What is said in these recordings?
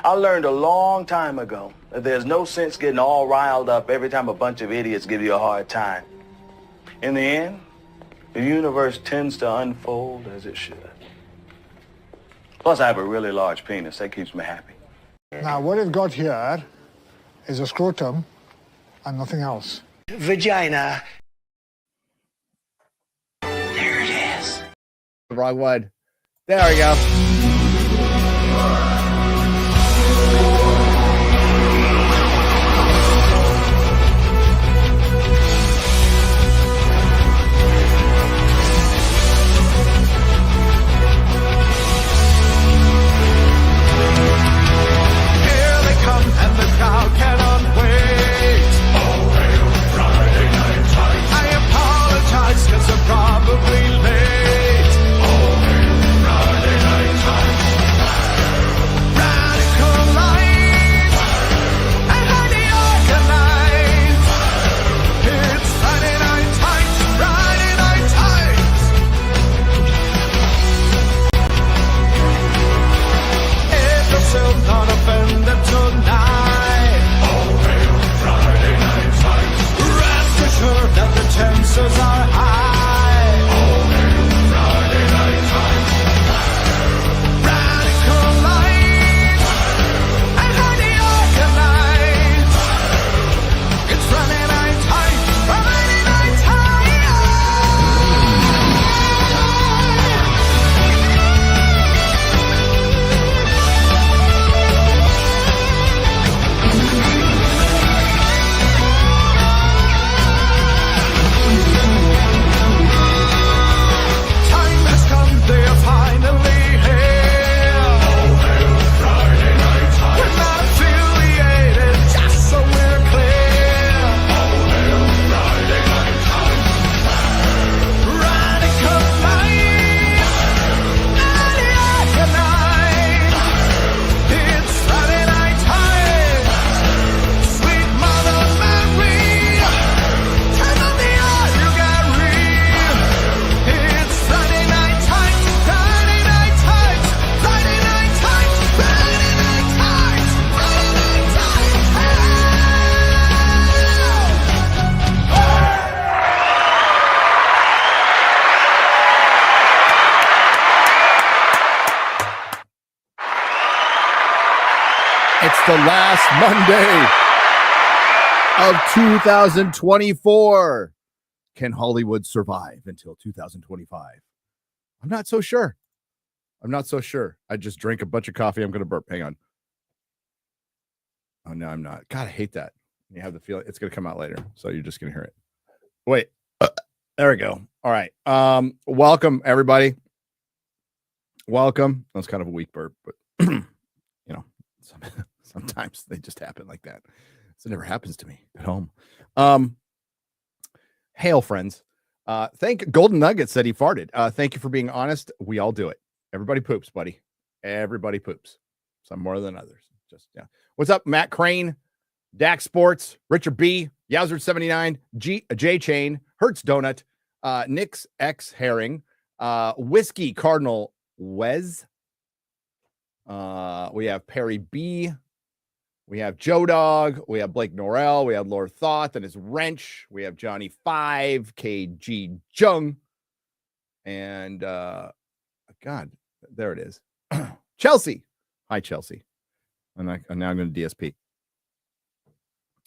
I learned a long time ago that there's no sense getting all riled up every time a bunch of idiots give you a hard time. In the end, the universe tends to unfold as it should. Plus, I have a really large penis. That keeps me happy. Now, what you've got here is a scrotum and nothing else. Vagina. There it is. The wrong one. There we go. The last Monday of 2024. Can Hollywood survive until 2025? I'm not so sure. I just drank a bunch of coffee. I'm going to burp. Hang on. Oh, no, I'm not. God, I hate that. You have the feeling it's going to come out later. So you're just going to hear it. Wait. There we go. All right. Welcome, everybody. Welcome. That was kind of a weak burp, but sometimes they just happen like that. So it never happens to me at home. Hail, friends. Thank Golden Nugget said he farted. Thank you for being honest. We all do it. Everybody poops, buddy. Everybody poops. Some more than others. Just yeah. What's up, Matt Crane, Dax Sports, Richard B, Yowzard79, J Chain, Hertz Donut, Nix X Herring, Whiskey Cardinal Wes. We have Perry B. We have Joe Dog. We have Blake Norrell. We have Lord Thoth and his wrench. We have Johnny 5, KG Jung. And God, there it is. Chelsea. Hi, Chelsea. And now I'm going to DSP.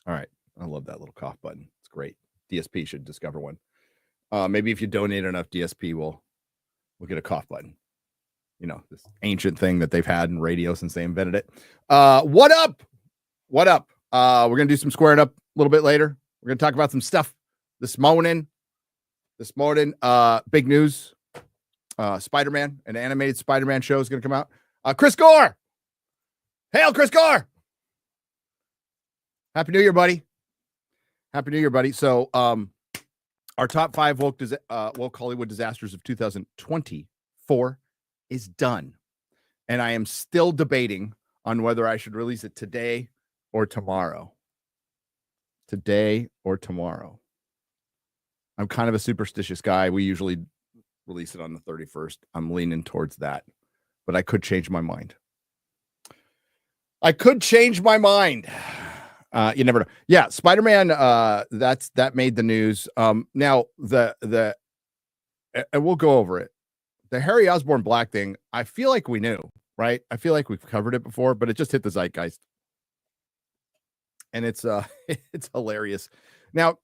All right. I love that little cough button. It's great. DSP should discover one. Maybe if you donate enough DSP, we'll get a cough button. You know, this ancient thing that they've had in radio since they invented it. What up? What up? We're going to do some squaring up a little bit later. We're going to talk about some stuff this morning. Big news. Spider-Man, an animated Spider-Man show is going to come out. Chris Gore. Hail, Chris Gore. Happy New Year, buddy. Happy New Year, buddy. So, our top 5 woke Hollywood disasters of 2024 is done. And I am still debating on whether I should release it today or tomorrow. Today or tomorrow. I'm kind of a superstitious guy. We usually release it on the 31st. I'm leaning towards that, but I could change my mind. I could change my mind. You never know. Yeah, Spider-Man. That made the news. Now and we'll go over it. The Harry Osborn black thing. I feel like we knew, right? I feel like we've covered it before, but it just hit the zeitgeist, and it's it's hilarious. Now,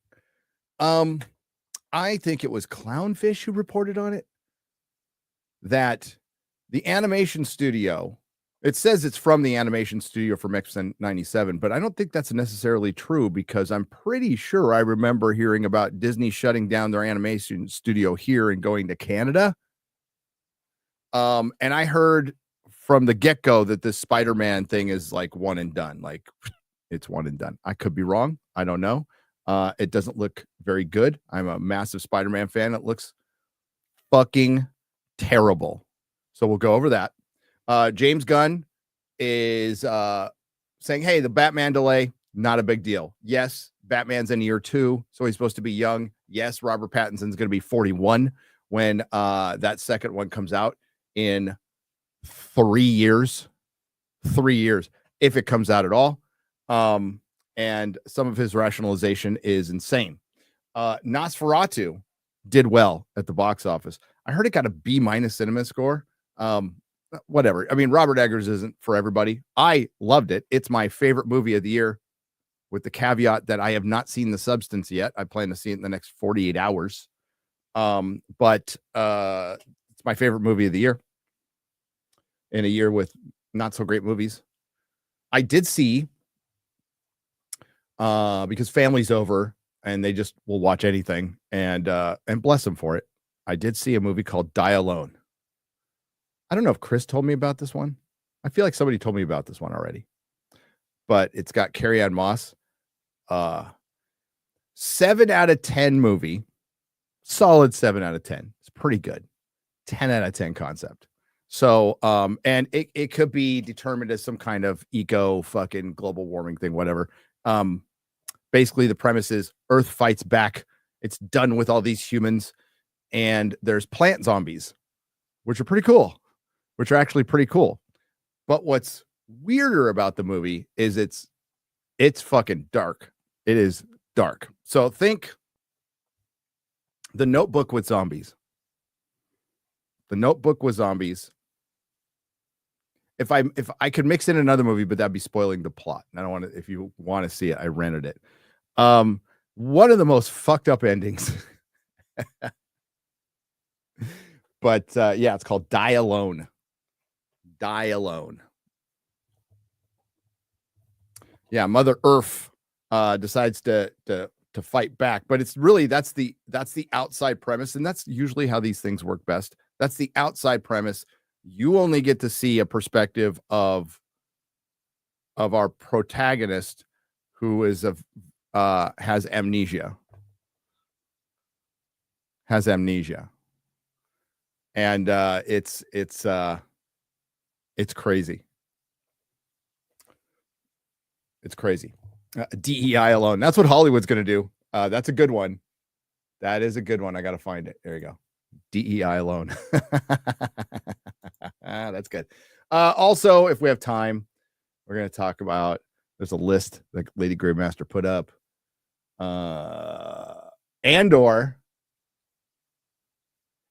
I think it was Clownfish who reported on it that the animation studio. It says it's from the animation studio from X-Men 97, but I don't think that's necessarily true because I'm pretty sure I remember hearing about Disney shutting down their animation studio here and going to Canada. And I heard from the get-go that this Spider-Man thing is like one and done. Like it's one and done. I could be wrong. I don't know. It doesn't look very good. I'm a massive Spider-Man fan. It looks fucking terrible. So we'll go over that. James Gunn is saying, hey, the Batman delay, not a big deal. Yes, Batman's in year 2, so he's supposed to be young. Yes, Robert Pattinson's going to be 41 when that second one comes out in 3 years. 3 years, if it comes out at all. And some of his rationalization is insane. Nosferatu did well at the box office. I heard it got a B- cinema score. Whatever. I mean, Robert Eggers isn't for everybody. I loved it. It's my favorite movie of the year, with the caveat that I have not seen The Substance yet. I plan to see it in the next 48 hours. But it's my favorite movie of the year in a year with not so great movies. I did see, because family's over and they just will watch anything, and bless them for it. I did see a movie called Die Alone. I don't know if Chris told me about this one. I feel like somebody told me about this one already, but it's got Carrie-Anne Moss. 7 out of 10 movie, solid 7 out of 10. It's pretty good. 10 out of 10 concept. So, and it could be determined as some kind of eco fucking global warming thing, whatever. Basically the premise is Earth fights back. It's done with all these humans, and there's plant zombies, which are pretty cool. Which are actually pretty cool. But what's weirder about the movie is it's fucking dark. It is dark. So think The Notebook with zombies. The Notebook with zombies. If I could mix in another movie, but that'd be spoiling the plot. And I don't want to, if you want to see it, I rented it. One of the most fucked up endings. But yeah, it's called Die Alone. Die Alone. Yeah, Mother Earth decides to fight back, but it's really that's the outside premise, and that's usually how these things work best. That's the outside premise. You only get to see a perspective of our protagonist, who is has amnesia. And it's crazy. It's crazy. DEI alone. That's what Hollywood's going to do. That's a good one. That is a good one. I got to find it. There you go. DEI alone. That's good. Also, if we have time, we're going to talk about, there's a list that Lady Greymaster put up. Andor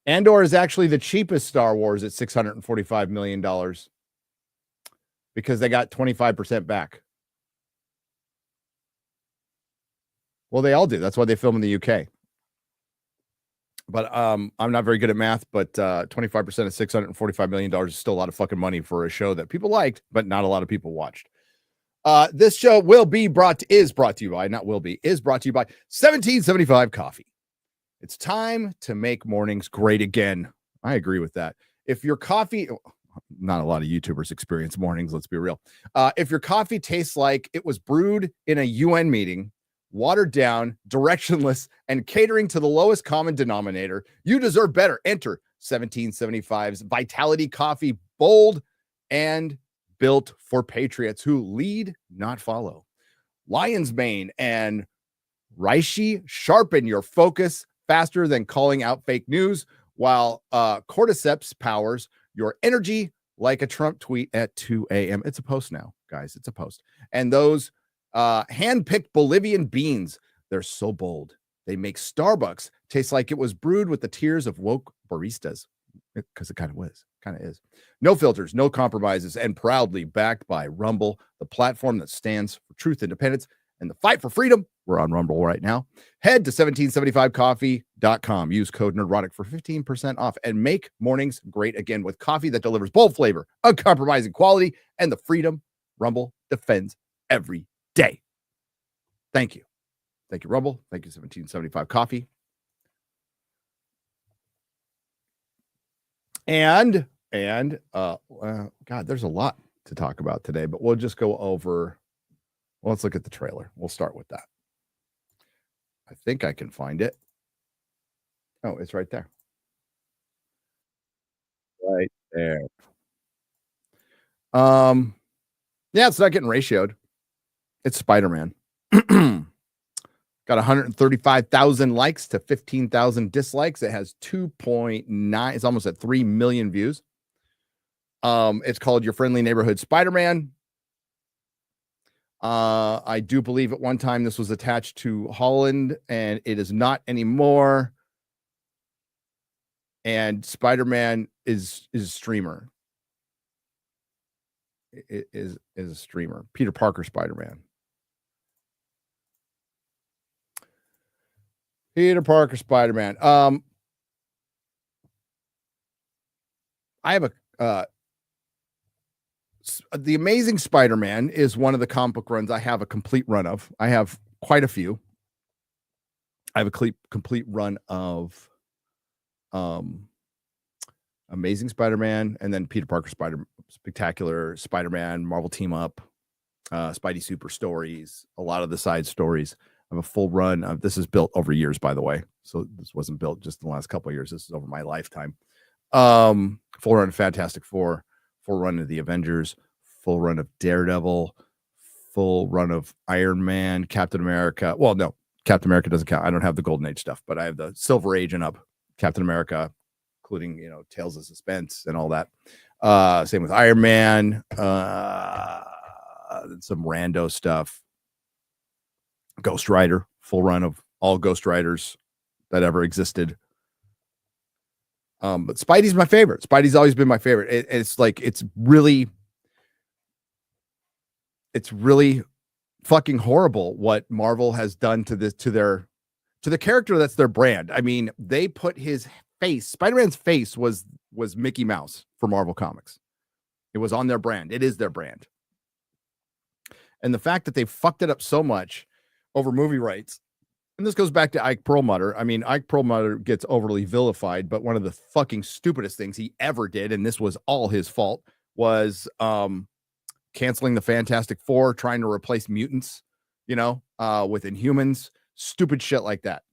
is actually the cheapest Star Wars at $645 million because they got 25% back. Well, they all do. That's why they film in the UK. But I'm not very good at math, but 25% of $645 million is still a lot of fucking money for a show that people liked, but not a lot of people watched. This show is brought to you by 1775 Coffee. It's time to make mornings great again. I agree with that. If your coffee, not a lot of YouTubers experience mornings, let's be real. If your coffee tastes like it was brewed in a UN meeting, watered down, directionless, and catering to the lowest common denominator, you deserve better. Enter 1775's Vitality Coffee, bold and built for patriots who lead, not follow. Lion's Mane and Reishi sharpen your focus faster than calling out fake news, while Cordyceps powers your energy like a Trump tweet at 2 a.m. It's a post now. guys. It's a post. And those hand-picked Bolivian beans, they're so bold. They make Starbucks taste like it was brewed with the tears of woke baristas. Because it kind of is. No filters, no compromises, and proudly backed by Rumble, the platform that stands for truth, independence, and the fight for freedom. We're on Rumble right now. Head to 1775coffee.com. Use code Nerdrotic for 15% off and make mornings great again with coffee that delivers bold flavor, uncompromising quality, and the freedom Rumble defends every day. Thank you. Thank you, Rumble. Thank you, 1775 Coffee. And God, there's a lot to talk about today, but we'll just go over. Well, let's look at the trailer. We'll start with that. I think I can find it. Oh, it's right there. Right there. Yeah, it's not getting ratioed. It's Spider-Man. Got 135,000 likes to 15,000 dislikes. It has 2.9. It's almost at 3 million views. It's called Your Friendly Neighborhood Spider-Man. I do believe at one time this was attached to Holland, and it is not anymore. And Spider-Man is a streamer. It is a streamer. Peter Parker Spider-Man. Peter Parker Spider-Man. I have The Amazing Spider-Man is one of the comic book runs I have a complete run of. I have quite a few. I have a complete run of Amazing Spider-Man, and then Peter Parker Spectacular Spider-Man, Marvel Team Up, Spidey Super Stories, a lot of the side stories. I have a full run of this. Is built over years, by the way. So this wasn't built just in the last couple of years. This is over my lifetime. Full run of Fantastic Four, full run of the Avengers, full run of Daredevil, full run of Iron Man, Captain America. Well, no, Captain America doesn't count. I don't have the Golden Age stuff, but I have the Silver Age and up Captain America, including, Tales of Suspense and all that. Same with Iron Man, some rando stuff. Ghost Rider, full run of all Ghost Riders that ever existed. But Spidey's my favorite. Spidey's always been my favorite. It's really fucking horrible what Marvel has done to the character that's their brand. I mean, they put his face, Spider-Man's face was Mickey Mouse for Marvel Comics. It was on their brand. It is their brand. And the fact that they fucked it up so much over movie rights, and this goes back to Ike Perlmutter. I mean, Ike Perlmutter gets overly vilified, but one of the fucking stupidest things he ever did, and this was all his fault, was canceling the Fantastic Four, trying to replace mutants, with Inhumans, stupid shit like that,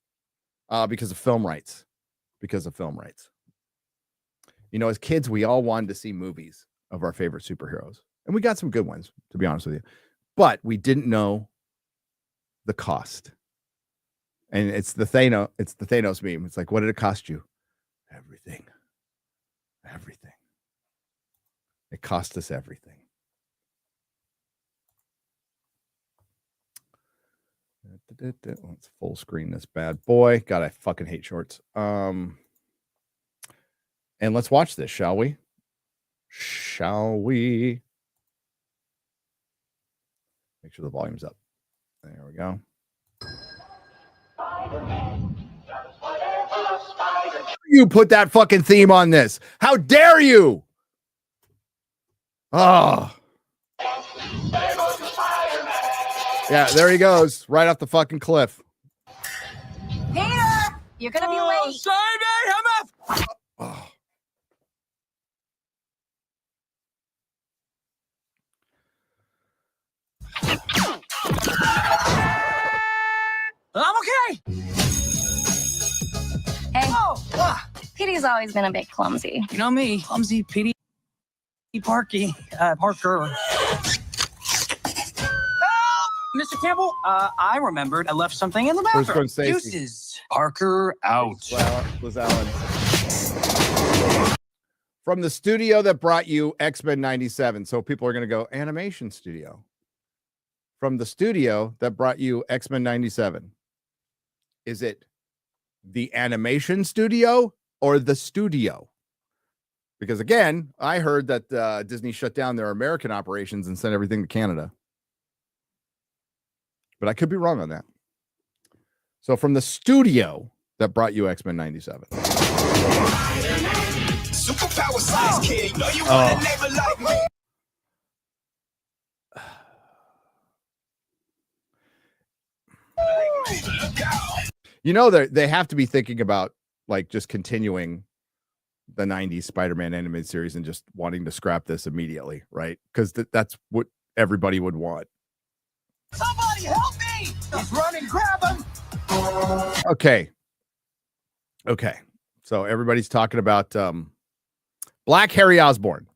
because of film rights. As kids, we all wanted to see movies of our favorite superheroes, and we got some good ones, to be honest with you, but we didn't know the cost. And it's the Thanos meme. It's like, what did it cost you? Everything. It cost us everything. Let's full screen this bad boy. God, I fucking hate shorts. And let's watch this, shall we? Make sure the volume's up. There we go. You put that fucking theme on this. How dare you? Oh. Yeah, there he goes. Right off the fucking cliff. Peter, you're gonna be late. Sorry, man. I'm up. Oh. I'm okay. Hey, Petey's always been a bit clumsy. You know me, clumsy Petey Parker. Help! Mr. Campbell, I remembered I left something in the bathroom. First one, Stacey. Deuces. Parker out. Liz Allen. From the studio that brought you X-Men 97. So people are going to go, animation studio. From the studio that brought you X-Men 97. Is it the animation studio or the studio? Because again, I heard that Disney shut down their American operations and sent everything to Canada. But I could be wrong on that. So from the studio that brought you X-Men 97. Superpower size kid, know you want a neighbor like me. You know, they have to be thinking about like just continuing the 90s Spider-Man animated series and just wanting to scrap this immediately, right? Because that's what everybody would want. Somebody help me! He's running, grab him! Okay. So everybody's talking about Black Harry Osborn.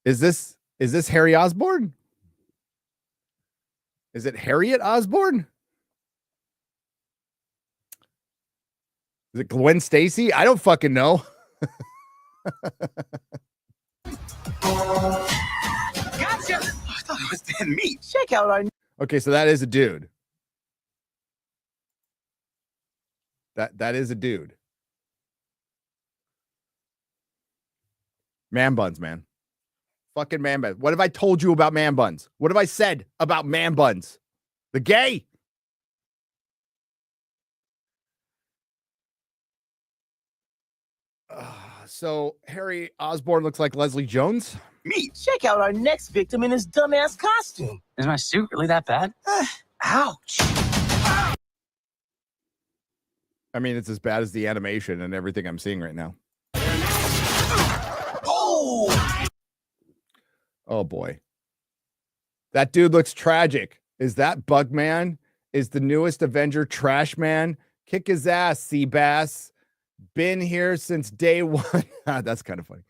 Is this Harry Osborn? Is it Harriet Osborn? Is it Gwen Stacy? I don't fucking know. Gotcha! I thought it was dead meat. Check out our... Okay, so that is a dude. That is a dude. Man buns, man. Fucking man buns. What have I told you about man buns? What have I said about man buns? The gay. So Harry Osborn looks like Leslie Jones. Meat. Check out our next victim in his dumbass costume. Is my suit really that bad? Ouch. I mean, it's as bad as the animation and everything I'm seeing right now. Oh! Oh boy. That dude looks tragic. Is that Bugman? Is the newest Avenger Trash Man? Kick his ass, Seabass. Been here since day one. That's kind of funny.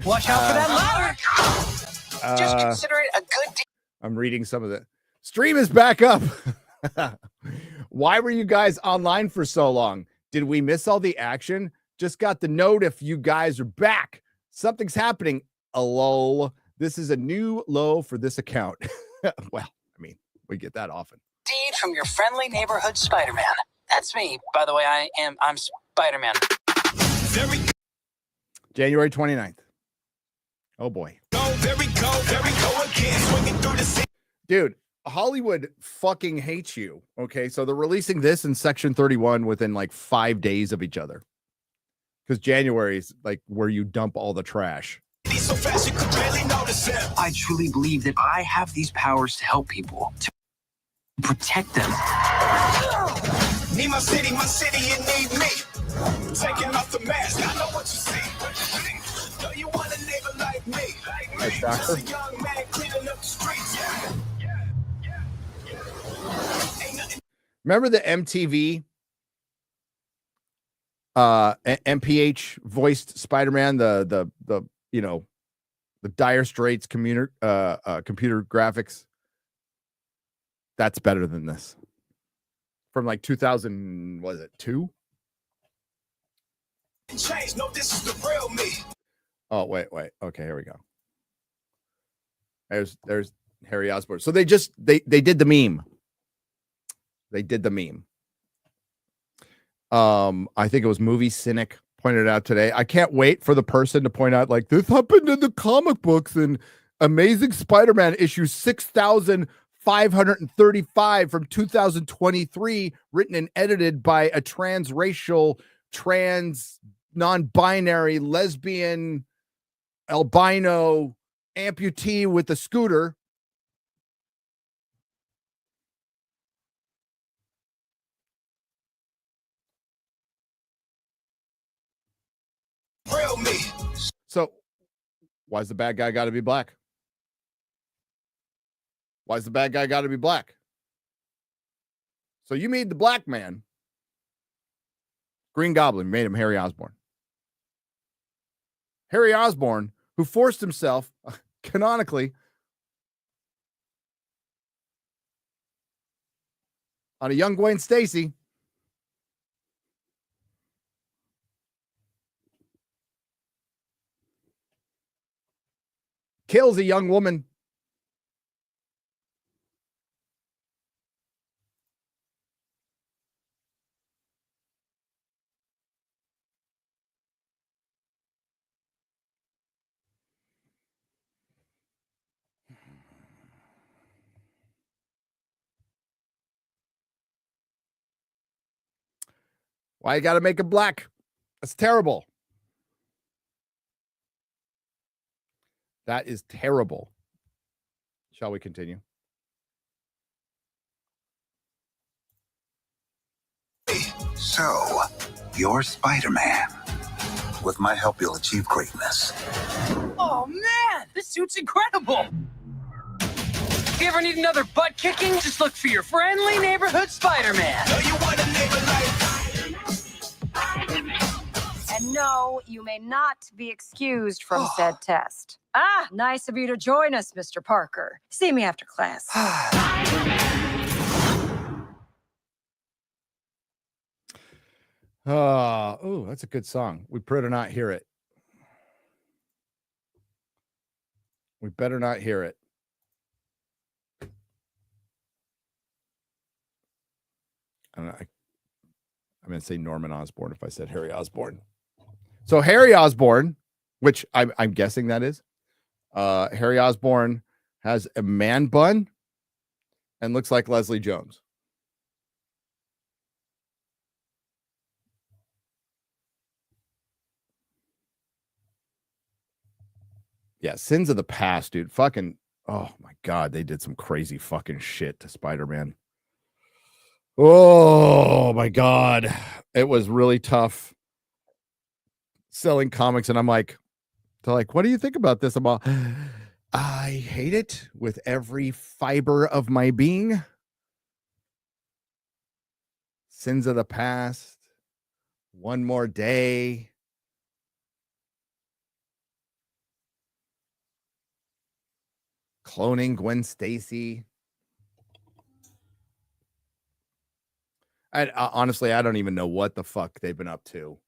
Watch out for that ladder. Just consider it a good deal. I'm reading some of the stream is back up. Why were you guys online for so long? Did we miss all the action? Just got the note if you guys are back. Something's happening. A lol. This is a new low for this account. Well, I mean, we get that often. Deed from your friendly neighborhood Spider-Man. That's me. By the way, I'm Spider-Man. January 29th. Oh boy. Dude, Hollywood fucking hates you. Okay, so they're releasing this in Section 31 within like 5 days of each other. Because January is like where you dump all the trash. I truly believe that I have these powers to help people, to protect them. Need my city, you need me. Taking off the mask, I know what you see. Know you want a neighbor like me. Nice doctor. Just a young man cleaning up the streets. Remember the MTV MPH voiced Spider-Man, the you know, the Dire Straits computer graphics? That's better than this. From like 2000, was it 2? Change, no, this is the real me. Oh, wait. Okay, here we go. There's Harry Osborn. So they did the meme. They did the meme. I think it was Movie Cynic pointed out today. I can't wait for the person to point out like this happened in the comic books in Amazing Spider-Man issue 6,535 from 2023, written and edited by a transracial, trans, non-binary, lesbian, albino amputee with a scooter. Real me. So why's the bad guy got to be black? Why's the bad guy got to be black? So you made the black man Green Goblin, made him Harry Osborn. Harry Osborn, who forced himself canonically on a young Gwen Stacy. kills a young woman. Why you got to make him black? That's terrible. That is terrible. Shall we continue? So, you're Spider-Man. With my help, you'll achieve greatness. Oh man, this suit's incredible. If you ever need another butt kicking, just look for your friendly neighborhood Spider-Man. Know you want a neighbor like And no, you may not be excused from said test. Ah, nice of you to join us, Mr. Parker. See me after class. Oh, that's a good song. We better not hear it. We better not hear it. I'm going to say Norman Osborn if I said Harry Osborn. So Harry Osborn, which I'm guessing that is, Harry Osborn has a man bun and looks like Leslie Jones. Yeah, sins of the past, dude. Fucking, oh my God, they did some crazy fucking shit to Spider-Man. Oh my God. It was really tough selling comics. And I'm like, they're like, what do you think about this? I'm all, I hate it with every fiber of my being. Sins of the past. One more day. Cloning Gwen Stacy. Honestly, I don't even know what the fuck they've been up to.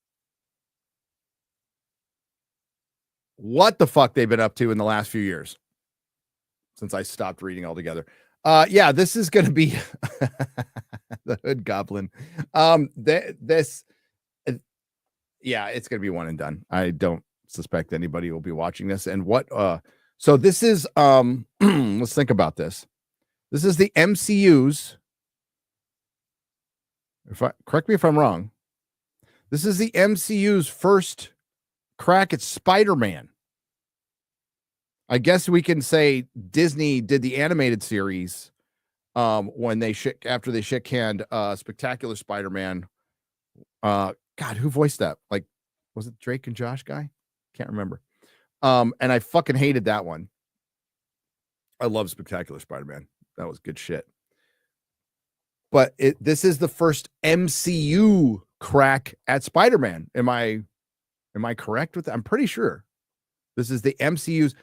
What the fuck they've been up to in the last few years since I stopped reading altogether. Yeah, this is going to be the Hood Goblin. Yeah, it's going to be one and done. I don't suspect anybody will be watching this. And so this is, let's think about this. This is the MCU's, correct me if I'm wrong. This is the MCU's first crack at Spider-Man. I guess we can say Disney did the animated series when after they shit-canned Spectacular Spider-Man. God, who voiced that? Like, was it Drake and Josh guy? Can't remember. And I fucking hated that one. I love Spectacular Spider-Man. That was good shit. But this is the first MCU crack at Spider-Man. Am I correct with that? I'm pretty sure. This is the MCU's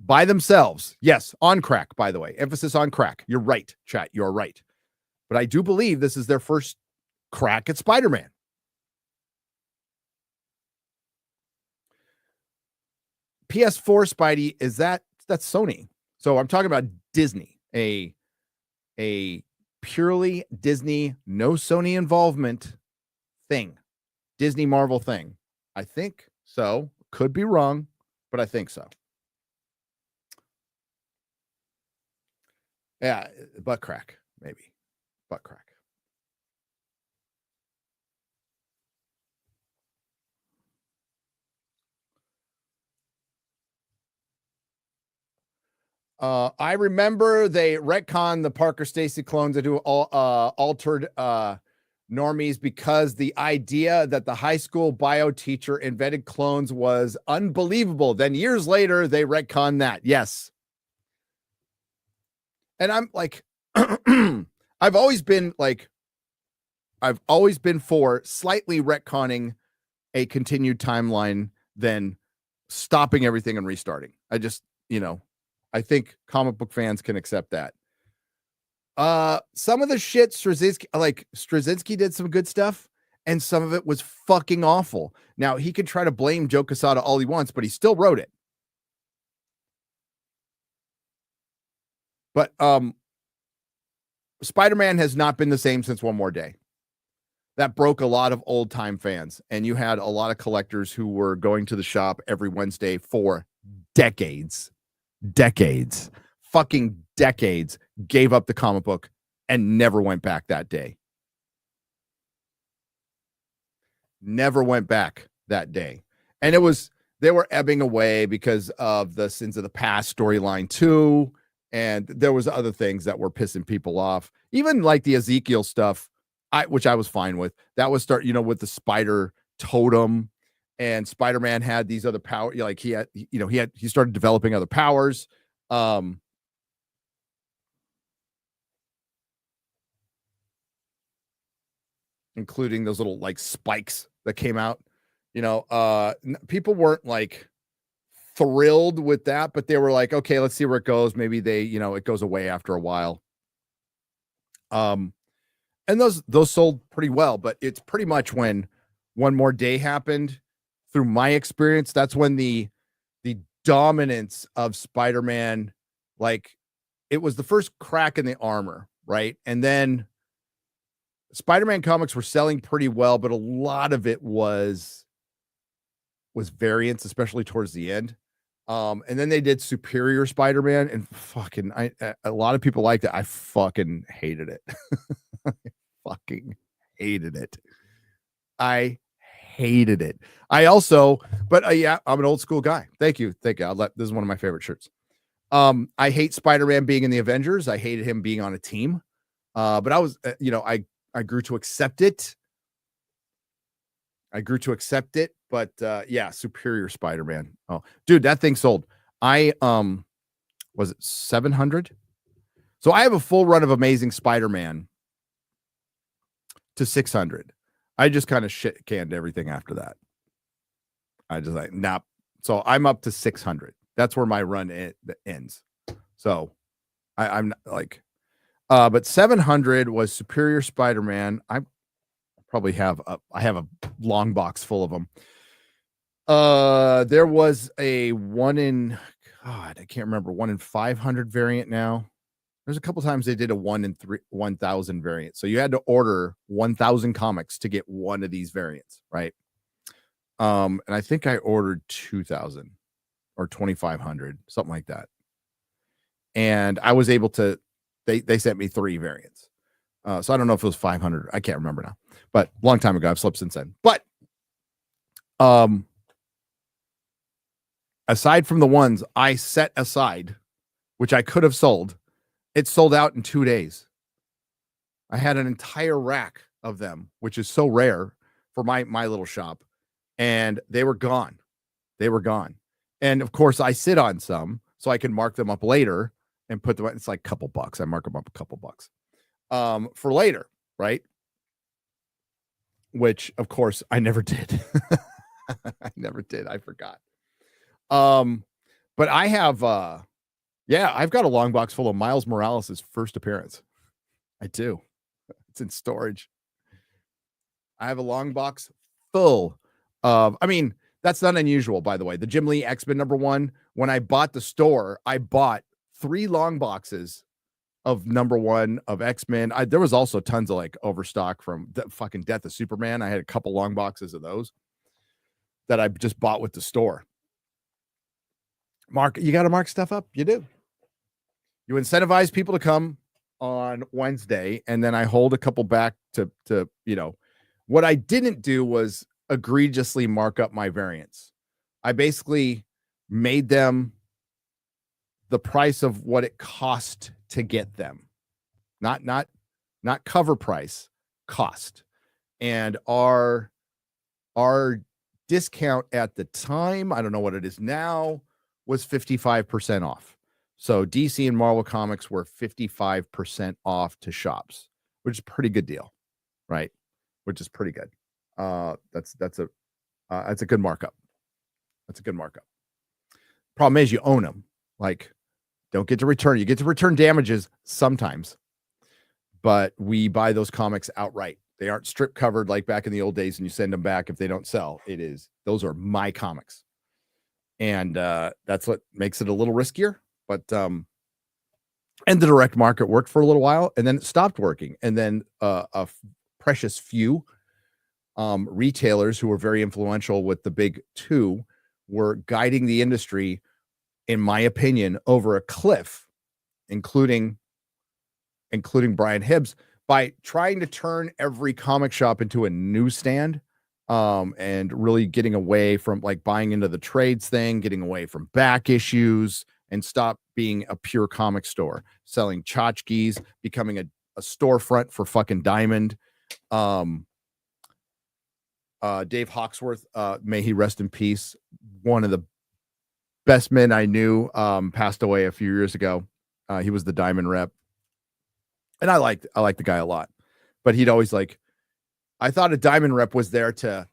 by themselves. Yes, on crack, by the way. Emphasis on crack. You're right, chat. You're right. But I do believe this is their first crack at Spider-Man. PS4 Spidey, that's Sony. So I'm talking about Disney, a purely Disney, no Sony involvement thing, Disney Marvel thing. I think so. Could be wrong, but I think so. Yeah, butt crack, maybe. Butt crack. I remember they retconned the Parker Stacy clones into altered normies because the idea that the high school bio teacher invented clones was unbelievable. Then years later, they retconned that. Yes. And I'm like, I've always been for slightly retconning a continued timeline than stopping everything and restarting. I just, I think comic book fans can accept that. Some of the shit Straczynski did some good stuff, and some of it was fucking awful. Now, he can try to blame Joe Quesada all he wants, but he still wrote it. But Spider-Man has not been the same since One More Day. That broke a lot of old time fans, and you had a lot of collectors who were going to the shop every Wednesday for decades, fucking decades, gave up the comic book and never went back that day. Never went back that day. And they were ebbing away because of the Sins of the Past storyline too. And there was other things that were pissing people off. Even like the Ezekiel stuff, which I was fine with. That was with the spider totem, and Spider-Man had these other power. Like he started developing other powers. Including those little like spikes that came out. People weren't like thrilled with that, but they were like, okay, let's see where it goes. Maybe it goes away after a while. And those sold pretty well, but it's pretty much when One More Day happened, through my experience, that's when the dominance of Spider-Man, like it was the first crack in the armor, right? And then Spider-Man comics were selling pretty well, but a lot of it was variants, especially towards the end. And then they did Superior Spider-Man, and fucking a lot of people liked it. I fucking hated it. Fucking hated it. I hated it. Yeah, I'm an old school guy. Thank you. This is one of my favorite shirts. I hate Spider-Man being in the Avengers. I hated him being on a team. But I was, I grew to accept it. But yeah, Superior Spider-Man. Oh, dude, that thing sold. Was it 700? So I have a full run of Amazing Spider-Man to 600. I just kind of shit canned everything after that. I just like, nah. So I'm up to 600. That's where my run ends. So I'm not like, but 700 was Superior Spider-Man. I probably have a long box full of them. There was a one in 500 variant now. There's a couple times they did a 1,000 variant. So you had to order 1,000 comics to get one of these variants, right? And I think I ordered 2,000 or 2,500, something like that. And I was able to, they sent me 3 variants. So I don't know if it was 500. I can't remember now, but long time ago. I've slept since then. But aside from the ones I set aside, which I could have sold, it sold out in 2 days. I had an entire rack of them, which is so rare for my little shop, and they were gone. And of course, I sit on some so I can mark them up later and put them. It's like a couple bucks. I mark them up a couple bucks for later, right? Which, of course, I never did. I forgot. But I have I've got a long box full of Miles Morales' first appearance. I do. It's in storage. I have a long box full of, that's not unusual, by the way. The Jim Lee X-Men #1, when I bought the store, I bought 3 long boxes of #1 of X-Men. There was also tons of like overstock from the fucking Death of Superman. I had a couple long boxes of those that I just bought with the store. You got to mark stuff up. You do. You incentivize people to come on Wednesday, and then I hold a couple back to what I didn't do was egregiously mark up my variants. I basically made them the price of what it cost to get them. Not cover price, cost. And our discount at the time, I don't know what it is now, was 55% off. So DC and Marvel Comics were 55% off to shops, which is a pretty good deal, right? Which is pretty good. That's a good markup. That's a good markup. Problem is you own them. Like, don't get to return. You get to return damages sometimes, but we buy those comics outright. They aren't strip covered like back in the old days, and you send them back if they don't sell. Those are my comics. And that's what makes it a little riskier. But And the direct market worked for a little while, and then it stopped working. And then precious few retailers who were very influential with the big two were guiding the industry, in my opinion, over a cliff, including Brian Hibbs, by trying to turn every comic shop into a newsstand, and really getting away from like buying into the trades thing, getting away from back issues, and stop being a pure comic store, selling tchotchkes, becoming a storefront for fucking Diamond. Dave Hawksworth, may he rest in peace, one of the best men I knew, passed away a few years ago. He was the Diamond rep, and I liked the guy a lot, but he'd always like, I thought a Diamond rep was there to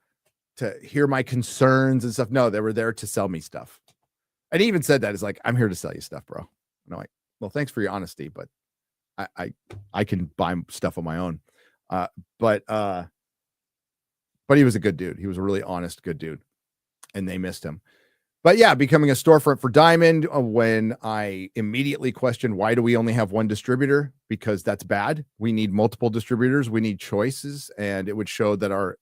hear my concerns and stuff. No, they were there to sell me stuff. And he even said that, is like, I'm here to sell you stuff, bro. And I'm like, well, thanks for your honesty, but I can buy stuff on my own. But he was a good dude. He was a really honest, good dude, and they missed him. But yeah, becoming a storefront for Diamond, when I immediately questioned, why do we only have one distributor? Because that's bad. We need multiple distributors. We need choices, and it would show that our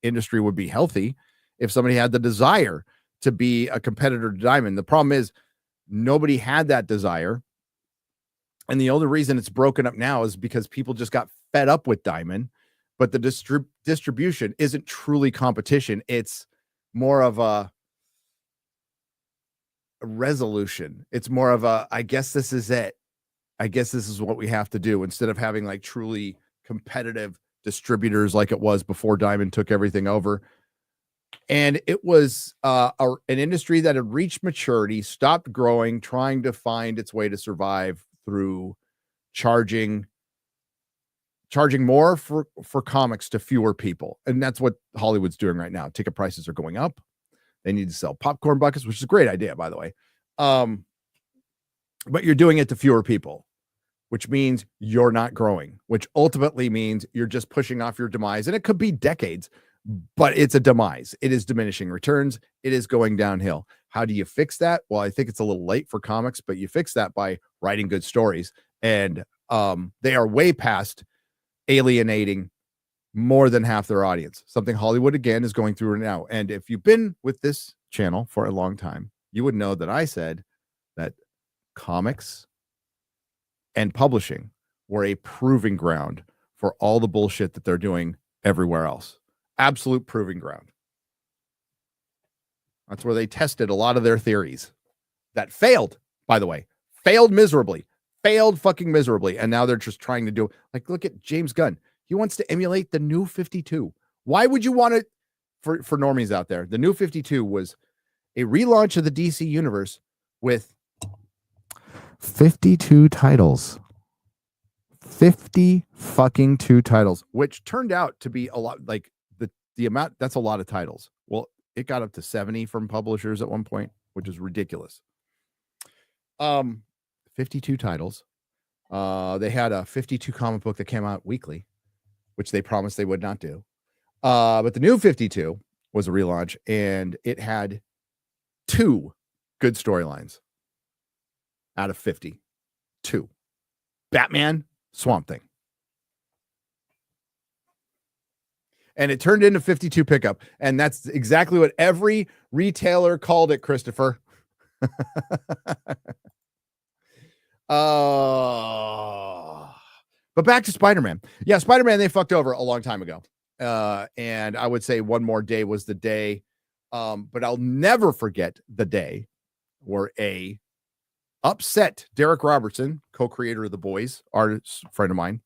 industry would be healthy if somebody had the desire to be a competitor to Diamond. The problem is nobody had that desire. And the only reason it's broken up now is because people just got fed up with Diamond, but the distribution isn't truly competition. It's more of a resolution. It's more of a, I guess this is it. I guess this is what we have to do, instead of having like truly competitive distributors like it was before Diamond took everything over. And it was an industry that had reached maturity, stopped growing, trying to find its way to survive through charging more for comics to fewer people. And that's what Hollywood's doing right now. Ticket prices are going up. They need to sell popcorn buckets, which is a great idea, by the way. But you're doing it to fewer people, which means you're not growing, which ultimately means you're just pushing off your demise. And it could be decades, but it's a demise. It is diminishing returns. It is going downhill. How do you fix that? Well, I think it's a little late for comics, but you fix that by writing good stories. And they are way past alienating more than half their audience, something Hollywood again is going through now. And if you've been with this channel for a long time, you would know that I said that comics and publishing were a proving ground for all the bullshit that they're doing everywhere else. Absolute proving ground. That's where they tested a lot of their theories that failed, by the way, failed fucking miserably. And now they're just trying to do, like, look at James Gunn. He wants to emulate the New 52. Why would you want it? For normies out there, the New 52 was a relaunch of the DC universe with 52 titles. 50 fucking 2 titles, which turned out to be a lot. Like the amount, that's a lot of titles. Well, it got up to 70 from publishers at one point, which is ridiculous. 52 titles. They had a 52 comic book that came out weekly, which they promised they would not do. But the New 52 was a relaunch, and it had 2 good storylines out of 50. 2. Batman, Swamp Thing. And it turned into 52 pickup. And that's exactly what every retailer called it, Christopher. But back to Spider-Man. Yeah, Spider-Man, they fucked over a long time ago. And I would say One More Day was the day. But I'll never forget the day where a upset Derek Robertson, co-creator of The Boys, artist, friend of mine.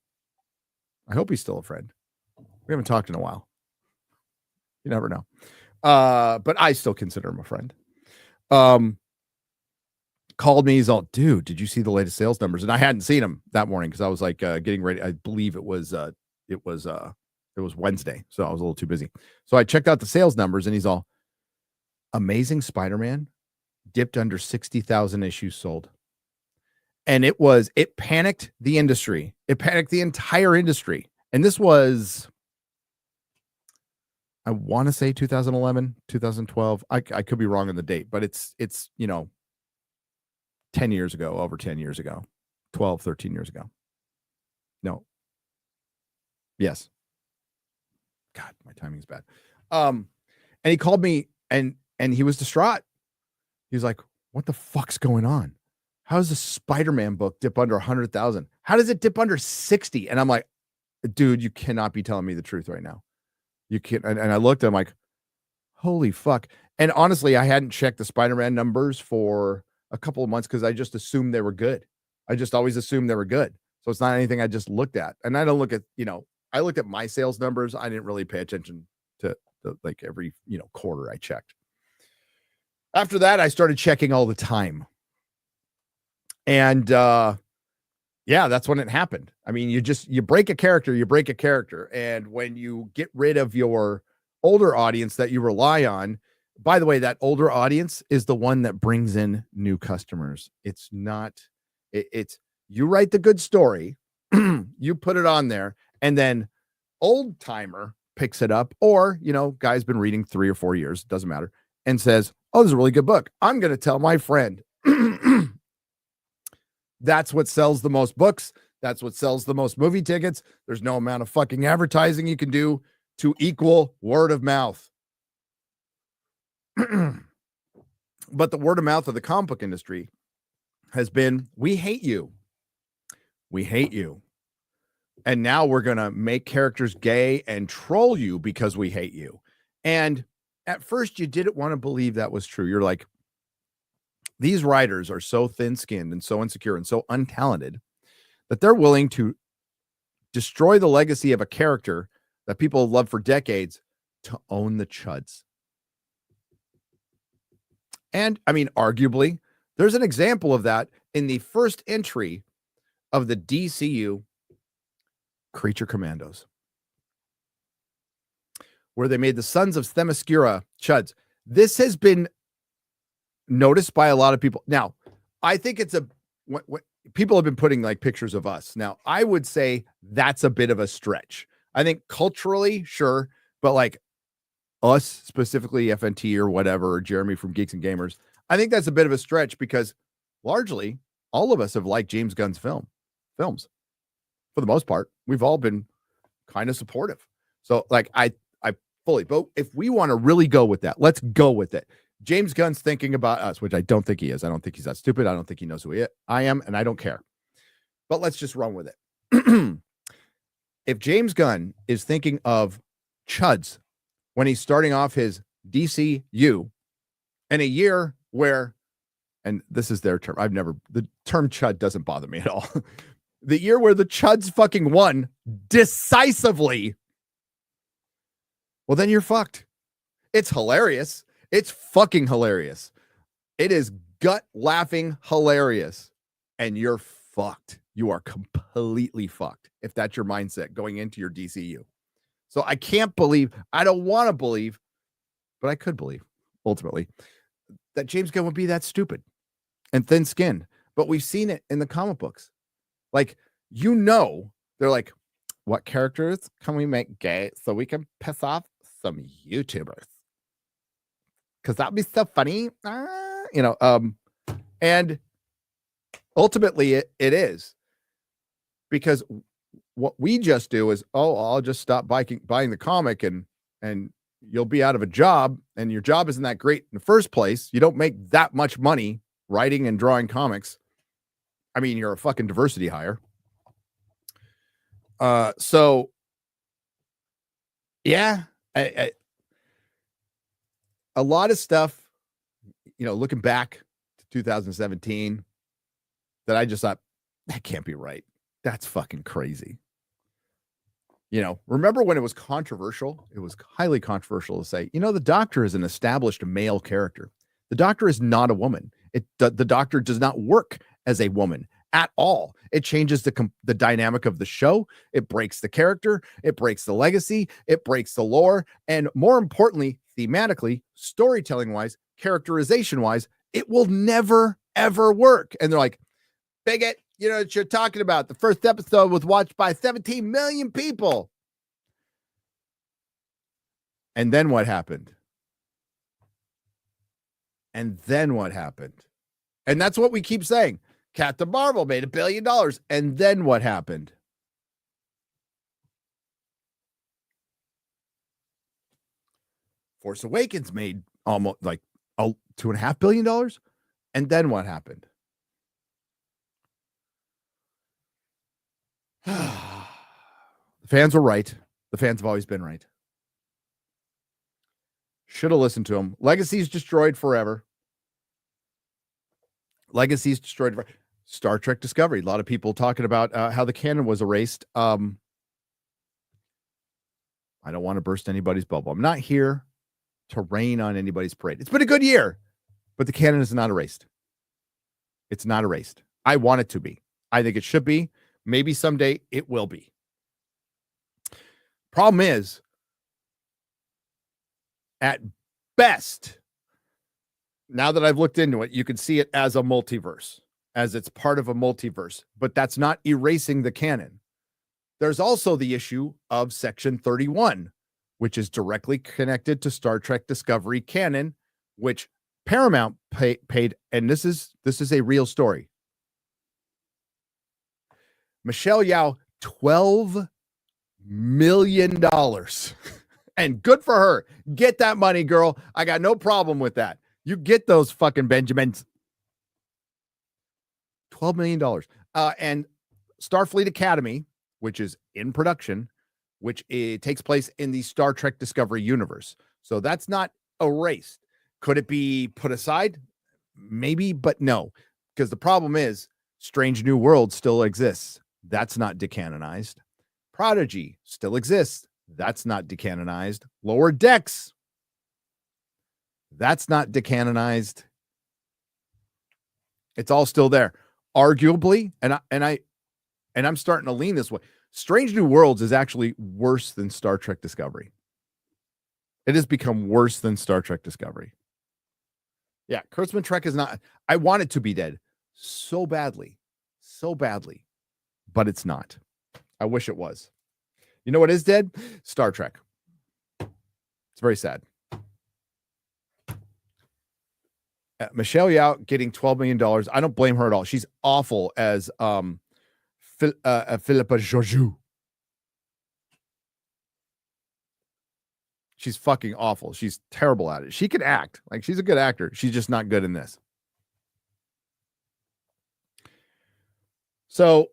I hope he's still a friend. We haven't talked in a while. You never know. But I still consider him a friend. Called me. He's all, dude, did you see the latest sales numbers? And I hadn't seen them that morning because I was like getting ready. I believe it was Wednesday, so I was a little too busy. So I checked out the sales numbers, and he's all, Amazing Spider-Man dipped under 60,000 issues sold. And it panicked the industry. It panicked the entire industry. And this was, I want to say 2011, 2012. I could be wrong on the date, but it's 10 years ago, over 10 years ago, 12, 13 years ago. No. Yes. God, my timing's bad. And he called me and he was distraught. He was like, what the fuck's going on? How does a Spider-Man book dip under 100,000? How does it dip under 60? And I'm like, dude, you cannot be telling me the truth right now. You can't. And I looked, I'm like, holy fuck. And honestly, I hadn't checked the Spider-Man numbers for a couple of months because I just assumed they were good. I just always assumed they were good. So it's not anything I just looked at. And I don't look at, I looked at my sales numbers. I didn't really pay attention to like every, quarter I checked. After that, I started checking all the time. And yeah, that's when it happened. I mean, you break a character. And when you get rid of your older audience that you rely on, by the way, that older audience is the one that brings in new customers. It's not, it's you write the good story, you put it on there, and then old timer picks it up, or, guy's been reading 3 or 4 years, doesn't matter, and says, oh, this is a really good book. I'm going to tell my friend. That's what sells the most books. That's what sells the most movie tickets. There's no amount of fucking advertising you can do to equal word of mouth. But the word of mouth of the comic book industry has been, we hate you. We hate you. And now we're going to make characters gay and troll you because we hate you. And at first you didn't want to believe that was true. You're like, these writers are so thin-skinned and so insecure and so untalented that they're willing to destroy the legacy of a character that people have loved for decades to own the chuds. And I mean, arguably, there's an example of that in the first entry of the DCU Creature Commandos, where they made the Sons of Themyscira chuds. This has been noticed by a lot of people. Now, I think it's what people have been putting like pictures of us. Now, I would say that's a bit of a stretch. I think culturally, sure, but like us specifically, FNT or whatever, or Jeremy from Geeks and Gamers, I think that's a bit of a stretch because largely all of us have liked James Gunn's films. For the most part, we've all been kind of supportive. So like I fully, but if we want to really go with that, let's go with it. James Gunn's thinking about us, which I don't think he is. I don't think he's that stupid. I don't think he knows who I am, and I don't care. But let's just run with it. If James Gunn is thinking of chuds when he's starting off his DCU in a year where, and this is their term, the term chud doesn't bother me at all. The year where the chuds fucking won decisively, well, then you're fucked. It's hilarious. It's fucking hilarious. It is gut laughing hilarious. And you're fucked. You are completely fucked if that's your mindset going into your DCU. So I can't believe, I don't want to believe, but I could believe ultimately that James Gunn would be that stupid and thin skinned. But we've seen it in the comic books. Like, they're like, what characters can we make gay so we can piss off some YouTubers? Because that'd be so funny. And ultimately it is. Because what we just do is, I'll just stop buying the comic and you'll be out of a job, and your job isn't that great in the first place. You don't make that much money writing and drawing comics. I mean, you're a fucking diversity hire. So yeah, a lot of stuff, looking back to 2017 that I just thought, that can't be right. That's fucking crazy. Remember when it was controversial? It was highly controversial to say, the Doctor is an established male character. The Doctor is not a woman. The Doctor does not work as a woman at all. It changes the dynamic of the show. It breaks the character. It breaks the legacy. It breaks the lore. And more importantly, thematically, storytelling wise, characterization wise, it will never, ever work. And they're like, bigot, what you're talking about. The first episode was watched by 17 million people. And then what happened? And that's what we keep saying. Captain Marvel made $1 billion. And then what happened? Force Awakens made almost like $2.5 billion. And then what happened? The fans were right. The fans have always been right. Should have listened to them. Legacy's destroyed forever. Legacy's destroyed forever. Star Trek Discovery. A lot of people talking about how the canon was erased. I don't want to burst anybody's bubble. I'm not here to rain on anybody's parade. It's been a good year, but the canon is not erased. It's not erased. I want it to be. I think it should be. Maybe someday it will be. Problem is, at best, now that I've looked into it, you can see it as a multiverse, as it's part of a multiverse, but that's not erasing the canon. There's also the issue of Section 31, which is directly connected to Star Trek Discovery canon, which Paramount paid, and this is a real story. Michelle Yeoh, $12 million. And good for her. Get that money, girl. I got no problem with that. You get those fucking Benjamins. $12 million. And Starfleet Academy, which is in production, which it takes place in the Star Trek Discovery universe. So that's not erased. Could it be put aside? Maybe, but no. Because the problem is Strange New World still exists. That's not decanonized. Prodigy still exists. That's not decanonized. Lower Decks. That's not decanonized. It's all still there. Arguably, and I'm starting to lean this way. Strange New Worlds is actually worse than Star Trek Discovery. It has become worse than Star Trek Discovery. Yeah, Kurtzman Trek is not. I want it to be dead so badly, but it's not. I wish it was. You know what is dead? Star Trek. It's very sad. Michelle Yeoh getting $12 million. I don't blame her at all. She's awful as Philippa Georgiou. She's fucking awful. She's terrible at it. She can act. Like, she's a good actor. She's just not good in this. So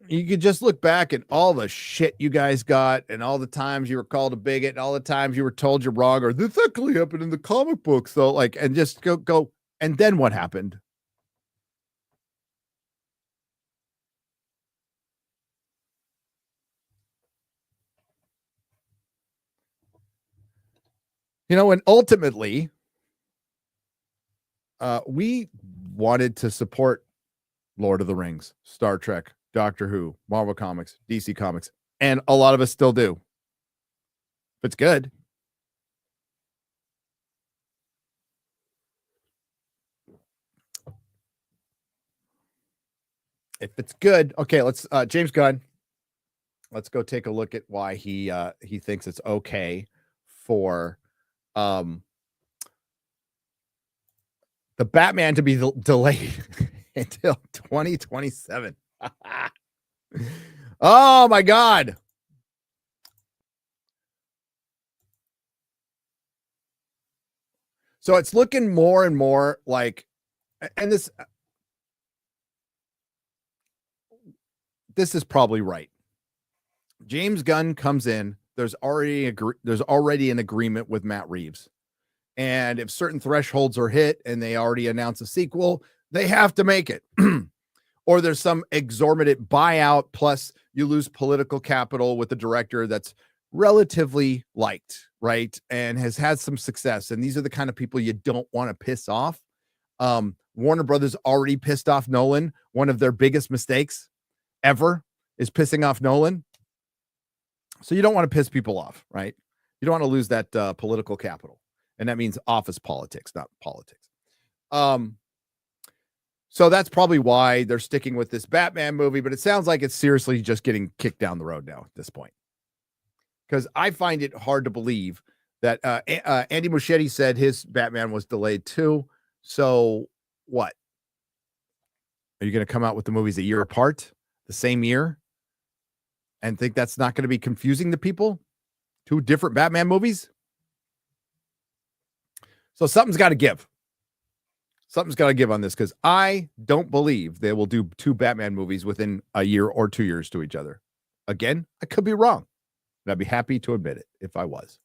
you could just look back at all the shit you guys got and all the times you were called a bigot and all the times you were told you're wrong or this actually happened in the comic books. So like, and just go. And then what happened? You know, and ultimately, we wanted to support Lord of the Rings, Star Trek, Doctor Who, Marvel Comics, DC Comics, and a lot of us still do. If it's good. If it's good. Okay, let's James Gunn. Let's go take a look at why he thinks it's okay for the Batman to be delayed until 2027. Oh my God. So it's looking more and more like, and this is probably right. James Gunn comes in. There's already an agreement with Matt Reeves. And if certain thresholds are hit and they already announce a sequel, they have to make it. Or there's some exorbitant buyout, plus you lose political capital with the director that's relatively liked, right? And has had some success. And these are the kind of people you don't want to piss off. Warner Brothers already pissed off Nolan. One of their biggest mistakes ever is pissing off Nolan. So you don't want to piss people off, right? You don't want to lose that political capital. And that means office politics, not politics. So that's probably why they're sticking with this Batman movie, but it sounds like it's seriously just getting kicked down the road now at this point. Because I find it hard to believe that Andy Muschietti said his Batman was delayed too. So what? Are you going to come out with the movies a year apart, the same year, and think that's not going to be confusing to people? 2 different Batman movies? So something's got to give. Something's got to give on this, because I don't believe they will do 2 Batman movies within a year or 2 years to each other. Again, I could be wrong, and I'd be happy to admit it if I was.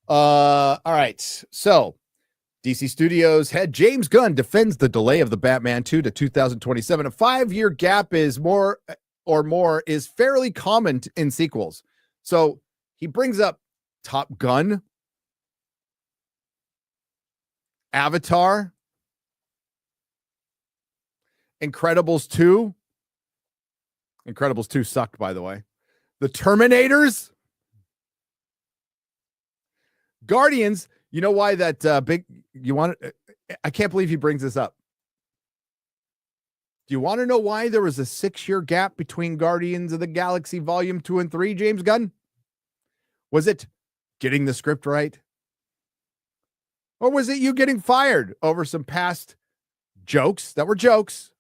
All right. So DC Studios head James Gunn defends the delay of the Batman 2 to 2027. A 5-year gap is more is fairly common in sequels. So he brings up Top Gun, Avatar, Incredibles 2. Incredibles 2 sucked, by the way. The Terminators, Guardians. You know why that I can't believe he brings this up. Do you want to know why there was a 6-year gap between Guardians of the Galaxy Volume 2 and 3, James Gunn? Was it getting the script right? Or was it you getting fired over some past jokes that were jokes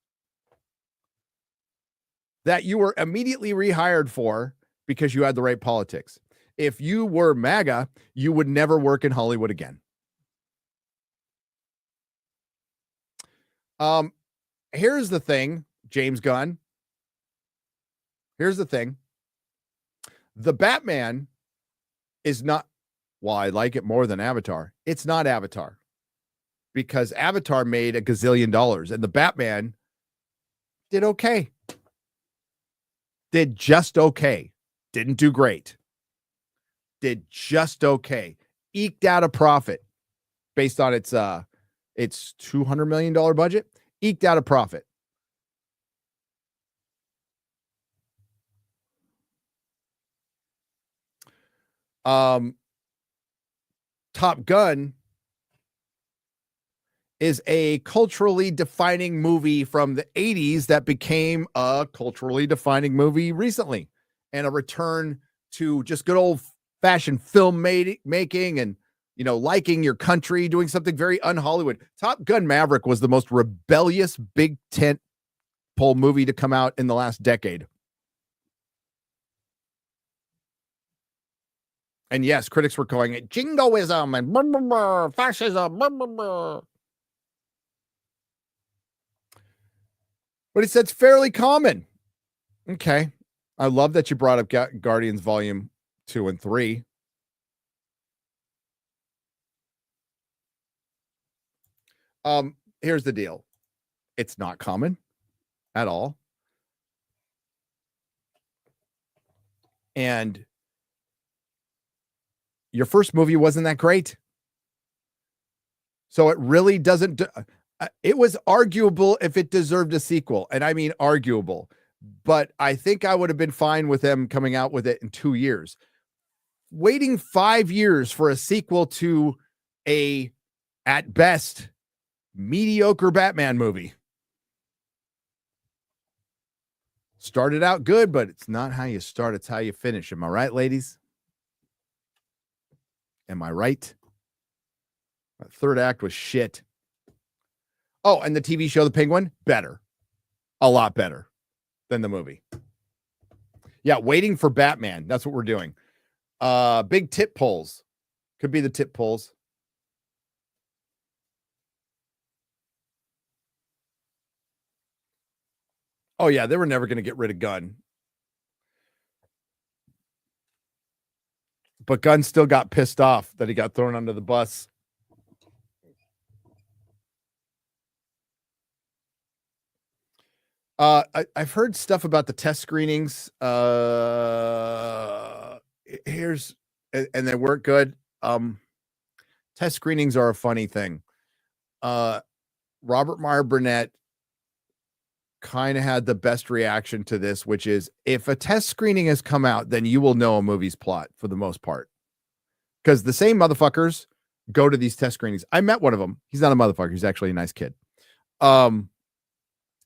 that you were immediately rehired for because you had the right politics? If you were MAGA, you would never work in Hollywood again. Here's the thing, James Gunn. Here's the thing. The Batman is not, well, I like it more than Avatar. It's not Avatar, because Avatar made $1 gazillion and the Batman did okay. Did just okay. Didn't do great. Did just okay. Eked out a profit based on its $200 million budget. Eked out a profit. Top Gun is a culturally defining movie from the 80s that became a culturally defining movie recently, and a return to just good old fashioned film making and, you know, liking your country, doing something very un-Hollywood. Top Gun Maverick was the most rebellious big tent pole movie to come out in the last decade. And yes, critics were calling it jingoism and blah, blah, blah, fascism. Blah, blah, blah. But he said it's fairly common. Okay. I love that you brought up Guardians Volume 2 and 3. Here's the deal. It's not common at all. And your first movie wasn't that great. So it really doesn't. It was arguable if it deserved a sequel. And I mean arguable. But I think I would have been fine with them coming out with it in 2 years. Waiting 5 years for a sequel to a, at best, mediocre Batman movie. Started out good, but it's not how you start, it's how you finish. Am I right, ladies? Am I right? That third act was shit. Oh, and the TV show The Penguin, better. A lot better than the movie. Yeah, waiting for Batman. That's what we're doing. Big tip polls. Could be the tip polls. Oh, yeah, they were never going to get rid of Gunn. But Gunn still got pissed off that he got thrown under the bus. I've heard stuff about the test screenings. And they weren't good. Test screenings are a funny thing. Robert Meyer Burnett kind of had the best reaction to this, which is, if a test screening has come out, then you will know a movie's plot for the most part. Because the same motherfuckers go to these test screenings. I met one of them. He's not a motherfucker. He's actually a nice kid.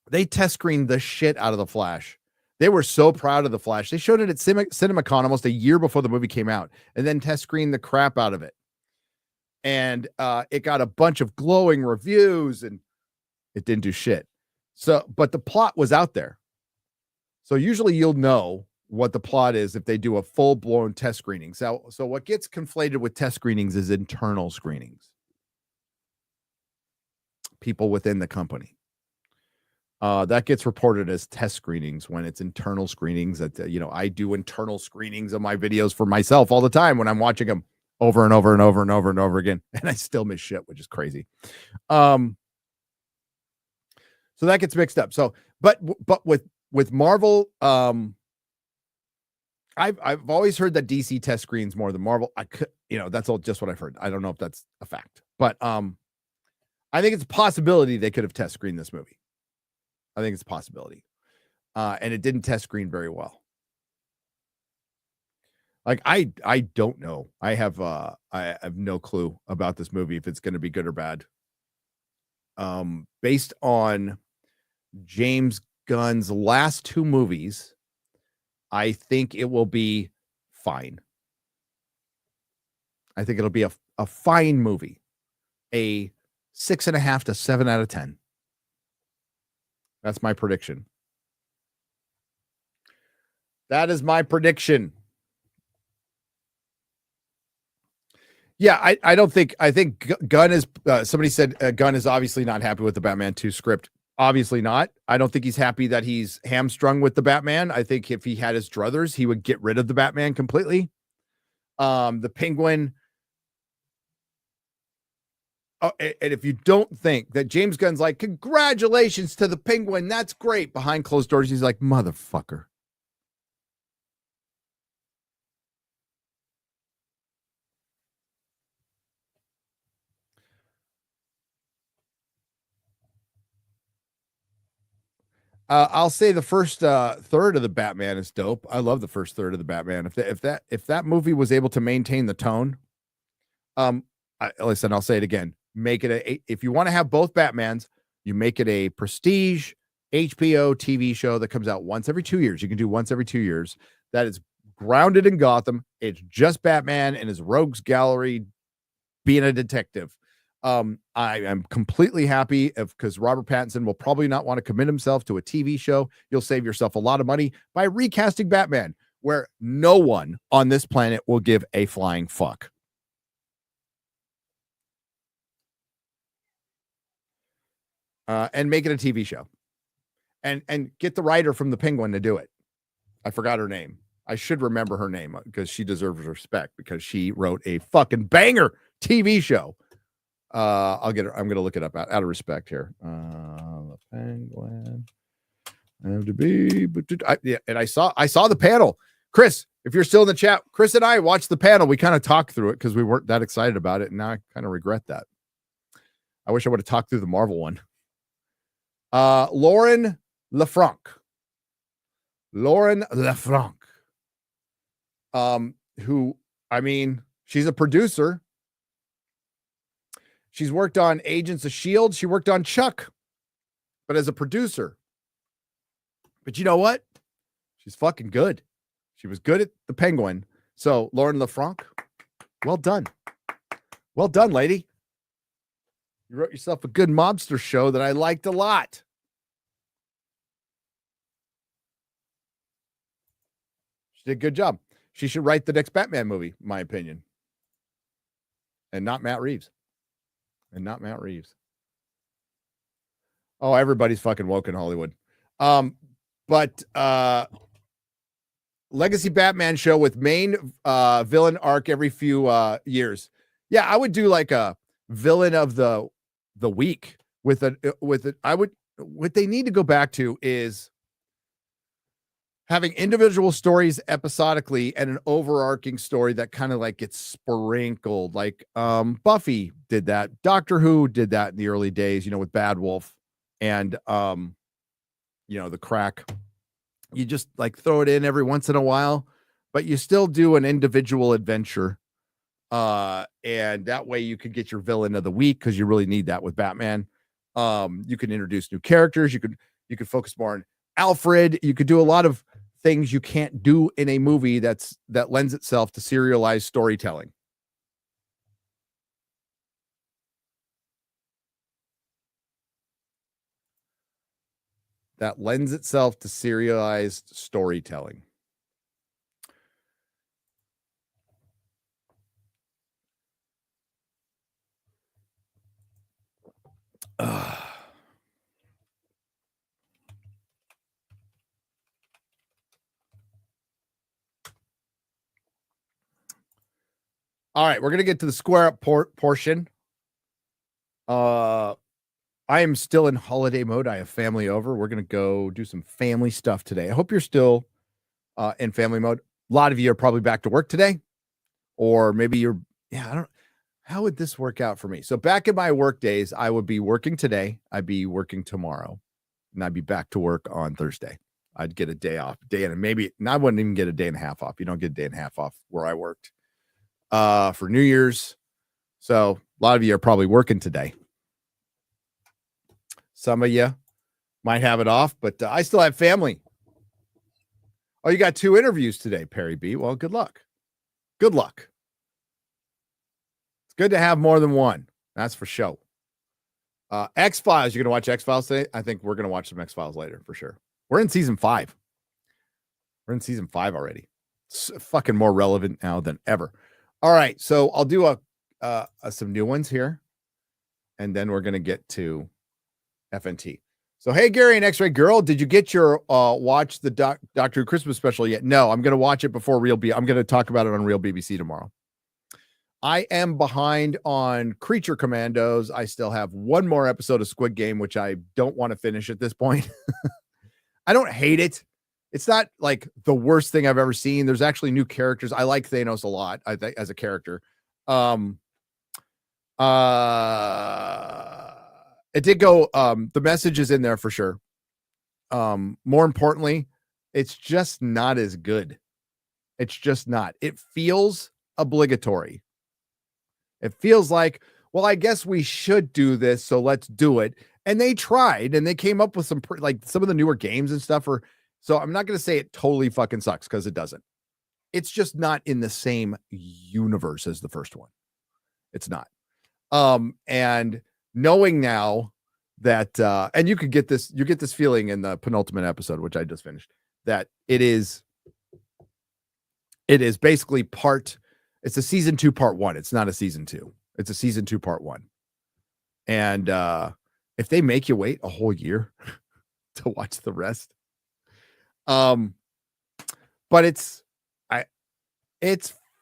They test screened the shit out of The Flash. They were so proud of The Flash. They showed it at CinemaCon almost a year before the movie came out, and then test screened the crap out of it. And it got a bunch of glowing reviews, and it didn't do shit. So, but the plot was out there. So usually you'll know what the plot is if they do a full-blown test screening. So what gets conflated with test screenings is internal screenings. People within the company. That gets reported as test screenings when it's internal screenings. That I do internal screenings of my videos for myself all the time when I'm watching them over and over and over and over and over again, and I still miss shit, which is crazy. So that gets mixed up. So, but with Marvel, I've always heard that DC test screens more than Marvel. That's all just what I've heard. I don't know if that's a fact, but I think it's a possibility they could have test screened this movie. I think it's a possibility. And it didn't test screen very well. Like I don't know. I have no clue about this movie if it's going to be good or bad. Based on James Gunn's last two movies, I think it will be fine. I think it'll be a fine movie. A 6.5 to 7 out of 10. That's my prediction. That is my prediction. Yeah, I think Gunn is, somebody said Gunn is obviously not happy with the Batman 2 script. Obviously not. I don't think he's happy that he's hamstrung with the Batman. I think if he had his druthers, he would get rid of the Batman completely. The Penguin. Oh, and if you don't think that James Gunn's like, congratulations to the Penguin, that's great. Behind closed doors, he's like, motherfucker. I'll say the first third of the Batman is dope. I love the first third of the Batman. If that movie was able to maintain the tone, listen, I'll say it again. Make it if you want to have both Batmans, you make it a prestige HBO TV show that comes out once every 2 years. You can do once every 2 years. That is grounded in Gotham. It's just Batman and his rogues gallery being a detective. I am completely happy because Robert Pattinson will probably not want to commit himself to a TV show. You'll save yourself a lot of money by recasting Batman, where no one on this planet will give a flying fuck. And make it a TV show. And get the writer from the Penguin to do it. I forgot her name. I should remember her name because she deserves respect because she wrote a fucking banger TV show. I'll get her. I'm going to look it up out of respect here. The Penguin. And I saw the panel. Chris, if you're still in the chat, Chris and I watched the panel. We kind of talked through it because we weren't that excited about it. And now I kind of regret that. I wish I would have talked through the Marvel one. Lauren Lefranc. Who, I mean, she's a producer. She's worked on Agents of S.H.I.E.L.D. She worked on Chuck, but as a producer. But you know what? She's fucking good. She was good at the Penguin. So, Lauren Lefranc, well done. Well done, lady. You wrote yourself a good mobster show that I liked a lot. She did a good job. She should write the next Batman movie, in my opinion. And not Matt Reeves. Oh, everybody's fucking woke in Hollywood. But Legacy Batman show with main villain arc every few years. Yeah, I would do like a villain of the week with it. What they need to go back to is having individual stories episodically and an overarching story that kind of like gets sprinkled. Like Buffy did that. Doctor Who did that in the early days, with Bad Wolf and the Crack. You just like throw it in every once in a while, but you still do an individual adventure. And that way you could get your villain of the week because you really need that with Batman. You can introduce new characters. You could focus more on Alfred. You could do a lot of things you can't do in a movie that lends itself to serialized storytelling. that lends itself to serialized storytelling. All right, we're going to get to the square up portion. I am still in holiday mode. I have family over. We're going to go do some family stuff today. I hope you're still in family mode. A lot of you are probably back to work today, or maybe I don't. How would this work out for me? So back in my work days, I would be working today. I'd be working tomorrow, and I'd be back to work on Thursday. I'd get a day off, and I wouldn't even get a day and a half off. You don't get a day and a half off where I worked for New Year's. So a lot of you are probably working today. Some of you might have it off, but I still have family. Oh, you got 2 interviews today, Perry B. Well, good luck. Good luck. It's good to have more than one. That's for sure. X-Files. You're going to watch X-Files today? I think we're going to watch some X-Files later for sure. We're in season 5. We're in season 5 already. It's fucking more relevant now than ever. All right. So I'll do some new ones here, and then we're going to get to FNT. So, hey, Gary and X-Ray Girl, did you get your watch the Doctor Who Christmas special yet? No, I'm going to watch it before I'm going to talk about it on Real BBC tomorrow. I am behind on Creature Commandos. I still have one more episode of Squid Game, which I don't want to finish at this point. I don't hate it. It's not like the worst thing I've ever seen. There's actually new characters. I like Thanos a lot, I think, as a character. It did go, the message is in there for sure. More importantly, it's just not as good. It's just not. It feels obligatory. It feels like, well, I guess we should do this, so let's do it. And they tried, and they came up with some of the newer games and stuff. So I'm not going to say it totally fucking sucks, because it doesn't. It's just not in the same universe as the first one. It's not. And knowing now that, and you get this feeling in the penultimate episode, which I just finished, that it is basically it's a season 2, part 1. It's not a season 2. It's a season 2, part 1. And, if they make you wait a whole year to watch the rest, but it's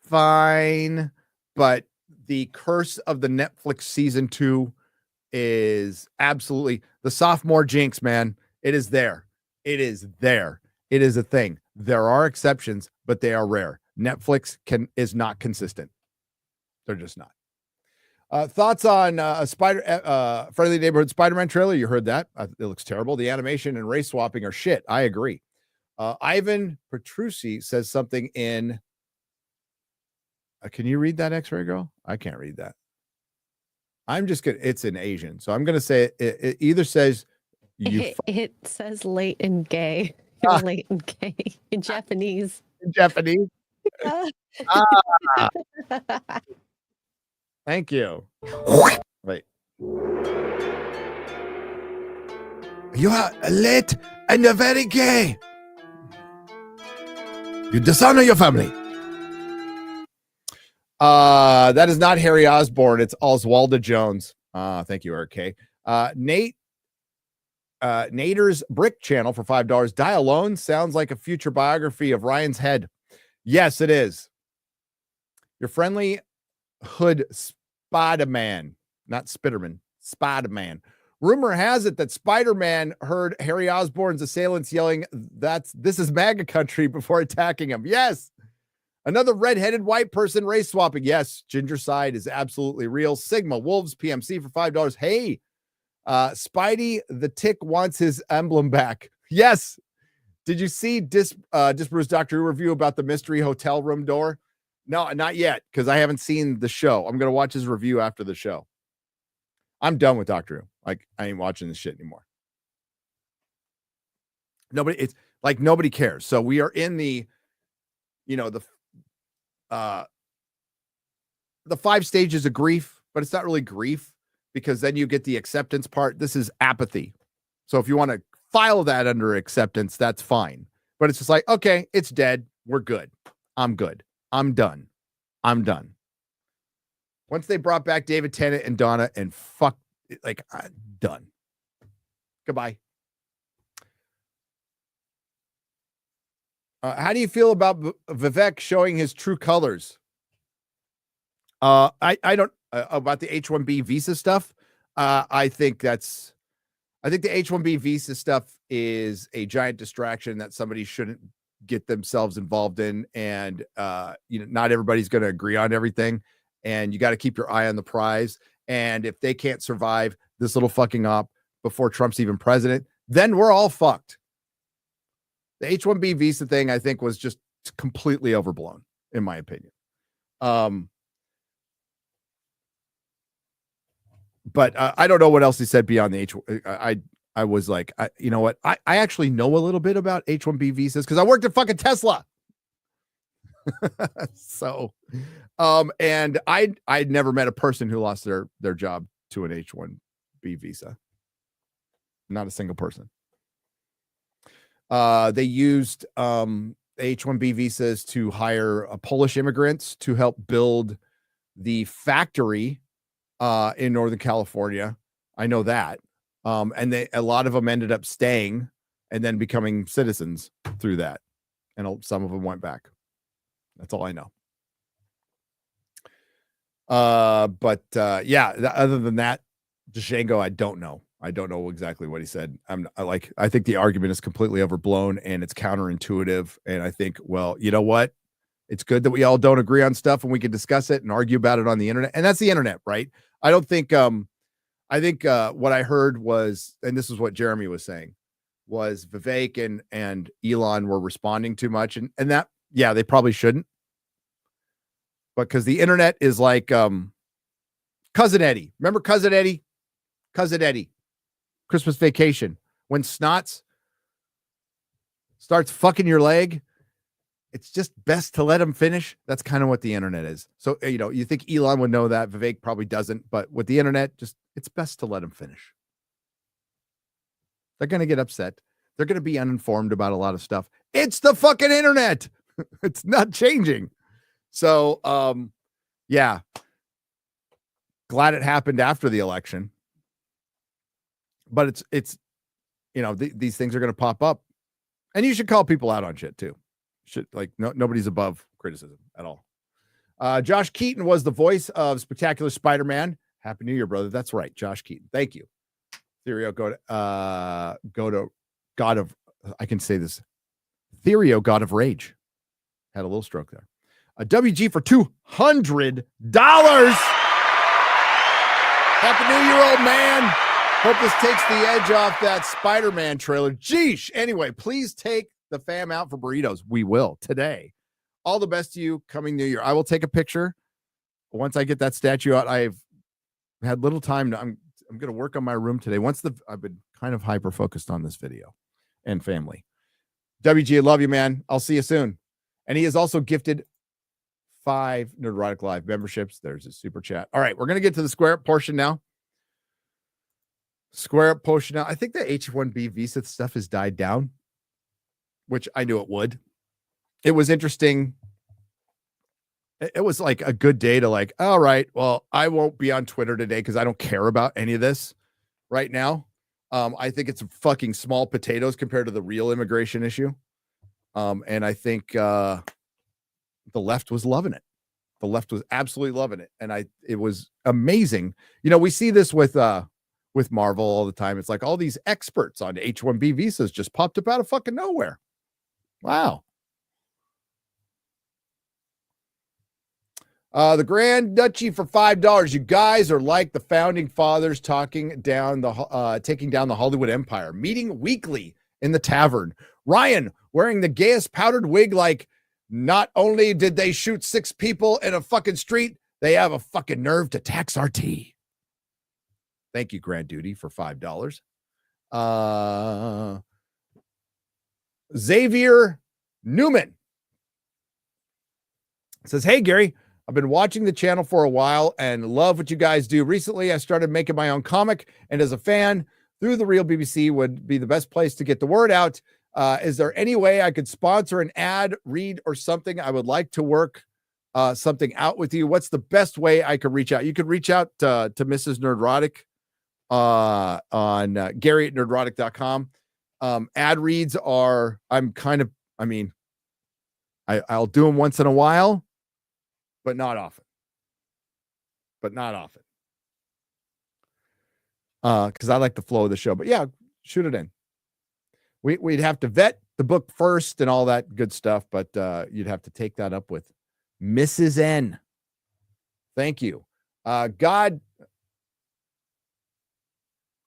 fine. But the curse of the Netflix season 2 is absolutely the sophomore jinx, man. It is there. It is there. It is a thing. There are exceptions, but they are rare. Netflix is not consistent. They're just not. Thoughts on a Friendly Neighborhood Spider-Man trailer? You heard that. It looks terrible. The animation and race swapping are shit. I agree. Ivan Petrucci says something in... can you read that, X-Ray Girl? I can't read that. I'm just going to... It's in Asian. So I'm going to say it either says... It says late and gay. Late and gay. In Japanese. In Japanese? Thank you. Wait. You are late and you're very gay. You dishonor your family. That is not Harry Osborn. It's Oswaldo Jones. Thank you, Eric K. Nader's Brick Channel for $5. Die Alone sounds like a future biography of Ryan's head. Yes, it is. Your friendly hood Spider-Man, not Spiderman, Spider-Man. Rumor has it that Spider-Man heard Harry Osborn's assailants yelling, "This is MAGA country," before attacking him. Yes. Another red-headed white person race swapping. Yes, Ginger Side is absolutely real. Sigma Wolves PMC for $5. Hey, Spidey the Tick wants his emblem back. Yes. Did you see Disparus Doctor Who review about the mystery hotel room door? No, not yet, because I haven't seen the show. I'm going to watch his review after the show. I'm done with Doctor Who. Like, I ain't watching this shit anymore. Nobody cares. So we are in the 5 stages of grief, but it's not really grief, because then you get the acceptance part. This is apathy. So if you want to file that under acceptance, that's fine. But it's just like, okay, it's dead. We're good. I'm good. I'm done. I'm done. Once they brought back David Tennant and Donna and fuck, like, done. Goodbye. How do you feel about Vivek showing his true colors? I don't about the H-1B visa stuff. I think the H-1B visa stuff is a giant distraction that somebody shouldn't get themselves involved in. And, not everybody's going to agree on everything. And you got to keep your eye on the prize. And if they can't survive this little fucking op before Trump's even president, then we're all fucked. The H-1B visa thing, I think, was just completely overblown, in my opinion. But I don't know what else he said beyond the I was like, you know what? I actually know a little bit about H-1B visas because I worked at fucking Tesla. So, and I'd never met a person who lost their job to an H-1B visa. Not a single person. They used H-1B visas to hire Polish immigrants to help build the factory in Northern California. I know that. And a lot of them ended up staying and then becoming citizens through that. And some of them went back. That's all I know. Other than that, Django, I don't know. I don't know exactly what he said. I think the argument is completely overblown and it's counterintuitive. And I think, well, you know what? It's good that we all don't agree on stuff and we can discuss it and argue about it on the internet. And that's the internet, right? I don't think, I think what I heard was, and this is what Jeremy was saying, was Vivek and Elon were responding too much. And that, yeah, they probably shouldn't. But because the internet is like Cousin Eddie. Remember Cousin Eddie? Cousin Eddie. Christmas Vacation. When Snots starts fucking your leg, it's just best to let him finish. That's kind of what the internet is. So, you think Elon would know that. Vivek probably doesn't. But with the internet, it's best to let him finish. They're going to get upset. They're going to be uninformed about a lot of stuff. It's the fucking internet. It's not changing. So, yeah. Glad it happened after the election. But it's these things are going to pop up. And you should call people out on shit too. Nobody's above criticism at all. Josh Keaton was the voice of Spectacular Spider-Man. Happy New Year, brother. That's right. Josh Keaton. Thank you. Therio, go to God of, I can say this. Therio, God of Rage. Had a little stroke there. A WG for $200. Happy New Year, old man. Hope this takes the edge off that Spider-Man trailer. Jeesh. Anyway, please take the fam out for burritos. We will today. All the best to you coming New Year. I will take a picture once I get that statue out. I've had little time. I'm going to work on my room today. I've been kind of hyper focused on this video and family. WG, I love you, man. I'll see you soon. And he has also gifted 5 Nerdrotic Live memberships. There's a super chat. All right, we're going to get to the square up portion now. Square up portion now. I think the H-1B visa stuff has died down, which I knew it would. It was interesting. It was like a good day to like, all right, well, I won't be on Twitter today because I don't care about any of this right now. I think it's fucking small potatoes compared to the real immigration issue. And I think the left was loving it. The left was absolutely loving it. And it was amazing. We see this with Marvel all the time. It's like all these experts on H-1B visas just popped up out of fucking nowhere. Wow. The Grand Duchy for $5. You guys are like the founding fathers taking down the Hollywood empire, meeting weekly in the tavern. Ryan wearing the gayest powdered wig, like not only did they shoot 6 people in a fucking street, they have a fucking nerve to tax our tea. Thank you, Grand Duty, for $5. Xavier Newman says, hey, Gary, I've been watching the channel for a while and love what you guys do. Recently, I started making my own comic, and as a fan, through the Real BBC would be the best place to get the word out. Is there any way I could sponsor an ad, read, or something? I would like to work something out with you. What's the best way I could reach out? You could reach out to Mrs. Nerdrotic on Gary at nerdrotic.com. Ad reads are, I'll do them once in a while, but not often. Because I like the flow of the show. But yeah, shoot it in. We'd have to vet the book first and all that good stuff, but you'd have to take that up with Mrs. N. Thank you. God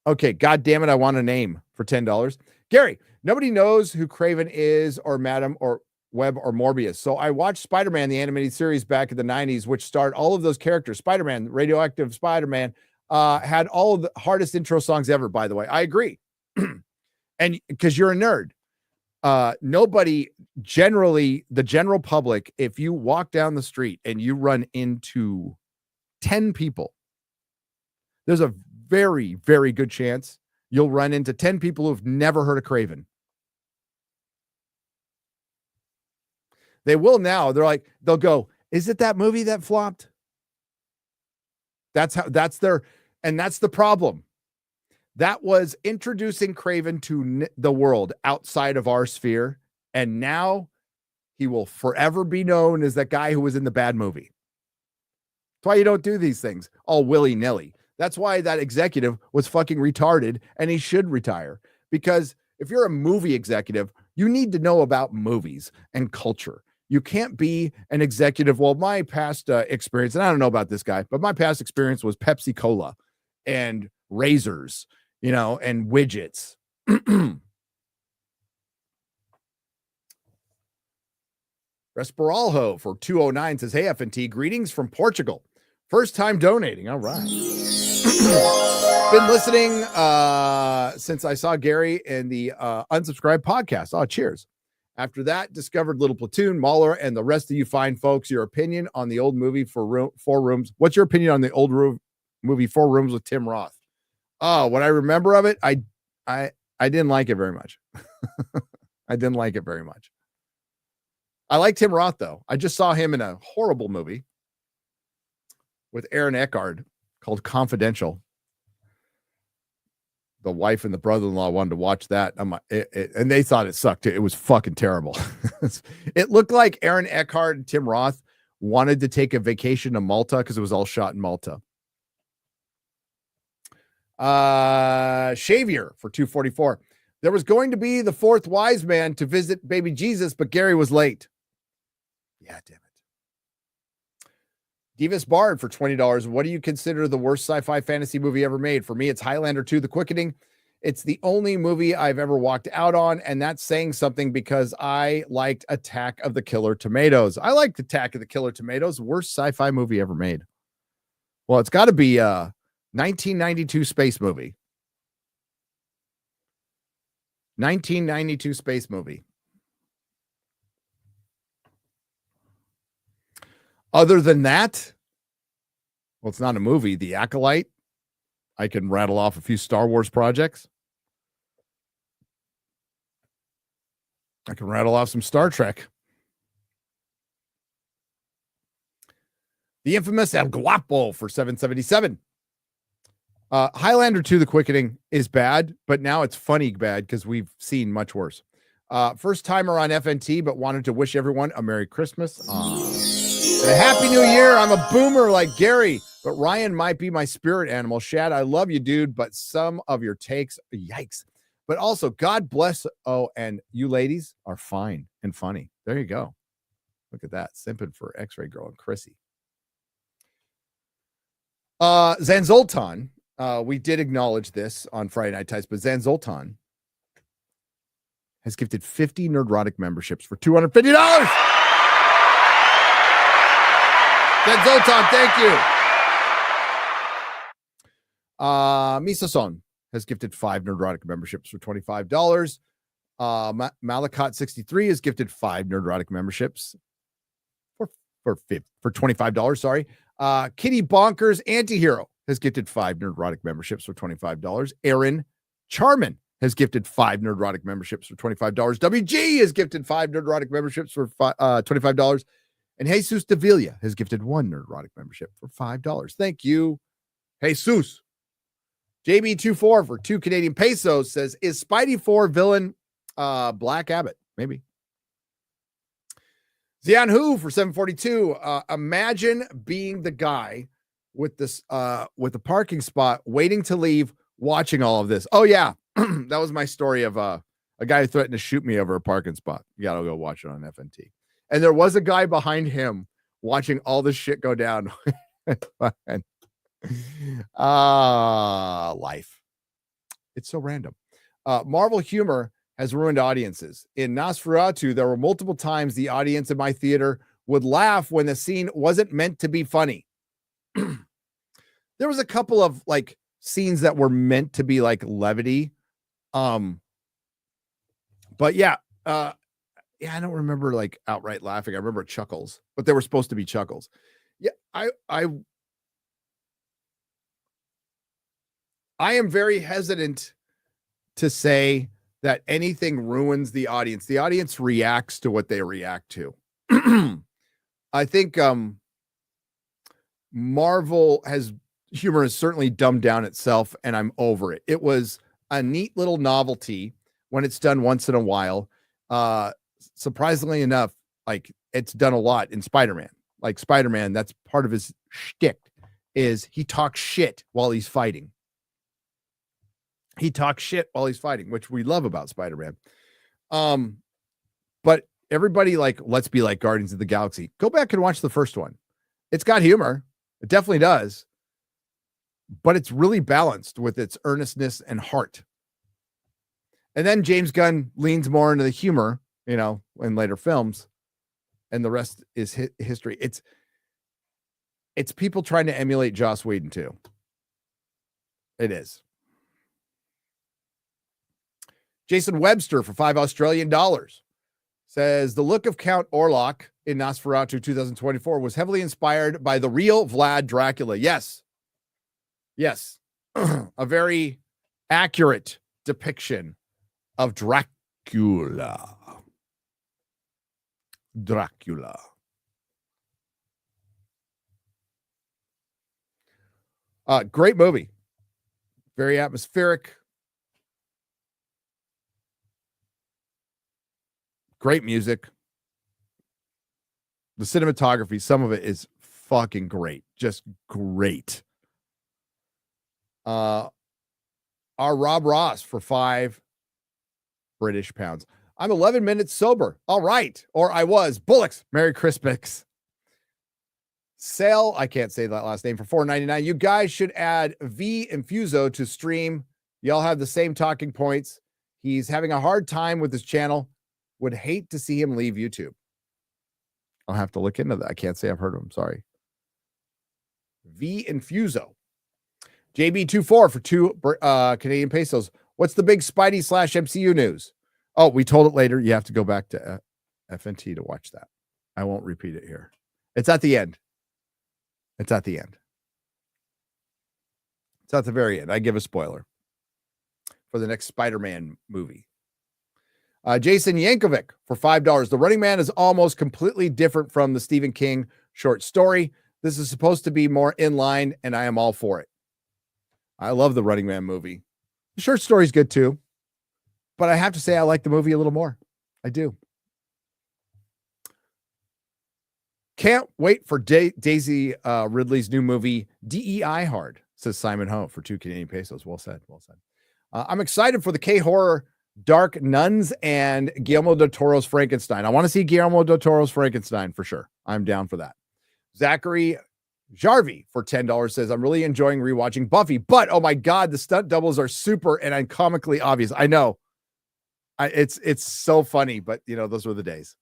damn it, I want a name for $10. Gary, nobody knows who Craven is or Madam or Webb or Morbius. So I watched Spider-Man, the animated series back in the 90s, which starred all of those characters. Spider-Man, Radioactive Spider-Man, had all of the hardest intro songs ever, by the way. I agree. And because you're a nerd, nobody, generally, the general public, if you walk down the street and you run into 10 people, there's a very, very good chance you'll run into 10 people who've never heard of Craven. They will now. They'll go, is it that movie that flopped? That's the problem. That was introducing Craven to the world outside of our sphere. And now he will forever be known as that guy who was in the bad movie. That's why you don't do these things all willy-nilly. That's why that executive was fucking retarded and he should retire. Because if you're a movie executive, you need to know about movies and culture. You can't be an executive. Well, my past experience, and I don't know about this guy, but my past experience was Pepsi Cola and razors, and widgets. Resperalho for 209 says, hey, FNT, greetings from Portugal. First time donating. All right. Been listening since I saw Gary in the Unsubscribed podcast. Oh, cheers. After that, discovered Little Platoon, Mahler, and the rest of you fine folks. Your opinion on the old movie Four Rooms. What's your opinion on the old movie 4 Rooms with Tim Roth? Oh, what I remember of it, I didn't like it very much. I didn't like it very much. I like Tim Roth, though. I just saw him in a horrible movie with Aaron Eckhart called Confidential. The wife and the brother-in-law wanted to watch that. And they thought it sucked. It was fucking terrible. It looked like Aaron Eckhart and Tim Roth wanted to take a vacation to Malta because it was all shot in Malta. Xavier for 244. There was going to be the fourth wise man to visit baby Jesus, but Gary was late. Yeah, damn it. Divas Bard for $20. What do you consider the worst sci-fi fantasy movie ever made? For me, it's Highlander 2, The Quickening. It's the only movie I've ever walked out on, and that's saying something because I liked Attack of the Killer Tomatoes. I liked Attack of the Killer Tomatoes, worst sci-fi movie ever made. Well, it's got to be 1992 space movie. 1992 space movie. Other than that, well, it's not a movie. The Acolyte. I can rattle off a few Star Wars projects. I can rattle off some Star Trek. The infamous El Guapo for 777. Highlander 2, The Quickening is bad, but now it's funny bad because we've seen much worse. First timer on FNT, but wanted to wish everyone a Merry Christmas. And a Happy New Year. I'm a boomer like Gary, but Ryan might be my spirit animal. Shad, I love you, dude, but some of your takes, yikes. But also, God bless. Oh, and you ladies are fine and funny. There you go. Look at that. Simping for X-Ray Girl and Chrissy. Zanzoltan. We did acknowledge this on Friday Night Tights, but Zanzoltan has gifted 50 Nerdrotic memberships for $250. Zanzoltan, thank you. Misason has gifted 5 Nerdrotic memberships for $25. Malakot63 has gifted 5 Nerdrotic memberships for $25. Sorry. Kitty Bonkers Antihero has gifted 5 Nerdrotic memberships for $25. Aaron Charmin has gifted 5 Nerdrotic memberships for $25. WG has gifted 5 Nerdrotic memberships for $25. And Jesus Davila has gifted 1 Nerdrotic membership for $5. Thank you, Jesus. JB24 for 2 Canadian pesos says, is Spidey 4 villain Black Abbott? Maybe. Zian Hu for 742. Imagine being the guy with this with the parking spot waiting to leave, watching all of this. Oh yeah. That was my story of a guy who threatened to shoot me over a parking spot. You gotta go watch it on FNT. And there was a guy behind him watching all this shit go down. Life. It's so random. Marvel humor has ruined audiences. In Nosferatu, there were multiple times the audience in my theater would laugh when the scene wasn't meant to be funny. There was a couple of like scenes that were meant to be like levity. But yeah, I don't remember like outright laughing. I remember chuckles, but they were supposed to be chuckles. Yeah, I am very hesitant to say that anything ruins the audience. The audience reacts to what they react to. I think Marvel humor has certainly dumbed down itself, and I'm over it. It was a neat little novelty when it's done once in a while. Surprisingly enough, like it's done a lot in Spider-Man. Like Spider-Man, that's part of his shtick is he talks shit while he's fighting. He talks shit while he's fighting, which we love about Spider-Man. But everybody like, let's be like Guardians of the Galaxy. Go back and watch the first one. It's got humor. It definitely does. But it's really balanced with its earnestness and heart. And then James Gunn leans more into the humor, you know, in later films. And the rest is history. It's people trying to emulate Joss Whedon too. It is. Jason Webster for $5 Australian says the look of Count Orlok in Nosferatu 2024 was heavily inspired by the real Vlad Dracula. Yes. Yes. A very accurate depiction of Dracula. Dracula. Great movie. Very atmospheric. Great music. The cinematography, some of it is fucking great. Just great. Our Rob Ross for 5 British pounds. I'm 11 minutes sober. All right. Or I was. Bullocks. Merry Christmas. Sale. I can't say that last name for $4.99. You guys should add V Infuso to stream. Y'all have the same talking points. He's having a hard time with his channel. Would hate to see him leave YouTube. I'll have to look into that. I can't say I've heard of him. Sorry. V Infuso. JB24 for 2 Canadian pesos. What's the big Spidey / MCU news? Oh, we told it later. You have to go back to FNT to watch that. I won't repeat it here. It's at the end. It's at the end. It's at the very end. I give a spoiler for the next Spider-Man movie. Jason Yankovic for $5. The Running Man is almost completely different from the Stephen King short story. This is supposed to be more in line, and I am all for it. I love the Running Man movie. The short story is good too, but I have to say I like the movie a little more. I do. Can't wait for Daisy Ridley's new movie, DEI Hard, says Simon Ho for 2 Canadian pesos. Well said. Well said. I'm excited for the K-horror Dark Nuns and Guillermo del Toro's Frankenstein. I want to see Guillermo del Toro's Frankenstein for sure. I'm down for that. Zachary Jarvie for $10 says, I'm really enjoying rewatching Buffy, but oh my God, the stunt doubles are super and comically obvious. I know. It's so funny, but you know, those were the days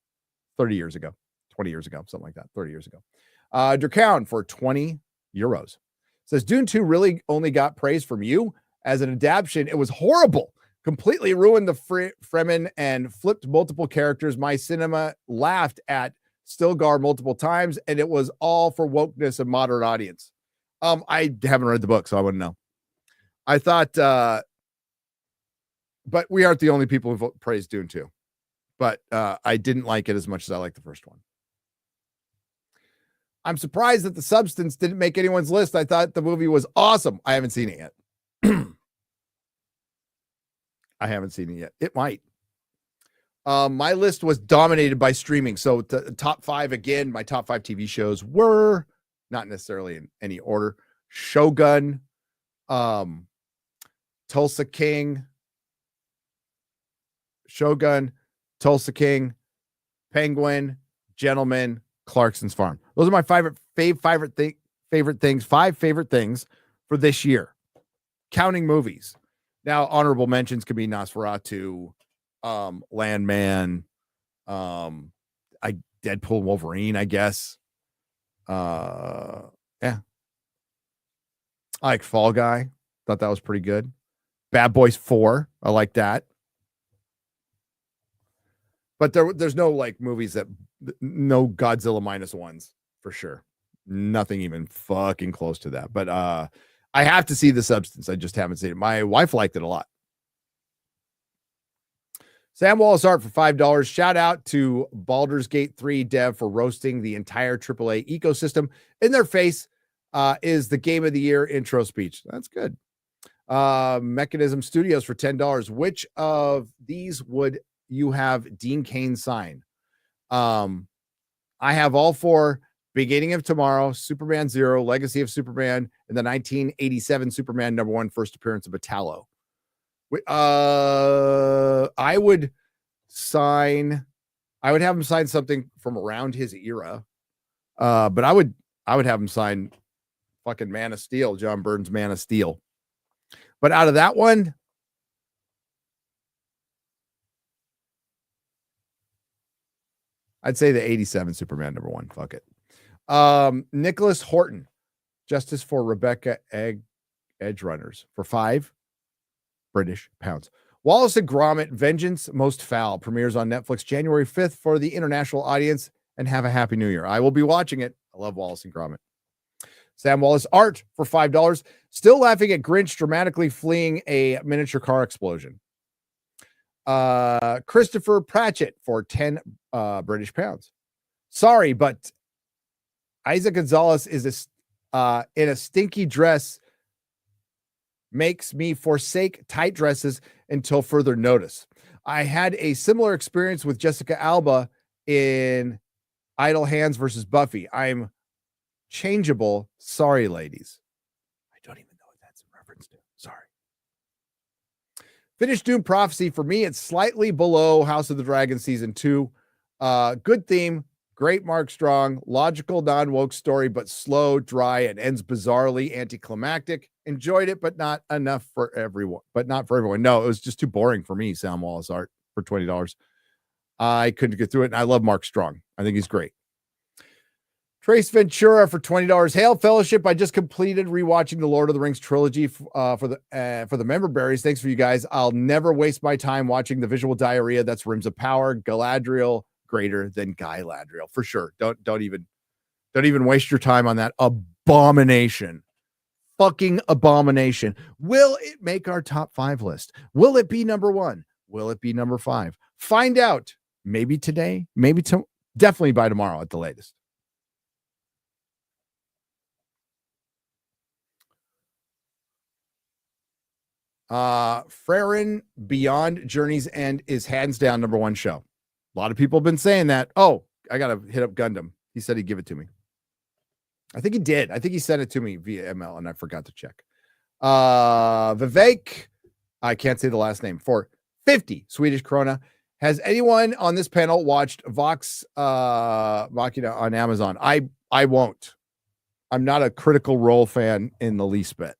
30 years ago, 20 years ago, something like that, 30 years ago. Durkown for 20 euros says, Dune 2 really only got praise from you as an adaptation. It was horrible. Completely ruined the Fremen and flipped multiple characters. My cinema laughed at Stilgar multiple times, and it was all for wokeness and moderate audience. I haven't read the book, so I wouldn't know. I thought but we aren't the only people who praised Dune 2. But I didn't like it as much as I liked the first one. I'm surprised that The Substance didn't make anyone's list. I thought the movie was awesome. I haven't seen it yet. I haven't seen it yet. It might. My list was dominated by streaming. So the top 5, again, my top 5 TV shows were not necessarily in any order. Shogun, Tulsa King, Penguin, Gentleman, Clarkson's Farm. Those are my favorite things, 5 favorite things for this year, counting movies. Now, honorable mentions could be Nosferatu, Landman, Deadpool, Wolverine, I guess. Yeah. I like Fall Guy. Thought that was pretty good. Bad Boys 4. I like that. But there's no like movies that no Godzilla -1s for sure. Nothing even fucking close to that. But I have to see The Substance. I just haven't seen it. My wife liked it a lot. Sam Wallace Art for $5. Shout out to Baldur's Gate 3 dev for roasting the entire AAA ecosystem. In their face is the Game of the Year intro speech. That's good. Mechanism Studios for $10. Which of these would you have Dean Cain sign? I have all 4: Beginning of Tomorrow, Superman 0, Legacy of Superman, and the 1987 Superman #1 first appearance of Metallo. I would have him sign something from around his era. But I would have him sign fucking Man of Steel, John Byrne's Man of Steel. But out of that one, I'd say the 87 Superman #1. Fuck it. Nicholas Horton, Justice for Rebecca Edge Runners for £5 British pounds. Wallace and Gromit, Vengeance Most Foul premieres on Netflix January 5th for the international audience, and have a happy new year. I will be watching it. I love Wallace and Gromit. Sam Wallace Art for $5. Still laughing at Grinch dramatically fleeing a miniature car explosion. Christopher Pratchett for 10 British pounds. Sorry, but Isaac Gonzalez is in a stinky dress makes me forsake tight dresses until further notice. I had a similar experience with Jessica Alba in Idle Hands versus Buffy. I'm changeable. Sorry, ladies. I don't even know what that's in reference to. Sorry. Finished Doom Prophecy. For me, it's slightly below House of the Dragon Season 2. Good theme. Great Mark Strong. Logical, non-woke story, but slow, dry, and ends bizarrely anticlimactic. Enjoyed it, but not enough for everyone. No, it was just too boring for me, Sam Wallace Art, for $20. I couldn't get through it, and I love Mark Strong. I think he's great. Trace Ventura for $20. Hail Fellowship. I just completed rewatching the Lord of the Rings trilogy for the member berries. Thanks for you guys. I'll never waste my time watching the visual diarrhea. That's Rims of Power. Galadriel greater than Guy Ladriel for sure. Don't even waste your time on that abomination. Fucking abomination. Will it make our top 5 list? Will it be number 1? Will it be number 5? Find out. Maybe today. Maybe definitely by tomorrow at the latest. Freyrin Beyond Journey's End is hands down number 1 show. A lot of people have been saying that. Oh, I got to hit up Gundam. He said he'd give it to me. I think he did. I think he sent it to me via ML and I forgot to check. Vivek, I can't say the last name, for 50 Swedish krona. Has anyone on this panel watched Vox Machina on Amazon? I won't. I'm not a Critical Role fan in the least bit.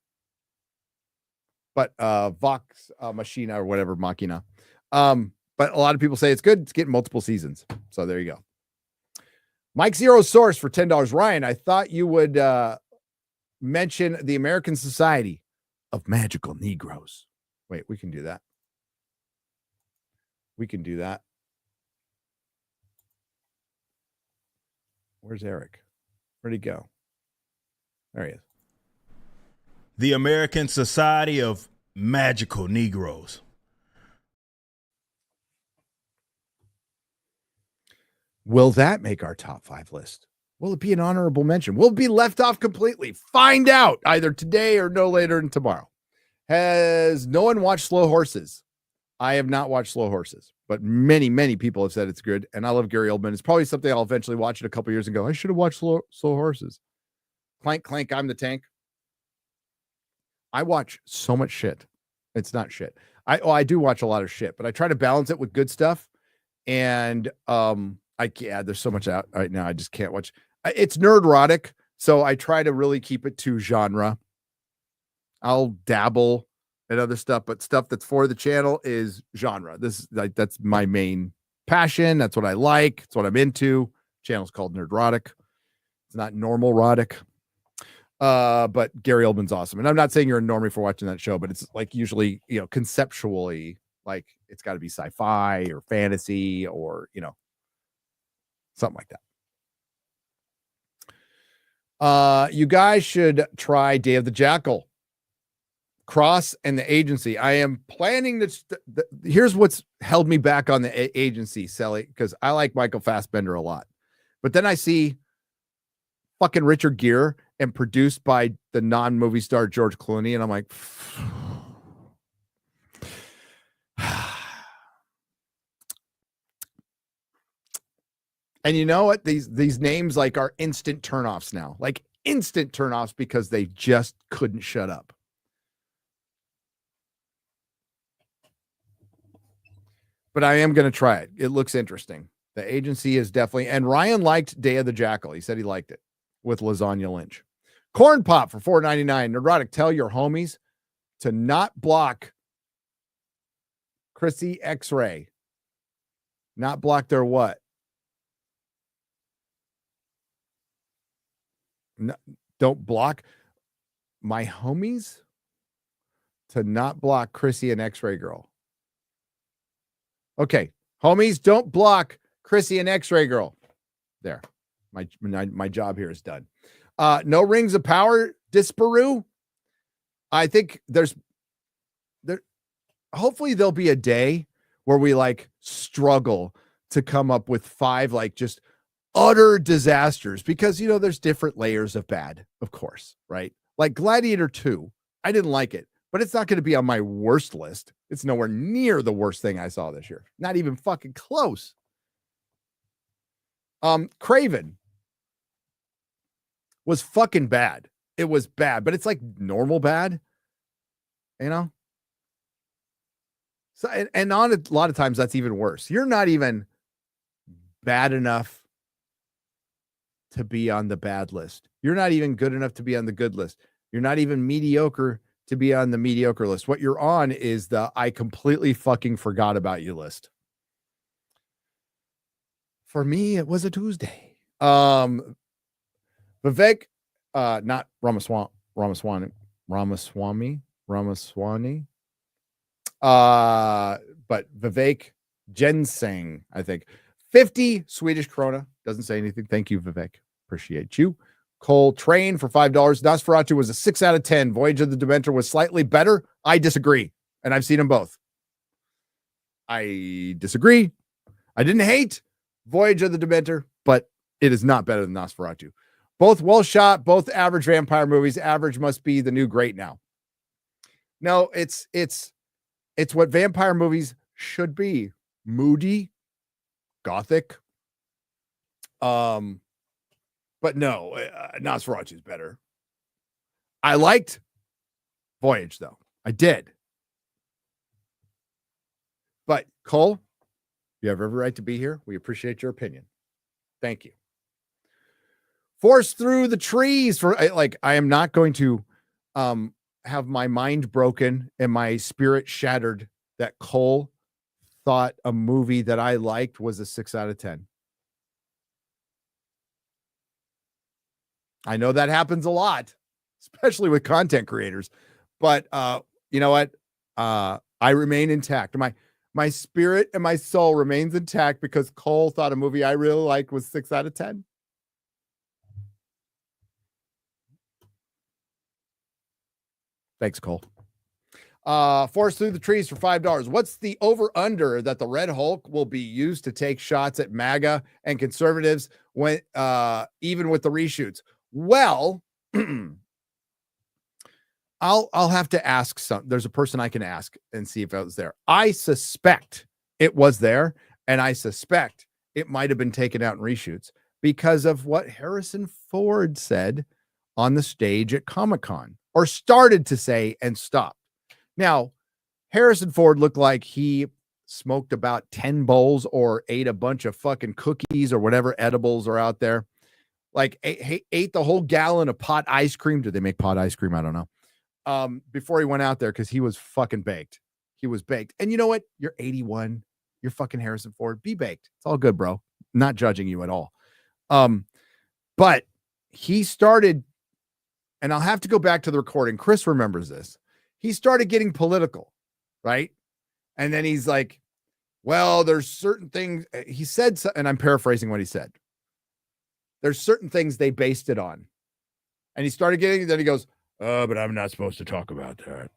But Vox Machina or whatever, Machina. But a lot of people say it's good. It's getting multiple seasons. So there you go. Mike Zero Source for $10. Ryan, I thought you would mention the American Society of Magical Negroes. Wait, we can do that. We can do that. Where's Eric? Where'd he go? There he is. The American Society of Magical Negroes. Will that make our top 5 list? Will it be an honorable mention? Will it be left off completely? Find out either today or no later than tomorrow. Has no one watched Slow Horses? I have not watched Slow Horses, but many, many people have said it's good. And I love Gary Oldman. It's probably something I'll eventually watch in a couple years and go, I should have watched Slow Horses. Clank, clank, I'm the tank. I watch so much shit. It's not shit. I do watch a lot of shit, but I try to balance it with good stuff. And there's so much out right now. I just can't watch. It's nerdrotic, so I try to really keep it to genre. I'll dabble at other stuff, but stuff that's for the channel is genre. That's my main passion. That's what I like. It's what I'm into. Channel's called Nerdrotic. It's not normal erotic. But Gary Oldman's awesome. And I'm not saying you're a normie for watching that show, but it's like usually, conceptually, like it's got to be sci-fi or fantasy or, something like that. You guys should try Day of the Jackal. Cross and the Agency. I am planning to. Here's what's held me back on the Agency, Sally, because I like Michael Fassbender a lot. But then I see fucking Richard Gere and produced by the non-movie star George Clooney, and I'm like, and you know what? These names like are instant turnoffs now, like instant turnoffs because they just couldn't shut up. But I am going to try it. It looks interesting. The Agency is definitely, and Ryan liked Day of the Jackal. He said he liked it with Lasagna Lynch. Corn Pop for $4.99. Nerdrotic, tell your homies to not block Chrissy X-Ray. Not block their what? No, don't block my homies to not block Chrissy and X-Ray Girl. Okay, homies, don't block Chrissy and X-Ray Girl. There, my job here is done. No Rings of Power, Disparu. I think there. Hopefully there'll be a day where we like struggle to come up with 5 like just utter disasters because there's different layers of bad, of course, right? Like Gladiator 2, I didn't like it, but it's not going to be on my worst list. It's nowhere near the worst thing I saw this year. Not even fucking close. Craven was fucking bad. It was bad, but it's like normal bad, So, and on a lot of times that's even worse. You're not even bad enough to be on the bad list. You're not even good enough to be on the good list. You're not even mediocre to be on the mediocre list. What you're on is the I completely fucking forgot about you list. For me, it was a Tuesday. Vivek, not Ramaswamy. But Vivek Ginseng, I think. 50 Swedish krona. Doesn't say anything. Thank you, Vivek. Appreciate you. Cole Train for $5. Nosferatu was a 6 out of 10. Voyage of the Dementor was slightly better. I disagree. And I've seen them both. I disagree. I didn't hate Voyage of the Dementor, but it is not better than Nosferatu. Both well shot, both average vampire movies. Average must be the new great now. No, it's what vampire movies should be. Moody, gothic. But no, Nosferatu is better. I liked Voyage, though. I did. But Cole, you have every right to be here. We appreciate your opinion. Thank you. Force Through the Trees for I am not going to have my mind broken and my spirit shattered that Cole thought a movie that I liked was a 6 out of 10. I know that happens a lot, especially with content creators, but you know what? I remain intact. My spirit and my soul remains intact because Cole thought a movie I really liked was 6 out of 10. Thanks, Cole. Forest Through the Trees for $5. What's the over-under that the Red Hulk will be used to take shots at MAGA and conservatives when even with the reshoots? Well, I'll have to ask some. There's a person I can ask and see if it was there. I suspect it was there, and I suspect it might have been taken out in reshoots because of what Harrison Ford said on the stage at Comic-Con, or started to say and stopped. Now, Harrison Ford looked like he smoked about 10 bowls or ate a bunch of fucking cookies or whatever edibles are out there. Like ate the whole gallon of pot ice cream. Did they make pot ice cream? I don't know. Before he went out there, because he was fucking baked. He was baked. And you know what? You're 81. You're fucking Harrison Ford. Be baked. It's all good, bro. Not judging you at all. But he started, and I'll have to go back to the recording. Chris remembers this. He started getting political, right? And then he's like, well, there's certain things he said, and I'm paraphrasing what he said. There's certain things they based it on. And he started getting, then he goes, but I'm not supposed to talk about that.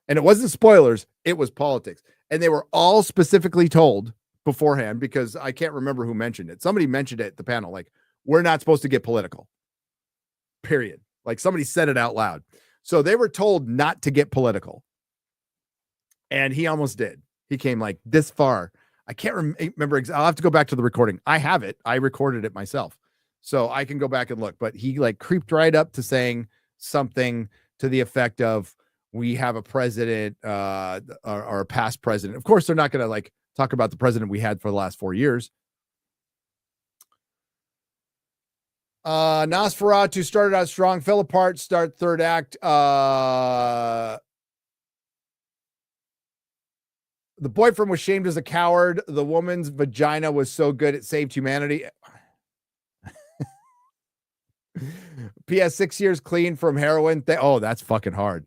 And it wasn't spoilers, it was politics. And they were all specifically told beforehand, because I can't remember who mentioned it. Somebody mentioned it at the panel, like, we're not supposed to get political. Period. Like somebody said it out loud. So they were told not to get political. And he almost did. He came like this far. I can't remember. I'll have to go back to the recording. I have it. I recorded it myself. So I can go back and look. But he like creeped right up to saying something to the effect of, we have a president or a past president. Of course, they're not going to like talk about the president we had for the last 4 years. Nosferatu started out strong, fell apart, start third act. The boyfriend was shamed as a coward. The woman's vagina was so good it saved humanity. PS 6 years clean from heroin. Oh, that's fucking hard.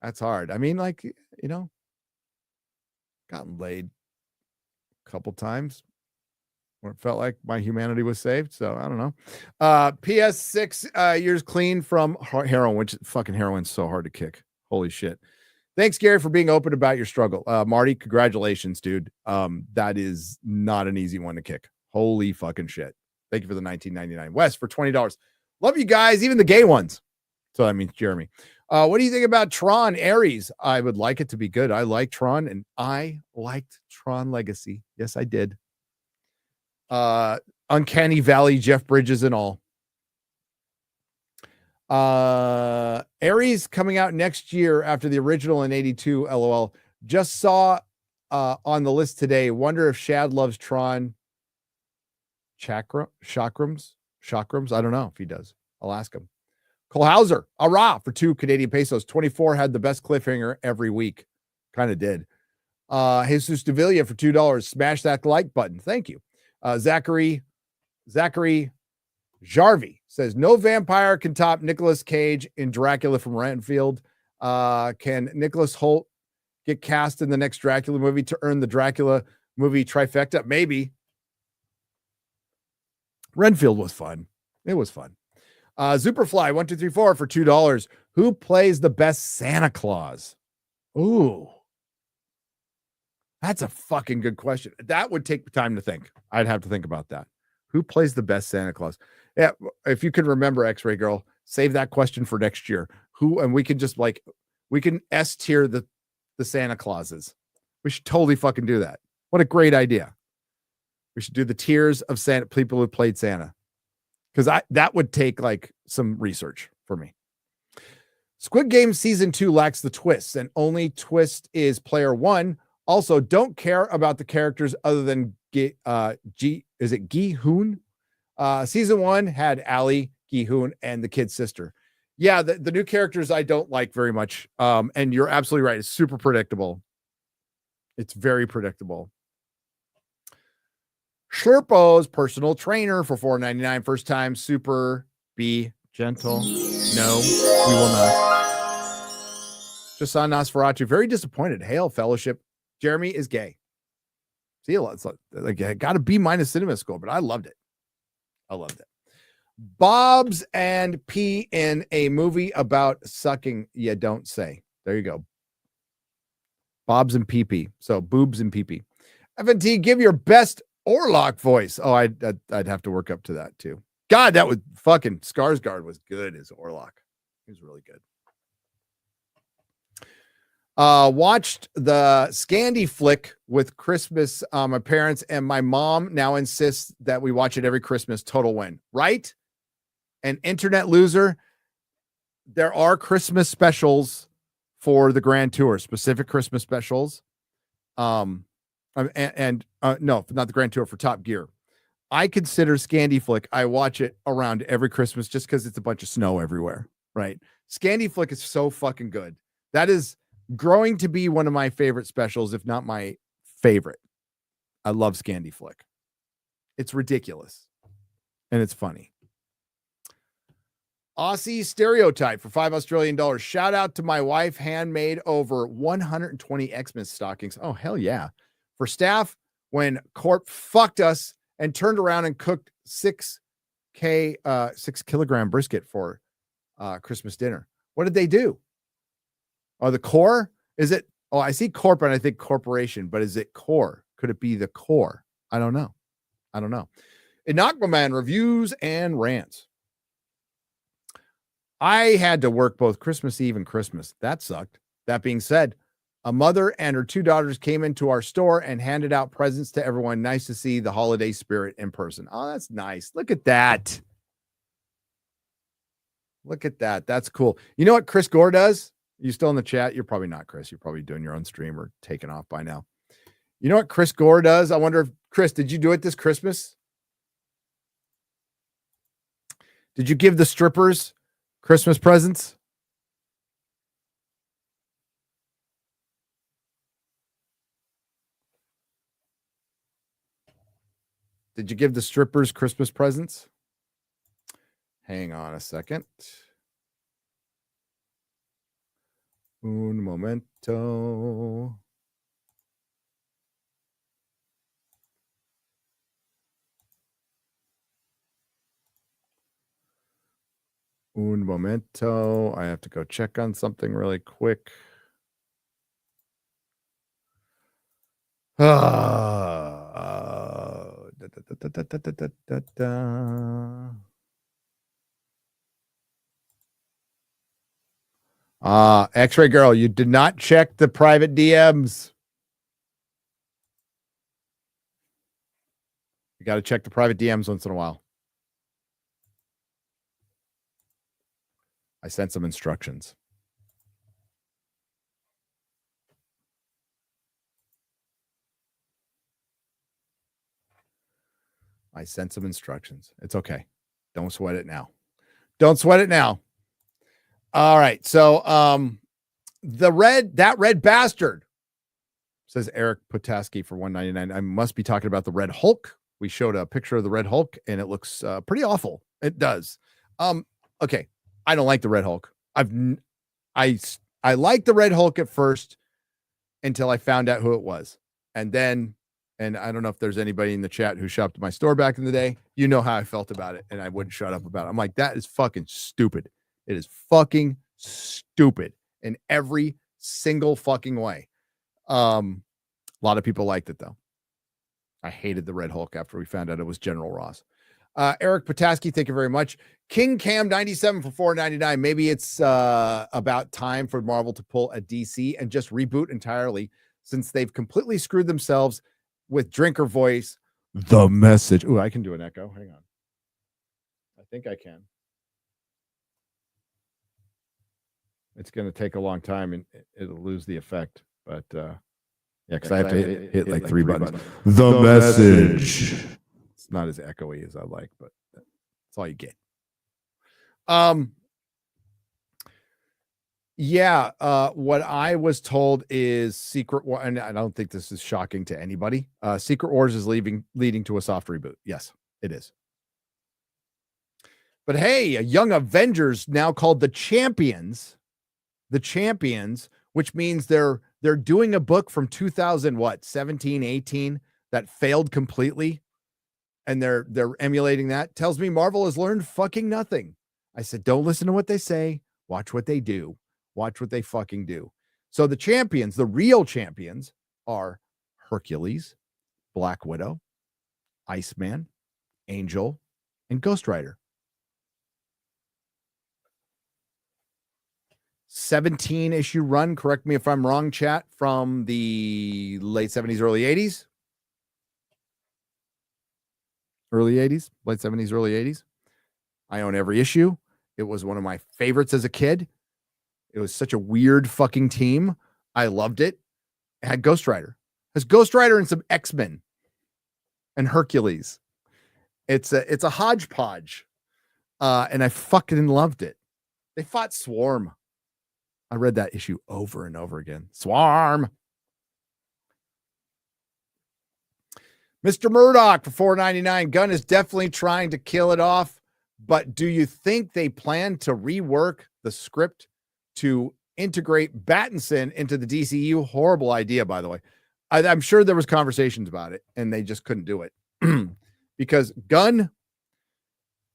That's hard. I mean, like, you know, gotten laid a couple times where it felt like my humanity was saved. So I don't know. PS 6 years clean from heroin, which fucking heroin's so hard to kick. Holy shit. Thanks, Gary, for being open about your struggle. Marty, congratulations, dude. That is not an easy one to kick. Holy fucking shit. Thank you for the $19.99. Wes for $20. Love you guys, even the gay ones. So that means Jeremy. What do you think about Tron Ares? I would like it to be good. I like Tron, and I liked Tron Legacy. Yes, I did. Uncanny Valley, Jeff Bridges and all. Ares coming out next year after the original in 82. LOL. Just saw on the list today. Wonder if Shad loves Tron Chakrams. I don't know if he does. I'll ask him. Cole Hauser, Ara for 2 Canadian pesos. 24 had the best cliffhanger every week. Kind of did. Jesus Davila for $2. Smash that like button. Thank you. Zachary Jarvie says, no vampire can top Nicolas Cage in Dracula from Renfield. Can Nicholas Hoult get cast in the next Dracula movie to earn the Dracula movie trifecta? Maybe. Renfield was fun. It was fun. Superfly 1234 for $2. Who plays the best Santa Claus? Ooh, that's a fucking good question. That would take time to think. I'd have to think about that. Who plays the best Santa Claus? Yeah, if you can remember, X-Ray Girl, save that question for next year. Who, and we can just like, we can S tier the Santa Clauses. We should totally fucking do that. What a great idea. We should do the tiers of Santa, people who played Santa. Because that would take like some research for me. Squid Game Season 2 lacks the twists, and only twist is player 1. Also, don't care about the characters other than is it Gi-hoon? Season 1 had Ali, Gi-hoon, and the kid's sister. Yeah, the new characters I don't like very much. And you're absolutely right. It's super predictable. It's very predictable. Sherpo's personal trainer for $4.99. First time super. Be gentle. No, we will not. Just saw Nosferatu. Very disappointed. Hail Fellowship. Jeremy is gay. See, it's like I got a B- cinema score, but I loved it. I loved it. Bobs and pee in a movie about sucking. You don't say. There you go. Bobs and pee. So boobs and pee. FNT, give your best Orlok voice. Oh, I'd have to work up to that too. God, that was fucking Skarsgård was good as Orlok. He was really good. Watched the Scandi flick with Christmas. My parents and my mom now insists that we watch it every Christmas. Total win, right? An internet loser. There are Christmas specials for the Grand Tour, specific Christmas specials. No, not the Grand Tour, for Top Gear. I consider Scandi Flick. I watch it around every Christmas just because it's a bunch of snow everywhere, right? Scandi Flick is so fucking good. That is growing to be one of my favorite specials, if not my favorite. I love Scandi Flick. It's ridiculous and it's funny. Aussie Stereotype for $5 Australian. Shout out to my wife, handmade over 120 Xmas stockings. Oh, hell yeah. For staff, when Corp fucked us and turned around and cooked 6 kilogram brisket for Christmas dinner. What did they do? Oh, the core? Is it? Oh, I see Corp and I think corporation, but is it core? Could it be the core? I don't know. Inakmaman reviews and rants. I had to work both Christmas Eve and Christmas. That sucked. That being said, a mother and her 2 daughters came into our store and handed out presents to everyone. Nice to see the holiday spirit in person. Oh, that's nice. Look at that. That's cool. You know what Chris Gore does? You still in the chat? You're probably not, Chris. You're probably doing your own stream or taking off by now. You know what Chris Gore does? I wonder if, Chris, did you do it this Christmas? Did you give the strippers Christmas presents? Did you give the strippers Christmas presents? Hang on a second. Un momento. Un momento. I have to go check on something really quick. X-Ray Girl, you did not check the private DMs. You got to check the private DMs once in a while. I sent some instructions. It's okay. Don't sweat it now. All right. So that red bastard, says Eric Potaski for $1.99. I must be talking about the Red Hulk. We showed a picture of the Red Hulk and it looks pretty awful. It does. Okay. I don't like the Red Hulk. I liked the Red Hulk at first until I found out who it was. And I don't know if there's anybody in the chat who shopped at my store back in the day. You know how I felt about it, and I wouldn't shut up about it. I'm like, that is fucking stupid. It is fucking stupid in every single fucking way. A lot of people liked it, though. I hated the Red Hulk after we found out it was General Ross. Eric Potaski, thank you very much. King Cam 97 for $4.99. Maybe it's about time for Marvel to pull a DC and just reboot entirely, since they've completely screwed themselves with Drinker Voice. The Message. Ooh, I can do an echo. Hang on. I think I can. It's going to take a long time and it'll lose the effect. But yeah, because I have to hit like 3 buttons. The Message. It's not as echoey as I like, but that's all you get. What I was told is Secret War, and I don't think this is shocking to anybody. Secret Wars is leading to a soft reboot. Yes, it is. But hey, a Young Avengers now called the Champions, which means they're doing a book from 2017, 18 that failed completely. and they're emulating that, tells me Marvel has learned fucking nothing. I said, don't listen to what they say. Watch what they do. Watch what they fucking do. So the champions, the real champions, are Hercules, Black Widow, Iceman, Angel, and Ghost Rider. 17-issue run, correct me if I'm wrong, chat, from the late 70s, early 80s. Early 80s, late 70s, early 80s. I own every issue. It was one of my favorites as a kid. It was such a weird fucking team. I loved it. It had Ghost Rider. It has Ghost Rider and some X-Men and Hercules. It's a hodgepodge. And I fucking loved it. They fought Swarm. I read that issue over and over again. Swarm. Mr. Murdoch for $4.99. Gunn is definitely trying to kill it off. But do you think they plan to rework the script to integrate Battinson into the DCU? Horrible idea, by the way. I'm sure there was conversations about it, and they just couldn't do it. Because Gunn,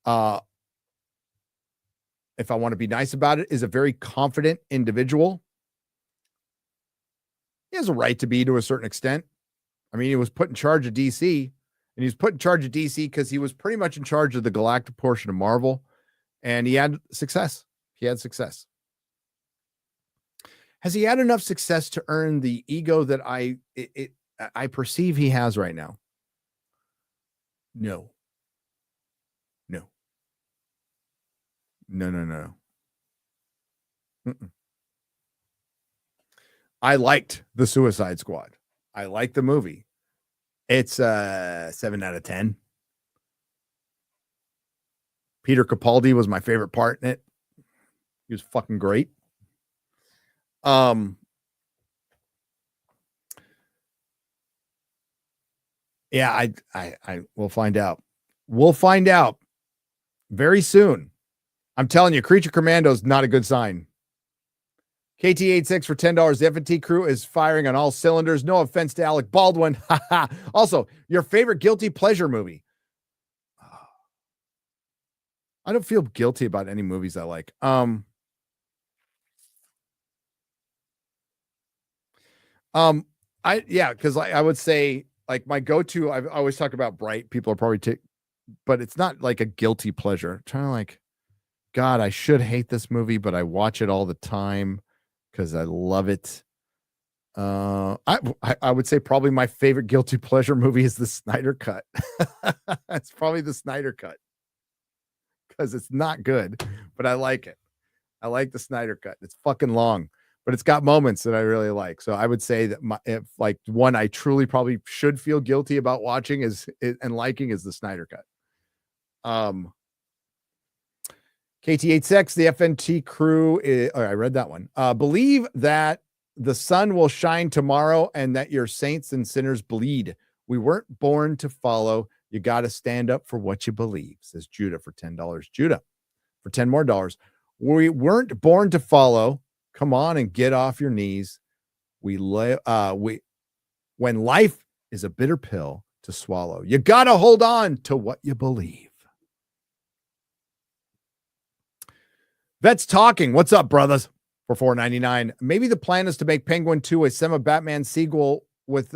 if I want to be nice about it, is a very confident individual. He has a right to be to a certain extent. I mean, he was put in charge of DC, and he was put in charge of DC because he was pretty much in charge of the galactic portion of Marvel, and he had success. He had success. Has he had enough success to earn the ego that I perceive he has right now? No. No. Mm-mm. I liked the Suicide Squad. I liked the movie. It's 7 out of 10. Peter Capaldi was my favorite part in it. He was fucking great. Yeah, I will find out. We'll find out very soon. I'm telling you, Creature Commando is not a good sign. KT86 for $10. The FNT crew is firing on all cylinders. No offense to Alec Baldwin. Also, your favorite guilty pleasure movie. I don't feel guilty about any movies I like. Because I would say, like, my go-to, I always talk about Bright. People are probably but it's not like a guilty pleasure. I'm trying to, like, God, I should hate this movie, but I watch it all the time because I love it. I would say probably my favorite guilty pleasure movie is the Snyder Cut. It's probably the Snyder Cut because it's not good, but I like it. I like the Snyder Cut. It's fucking long, but it's got moments that I really like. So I would say that if one I truly probably should feel guilty about watching and liking is the Snyder Cut. KT86, the FNT crew I read that one. Believe that the sun will shine tomorrow and that your saints and sinners bleed. We weren't born to follow. You got to stand up for what you believe, says Judah for $10. Judah for $10 more. We weren't born to follow. Come on and get off your knees. When life is a bitter pill to swallow, you got to hold on to what you believe. Vets Talking. What's up, brothers? For $4.99. Maybe the plan is to make Penguin 2 a semi-Batman sequel with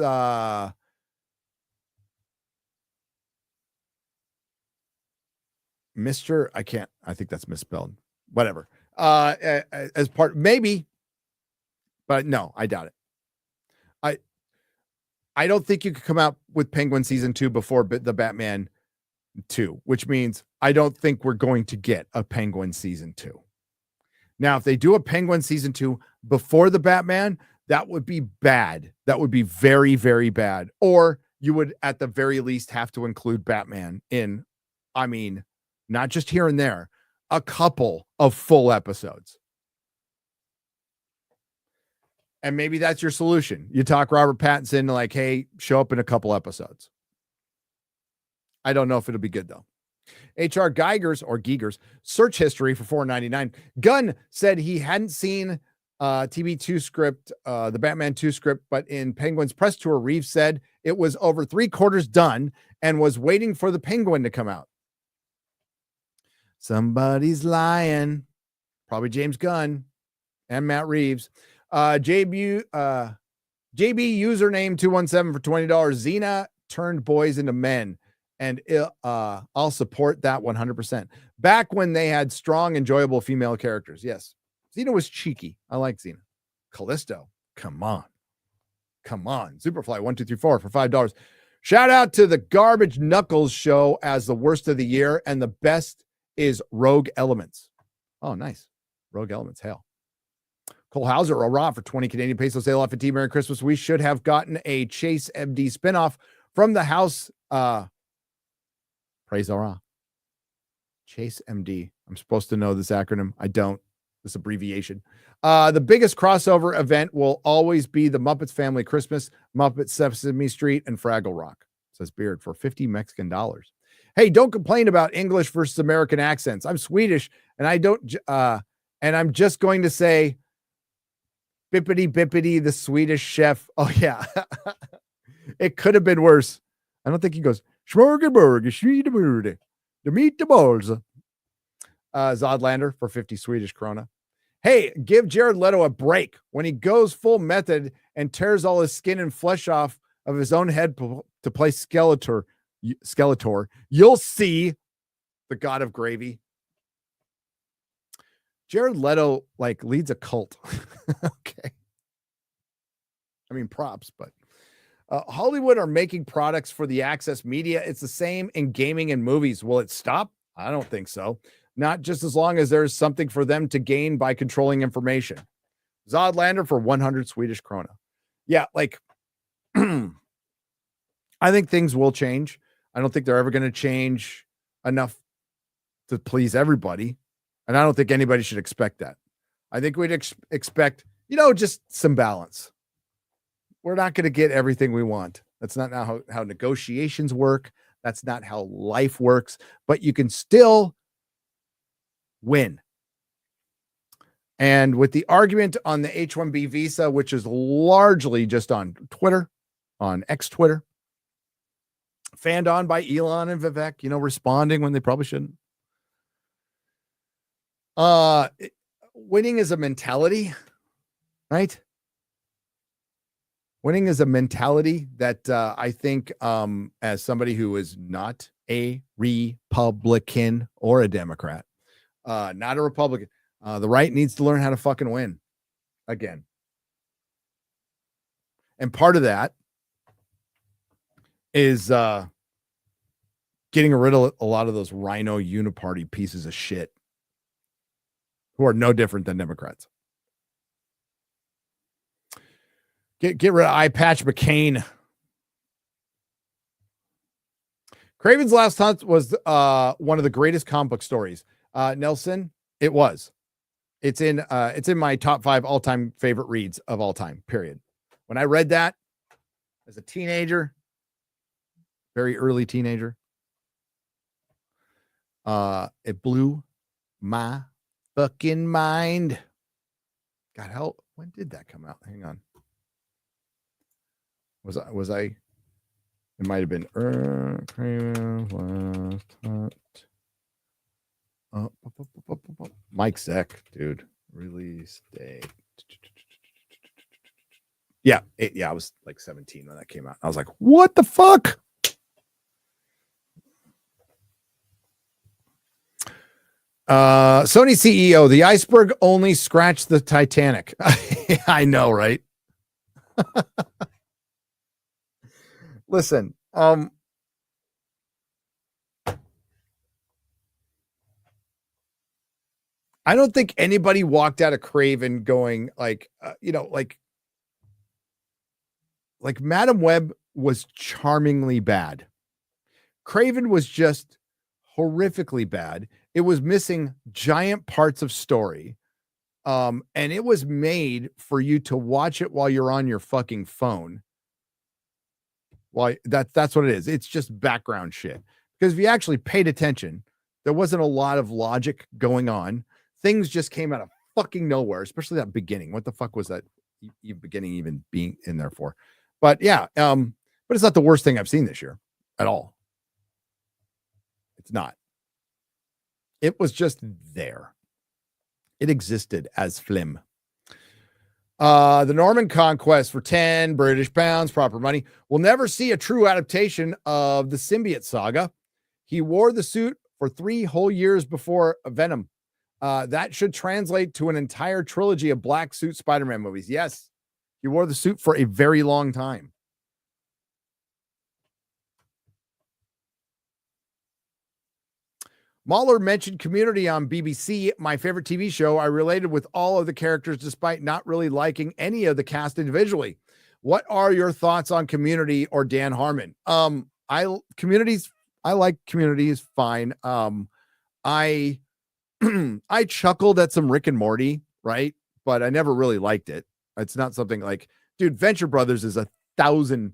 Mr. I think that's misspelled. Whatever. As part, maybe, but no, I doubt it. I don't think you could come out with Penguin season 2 before the Batman 2, which means I don't think we're going to get a Penguin season 2. Now, if they do a Penguin season 2 before the Batman, that would be bad. That would be very, very bad. Or you would, at the very least, have to include Batman in, not just here and there, a couple of full episodes. And maybe that's your solution. You talk Robert Pattinson like, hey, show up in a couple episodes. I don't know if it'll be good, though. HR Geiger's search history for $4.99. Gunn said he hadn't seen TB2 script, the Batman 2 script, but in Penguin's press tour, Reeves said it was over 3/4 done and was waiting for the Penguin to come out. Somebody's lying. Probably James Gunn and Matt Reeves. JB username 217 for $20. Xena turned boys into men. And I'll support that 100%. Back when they had strong, enjoyable female characters. Yes. Xena was cheeky. I like Xena. Callisto. Come on. Superfly 1234 for $5. Shout out to the Garbage Knuckles show as the worst of the year. And the best is Rogue Elements. Oh, nice. Rogue Elements. Hail. Cole Hauser, Raw for 20 Canadian pesos. Sale FNT. Merry Christmas. We should have gotten a Chase MD spinoff from the house. Praise Aura. Chase MD. I'm supposed to know this acronym. I don't. This abbreviation. The biggest crossover event will always be the Muppets Family Christmas, Muppet Sesame Street, and Fraggle Rock, says Beard, for 50 Mexican dollars. Hey, don't complain about English versus American accents. I'm Swedish, and I'm just going to say bippity bippity, the Swedish chef. Oh yeah. It could have been worse. I don't think he goes Schmorgenburg, Schwiedemurde, the meatballs. Zodlander for 50 Swedish krona. Hey, give Jared Leto a break when he goes full method and tears all his skin and flesh off of his own head to play Skeletor. You'll see. The God of Gravy. Jared Leto leads a cult. Okay. I mean, props, but Hollywood are making products for the access media. It's the same in gaming and movies. Will it stop? I don't think so. Not just as long as there's something for them to gain by controlling information. Zodlander for 100 Swedish krona. Yeah, I think things will change. I don't think they're ever going to change enough to please everybody. And I don't think anybody should expect that. I think we'd expect, just some balance. We're not going to get everything we want. That's not how negotiations work. That's not how life works. But you can still win. And with the argument on the H-1B visa, which is largely just on Twitter, on X-Twitter, fanned on by Elon and Vivek, responding when they probably shouldn't. Winning is a mentality, right? Winning is a mentality that I think as somebody who is not a Republican or a Democrat, not a Republican, the right needs to learn how to fucking win again. And part of that is getting rid of a lot of those rhino uniparty pieces of shit who are no different than Democrats. Get rid of Eye Patch McCain. Craven's Last Hunt was one of the greatest comic book stories. Nelson, it was. It's in my top 5 all-time favorite reads of all time, period. When I read that as a teenager, very early teenager, it blew my fucking mind. God, when did that come out? Hang on. Was I? It might have been Mike Zeck, dude. Release date. Yeah, I was 17 when that came out. I was like, what the fuck? Sony CEO, the iceberg only scratched the Titanic. I know, right? Listen, I don't think anybody walked out of Craven going like Madam Web was charmingly bad. Craven was just horrifically bad. It was missing giant parts of story. And it was made for you to watch it while you're on your fucking phone. Well, that's what it is. It's just background shit. Because if you actually paid attention, there wasn't a lot of logic going on. Things just came out of fucking nowhere, especially that beginning. What the fuck was that beginning even being in there for? But yeah, but but it's not the worst thing I've seen this year at all. It's not. It was just there. It existed as flim. The Norman Conquest for 10 British pounds, proper money. We'll never see a true adaptation of the symbiote saga. He wore the suit for 3 whole years before Venom. That should translate to an entire trilogy of black suit Spider-Man movies. Yes, he wore the suit for a very long time. Mahler mentioned Community on BBC, my favorite TV show. I related with all of the characters despite not really liking any of the cast individually. What are your thoughts on Community or Dan Harmon? I like Community is fine. I I chuckled at some Rick and Morty, right? But I never really liked it. It's not something like, dude, Venture Brothers is 1,000.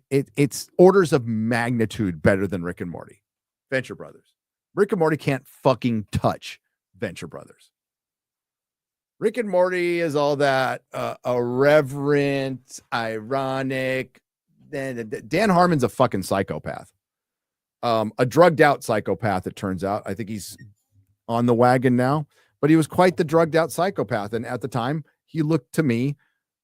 It's orders of magnitude better than Rick and Morty. Venture Brothers. Rick and Morty can't fucking touch Venture Brothers. Rick and Morty is all that irreverent, ironic. Dan Harmon's a fucking psychopath. A drugged out psychopath, it turns out. I think he's on the wagon now, but he was quite the drugged out psychopath. And at the time, he looked to me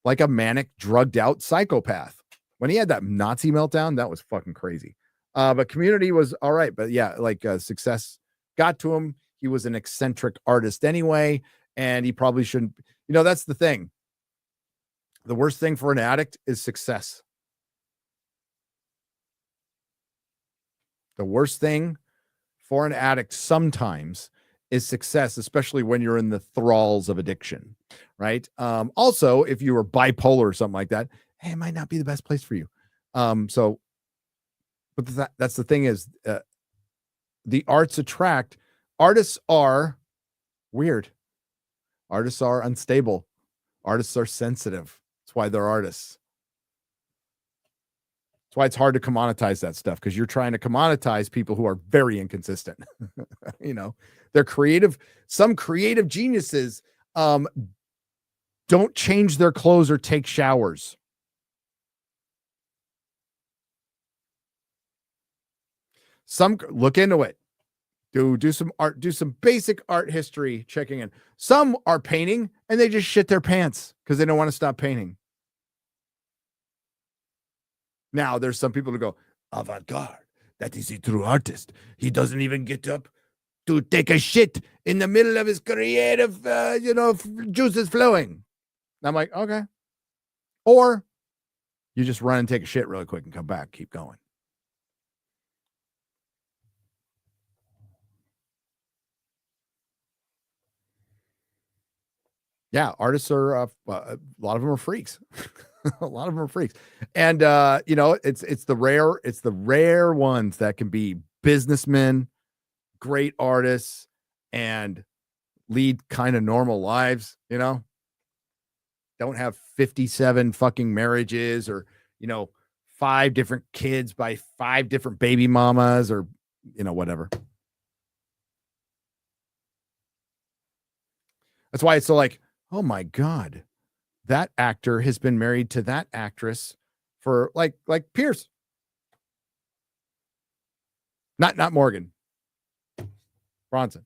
like a manic, drugged out psychopath. When he had that Nazi meltdown, that was fucking crazy. But Community was all right. But yeah, like Success got to him. He was an eccentric artist anyway, and he probably shouldn't. You know, that's the thing. The worst thing for an addict is success. The worst thing for an addict sometimes is success, especially when you're in the thralls of addiction, right? Also, if you were bipolar or something like that, hey, it might not be the best place for you. But that's the thing is, the arts attract. Artists are weird. Artists are unstable. Artists are sensitive. That's why they're artists. That's why it's hard to commoditize that stuff, because you're trying to commoditize people who are very inconsistent. You know, they're creative. Some creative geniuses don't change their clothes or take showers. Some look into it. Do some art, do some basic art history checking in. Some are painting and they just shit their pants because they don't want to stop painting. Now there's some people who go, avant-garde, that is a true artist. He doesn't even get up to take a shit in the middle of his creative, juices flowing. And I'm like, okay. Or you just run and take a shit really quick and come back, keep going. Yeah, artists are a lot of them are freaks. A lot of them are freaks. And it's the rare ones that can be businessmen, great artists, and lead kind of normal lives, Don't have 57 fucking marriages or, 5 different kids by 5 different baby mamas or, whatever. That's why it's so like, oh my God, that actor has been married to that actress for like Pierce. Not Morgan. Bronson.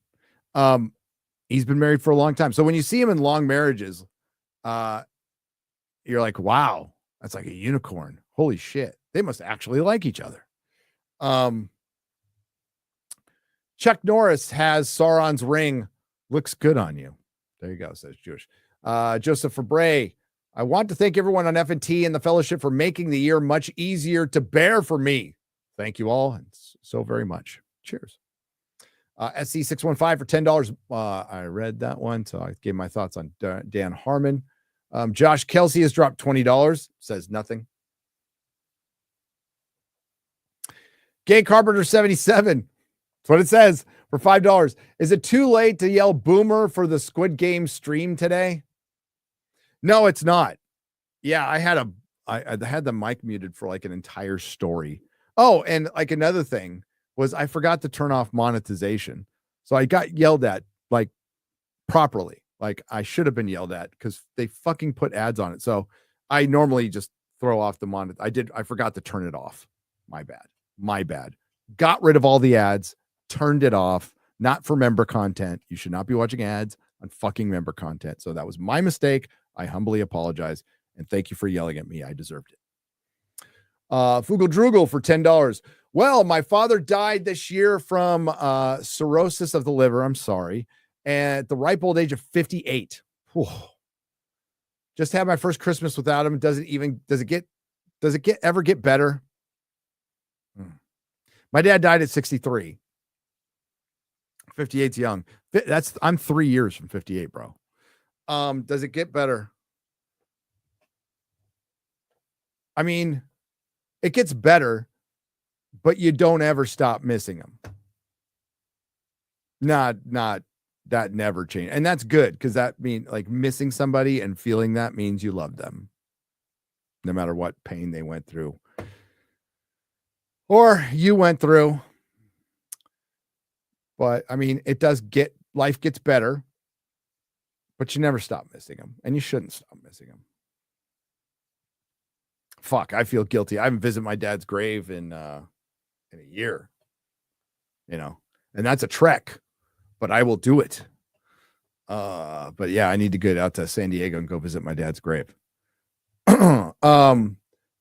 He's been married for a long time. So when you see him in long marriages, you're like, wow, that's like a unicorn. Holy shit. They must actually like each other. Chuck Norris has Sauron's ring. Looks good on you. There you go, says Jewish. Joseph Fabre, I want to thank everyone on FNT and the Fellowship for making the year much easier to bear for me. Thank you all and so very much. Cheers. SC615 for $10. I read that one, so I gave my thoughts on Dan Harmon. Josh Kelsey has dropped $20. Says nothing. Gay Carpenter 77. That's what it says. For $5. Is it too late to yell boomer for the Squid Game stream today? No, it's not. Yeah, I had the mic muted for like an entire story. Oh, and like another thing was I forgot to turn off monetization. So I got yelled at like properly. Like I should have been yelled at because they fucking put ads on it. So I normally just throw off the monitor. I forgot to turn it off. My bad. Got rid of all the ads, turned it off. Not for member content. You should not be watching ads on fucking member content. So that was my mistake. I humbly apologize. And thank you for yelling at me. I deserved it. Fugel Drugel for $10. Well, my father died this year from cirrhosis of the liver. I'm sorry. At the ripe old age of 58. Whew. Just had my first Christmas without him. Does it ever get better? My dad died at 63. 58's young. I'm 3 years from 58, bro. Does it get better? I mean, it gets better, but you don't ever stop missing them. Not that never changed. And that's good, because that means like missing somebody and feeling that means you love them, no matter what pain they went through or you went through. But I mean, life gets better, but you never stop missing them, and you shouldn't stop missing them. Fuck, I feel guilty. I haven't visited my dad's grave in a year, and that's a trek, but I will do it. But yeah, I need to get out to San Diego and go visit my dad's grave.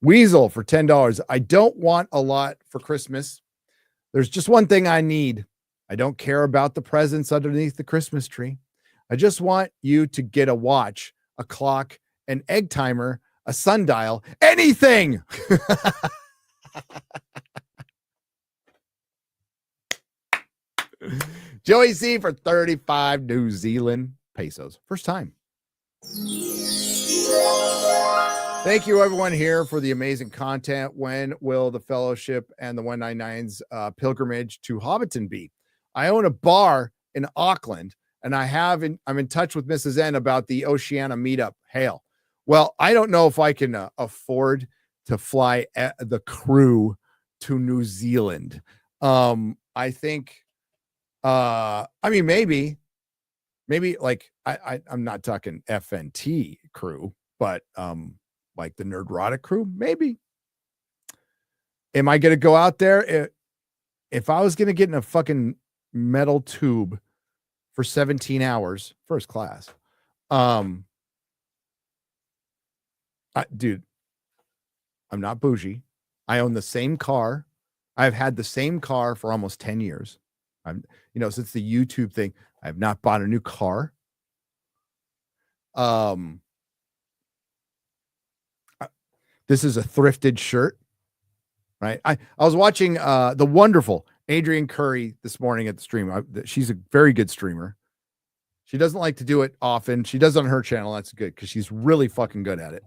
Weasel for $10. I don't want a lot for Christmas. There's just one thing I need. I don't care about the presents underneath the Christmas tree. I just want you to get a watch, a clock, an egg timer, a sundial, anything. Joey C for 35 New Zealand pesos. First time. Thank you, everyone here, for the amazing content. When will the Fellowship and the 199's pilgrimage to Hobbiton be? I own a bar in Auckland, and I'm in touch with Mrs. N about the Oceania meetup. Hail. Well, I don't know if I can afford to fly the crew to New Zealand. I think, I mean, maybe like I'm not talking FNT crew, but like the Nerdrotic crew, maybe. Am I going to go out there? If I was going to get in a fucking metal tube for 17 hours, first class, dude, I'm not bougie. I own the same car. I've had the same car for almost 10 years. Since the YouTube thing, I have not bought a new car. This is a thrifted shirt, right? I was watching the wonderful Adrienne Curry this morning at the stream. She's a very good streamer. She doesn't like to do it often. She does it on her channel. That's good, because she's really fucking good at it.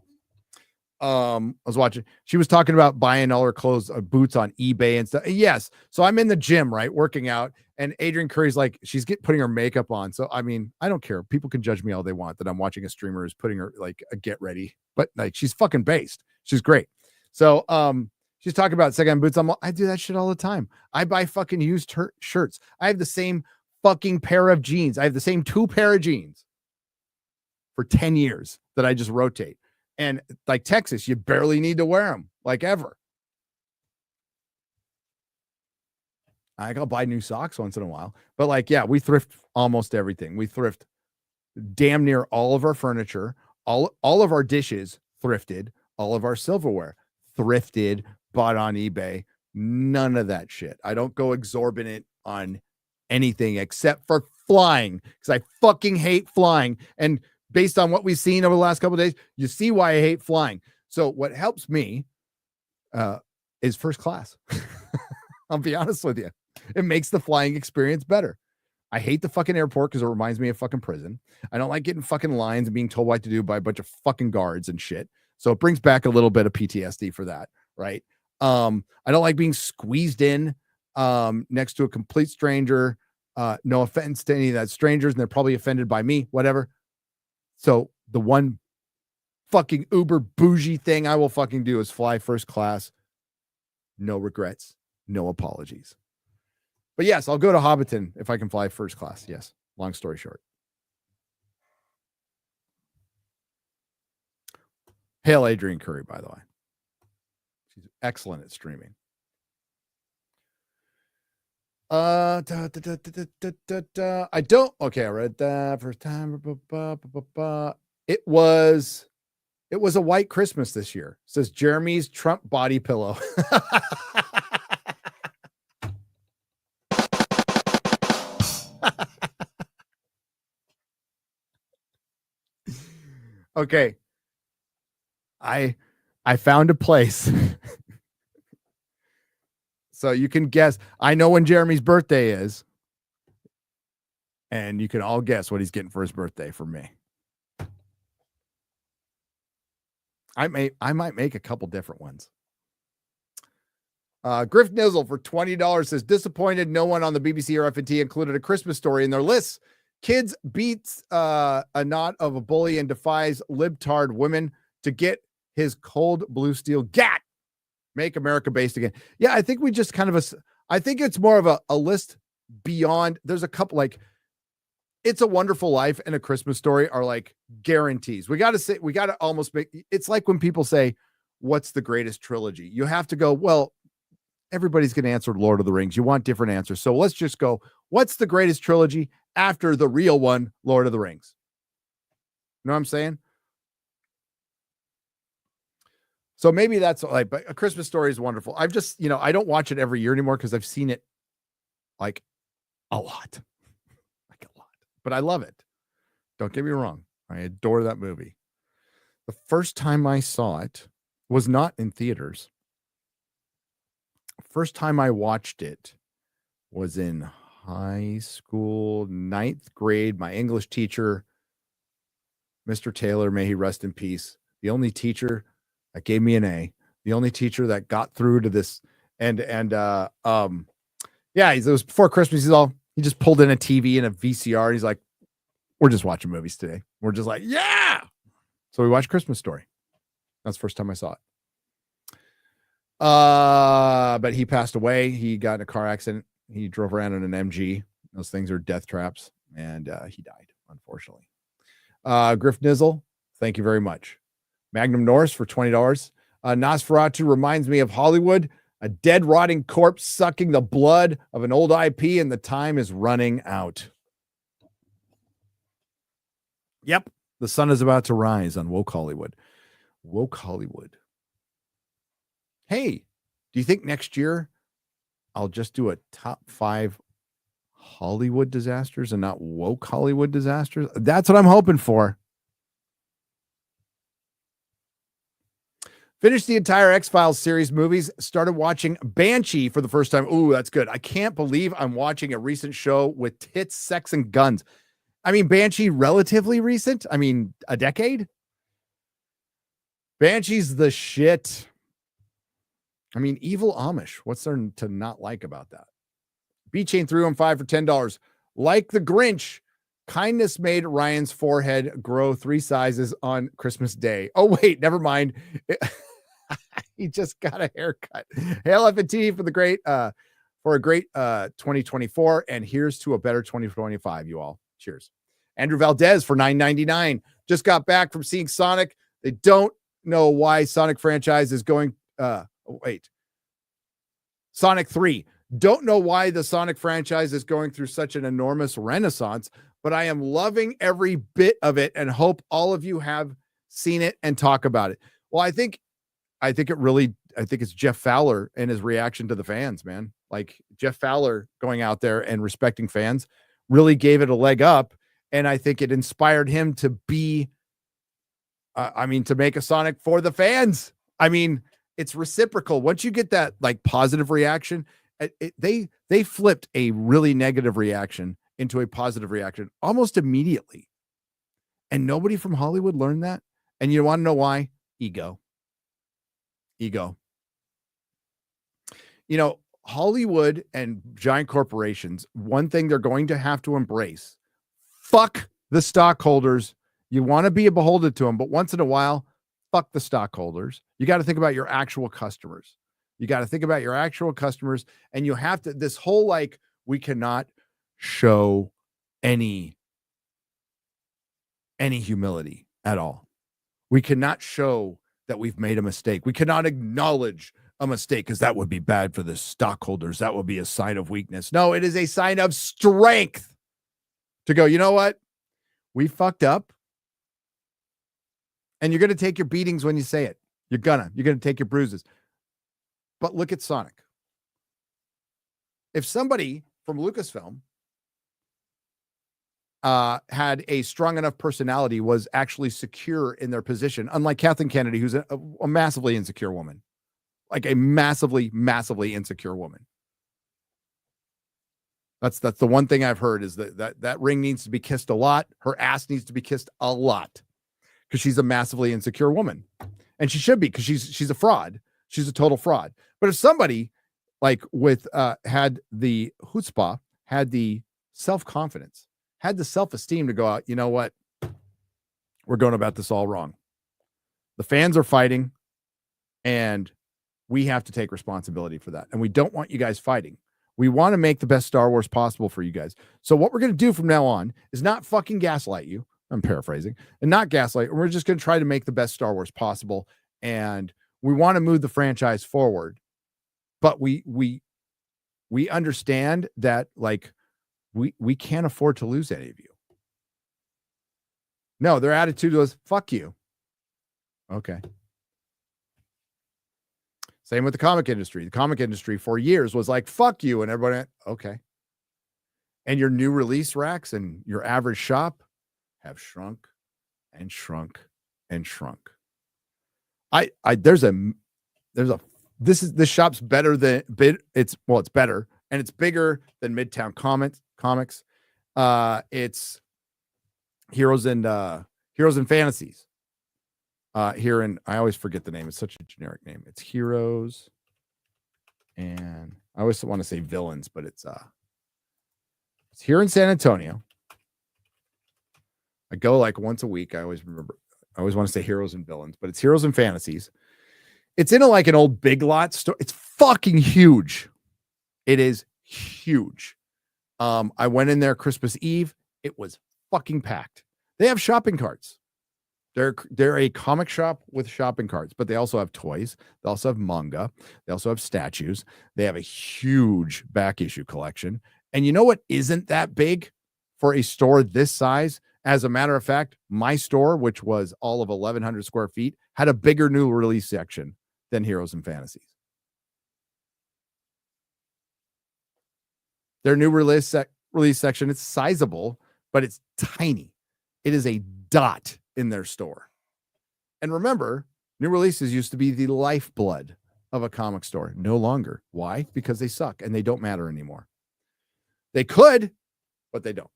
I was watching. She was talking about buying all her clothes, boots on eBay and stuff. Yes. So I'm in the gym, right, working out, and Adrienne Curry's like, she's putting her makeup on. So I mean, I don't care. People can judge me all they want that I'm watching a streamer who's putting her like a get ready, but like she's fucking based. She's great. So she's talking about secondhand boots. I do that shit all the time. I buy fucking used shirts. I have the same fucking pair of jeans. I have the same 2 pair of jeans for 10 years that I just rotate. And like Texas, you barely need to wear them, like ever. I'll buy new socks once in a while. But like, yeah, we thrift almost everything. We thrift damn near all of our furniture, all of our dishes thrifted, all of our silverware thrifted, bought on eBay. None of that shit. I don't go exorbitant on anything except for flying, because I fucking hate flying. And based on what we've seen over the last couple of days, you see why I hate flying. So what helps me is first class. I'll be honest with you. It makes the flying experience better. I hate the fucking airport because it reminds me of fucking prison. I don't like getting fucking lines and being told what to do by a bunch of fucking guards and shit. So it brings back a little bit of PTSD for that, right? I don't like being squeezed in next to a complete stranger. No offense to any of that strangers, and they're probably offended by me, whatever. So the one fucking uber bougie thing I will fucking do is fly first class. No regrets, no apologies. But yes, I'll go to Hobbiton if I can fly first class. Yes. Long story short. Hail Adrienne Curry, by the way. She's excellent at streaming. I don't. Okay, I read that first time. It was a white Christmas this year. Says Jeremy's Trump body pillow. Okay. I found a place. So you can guess. I know when Jeremy's birthday is. And you can all guess what he's getting for his birthday from me. I might make a couple different ones. Griff Nizzle for $20 says, disappointed no one on the BBC or FNT included a Christmas story in their lists. Kids beats a knot of a bully and defies libtard women to get his cold blue steel gat. Make America based again. Yeah, I think we just kind of I think it's more of a list beyond. There's a couple like It's a Wonderful Life and A Christmas Story are like guarantees. We got to almost make it's like when people say, what's the greatest trilogy? You have to go, well, everybody's going to answer Lord of the Rings. You want different answers. So let's just go, what's the greatest trilogy after the real one, Lord of the Rings? You know what I'm saying? So maybe that's like, but A Christmas Story is wonderful. I've just, I don't watch it every year anymore because I've seen it like a lot. But I love it. Don't get me wrong. I adore that movie. The first time I saw it was not in theaters. First time I watched it was in high school, 9th grade. My English teacher, Mr. Taylor, may he rest in peace. The only teacher that gave me an A. The only teacher that got through to this. And it was before Christmas. He just pulled in a TV and a VCR. And he's like, we're just watching movies today. We're just like, yeah. So we watched Christmas Story. That's the first time I saw it. But he passed away. He got in a car accident. He drove around in an MG. Those things are death traps. And he died, unfortunately. Griff Nizzle, thank you very much. Magnum Norris for $20. Nosferatu reminds me of Hollywood. A dead, rotting corpse sucking the blood of an old IP, and the time is running out. Yep, the sun is about to rise on Woke Hollywood. Woke Hollywood. Hey, do you think next year I'll just do a top 5 Hollywood disasters and not woke Hollywood disasters? That's what I'm hoping for. Finished the entire X-Files series movies. Started watching Banshee for the first time. Ooh, that's good. I can't believe I'm watching a recent show with tits, sex, and guns. I mean, Banshee, relatively recent. I mean, a decade? Banshee's the shit. I mean, evil Amish. What's there to not like about that? B-Chain 315 for $10. Like the Grinch, kindness made Ryan's forehead grow 3 sizes on Christmas Day. Oh, wait, never mind. He just got a haircut. Hail FNT for a great 2024, and here's to a better 2025, you all. Cheers. Andrew Valdez for $9.99. Just got back from seeing Sonic. They don't know why Sonic franchise is going. Sonic 3. Don't know why the Sonic franchise is going through such an enormous renaissance, but I am loving every bit of it and hope all of you have seen it and talk about it. Well, I think it's Jeff Fowler and his reaction to the fans, man. Like Jeff Fowler going out there and respecting fans really gave it a leg up. And I think it inspired him to be, to make a Sonic for the fans. I mean, it's reciprocal. Once you get that like positive reaction, they flipped a really negative reaction into a positive reaction almost immediately. And nobody from Hollywood learned that. And you want to know why? Ego. Hollywood and giant corporations, one thing they're going to have to embrace, fuck the stockholders. You want to be beholden to them, but once in a while, fuck the stockholders. You got to think about your actual customers. And you have to, this whole, like, we cannot show any humility at all. We cannot show that we've made a mistake. We cannot acknowledge a mistake because that would be bad for the stockholders. That would be a sign of weakness. No, it is a sign of strength to go, you know what? We fucked up. And you're going to take your beatings when you say it. You're going to take your bruises. But look at Sonic. If somebody from Lucasfilm had a strong enough personality, was actually secure in their position, unlike Kathleen Kennedy, who's a massively insecure woman, like a massively, massively insecure woman. That's the one thing I've heard is that ring needs to be kissed a lot. Her ass needs to be kissed a lot because she's a massively insecure woman, and she should be because she's a fraud. She's a total fraud. But if somebody like with had the chutzpah, had the self-confidence, had the self-esteem to go out, you know what? We're going about this all wrong. The fans are fighting, and we have to take responsibility for that. And we don't want you guys fighting. We want to make the best Star Wars possible for you guys. So what we're going to do from now on is not fucking gaslight you. I'm paraphrasing, and not gaslight. We're just going to try to make the best Star Wars possible. And we want to move the franchise forward. But we understand that, like, we can't afford to lose any of you. No, their attitude was, fuck you. Okay. Same with the comic industry. The comic industry for years was like, fuck you. And everybody went, okay. And your new release racks and your average shop have shrunk and shrunk and shrunk. This shop's better than it's better, and it's bigger than Midtown Comics. It's Heroes and Fantasies. Here in, I always forget the name. It's such a generic name. It's Heroes, and I always want to say Villains, but it's here in San Antonio. I go like once a week. I always want to say Heroes and Villains, but it's Heroes and Fantasies. It's in an old Big Lot store. It's fucking huge. It is huge. I went in there Christmas Eve. It was fucking packed. They have shopping carts. They're a comic shop with shopping carts, but they also have toys. They also have manga. They also have statues. They have a huge back issue collection. And you know what isn't that big for a store this size? As a matter of fact, my store, which was all of 1,100 square feet, had a bigger new release section than Heroes and Fantasies. Their new release section, it's sizable, but it's tiny. It is a dot in their store. And remember, new releases used to be the lifeblood of a comic store. No longer. Why? Because they suck and they don't matter anymore. They could, but they don't.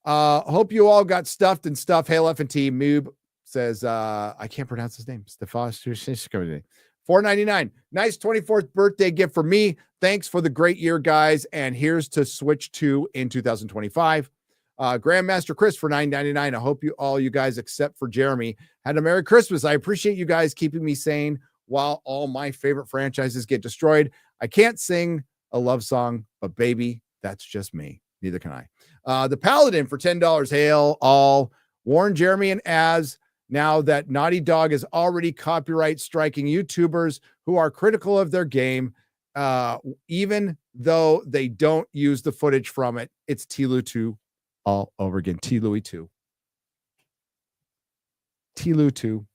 Hope you all got stuffed and stuff. Hail FNT. Moob says, I can't pronounce his name. $4.99. Nice 24th birthday gift for me. Thanks for the great year, guys. And here's to Switch 2 in 2025. Grandmaster Chris for $9.99. I hope you guys, except for Jeremy, had a Merry Christmas. I appreciate you guys keeping me sane while all my favorite franchises get destroyed. I can't sing a love song, but baby, that's just me. Neither can I. The Paladin for $10. Hail all. Warn Jeremy and Az now that Naughty Dog is already copyright striking YouTubers who are critical of their game, even though they don't use the footage from it. It's T-Lou 2 all over again. T-Louie 2. T-Lou 2.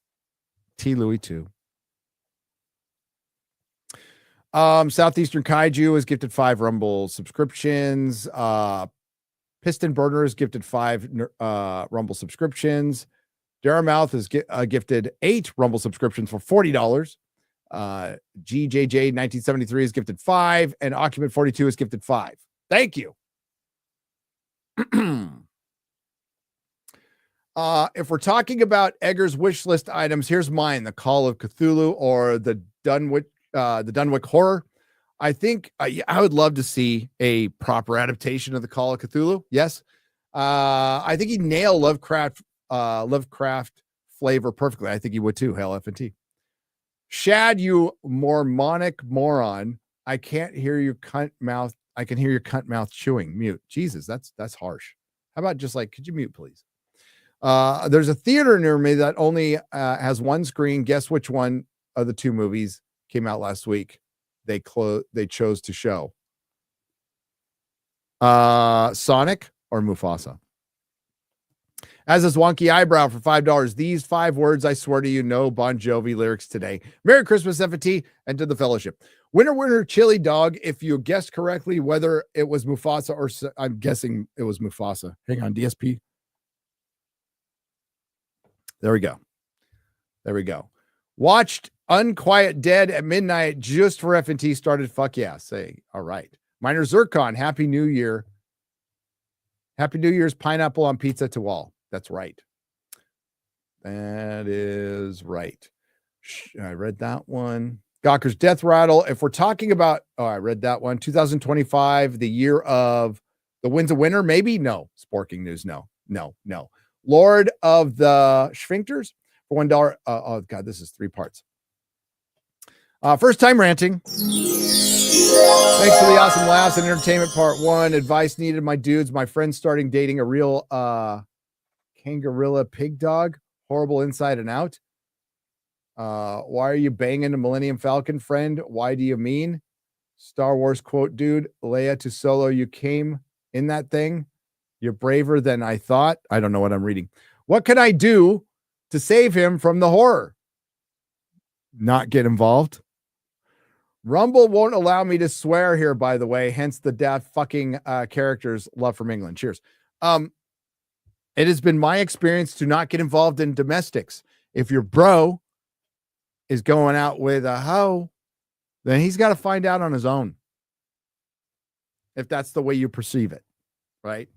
T-Louie 2. Southeastern Kaiju is gifted 5 Rumble subscriptions. Piston Burner is gifted 5 Rumble subscriptions. Daramouth is gifted 8 Rumble subscriptions for $40. GJJ 1973 is gifted 5, and Occupant 42 is gifted 5. Thank you. If we're talking about Egger's wish list items, here's mine: the Call of Cthulhu or the Dunwich Horror. I think I would love to see a proper adaptation of the Call of Cthulhu. Yes. I think he'd nail Lovecraft flavor perfectly. I think he would too. Hail FNT. Shad, you mormonic moron. I can't hear your cunt mouth. I can hear your cunt mouth chewing. Mute. Jesus, that's harsh. How about just like, could you mute, please? There's a theater near me that only has one screen. Guess which one of the two movies came out last week. They chose to show. Sonic or Mufasa? As his wonky eyebrow for $5. These 5 words, I swear to you, no Bon Jovi lyrics today. Merry Christmas, FNT, and to the fellowship. Winner, chili dog. If you guessed correctly whether it was Mufasa or I'm guessing it was Mufasa. Hang on, DSP. There we go. Watched Unquiet Dead at midnight just for FNT started. Fuck yeah. Say, all right. Minor Zircon, Happy New Year. Happy New Year's pineapple on pizza to all. That's right. That is right. I read that one. Gawker's Death Rattle. If we're talking about, I read that one. 2025, the year of the Winds of Winter, maybe? No. Sporking News, no. Lord of the Sphincters for $1. Oh, God, this is 3 parts. First time ranting. Thanks for the awesome laughs and entertainment part 1. Advice needed, my dudes. My friend's starting dating a real kangarilla pig dog. Horrible inside and out. Why are you banging a Millennium Falcon friend? Why do you mean? Star Wars quote, dude. Leia to Solo, you came in that thing. You're braver than I thought. I don't know what I'm reading. What can I do to save him from the horror? Not get involved. Rumble won't allow me to swear here, by the way, hence the daft fucking characters. Love from England. Cheers. It has been my experience to not get involved in domestics. If your bro is going out with a hoe, then he's got to find out on his own. If that's the way you perceive it, right?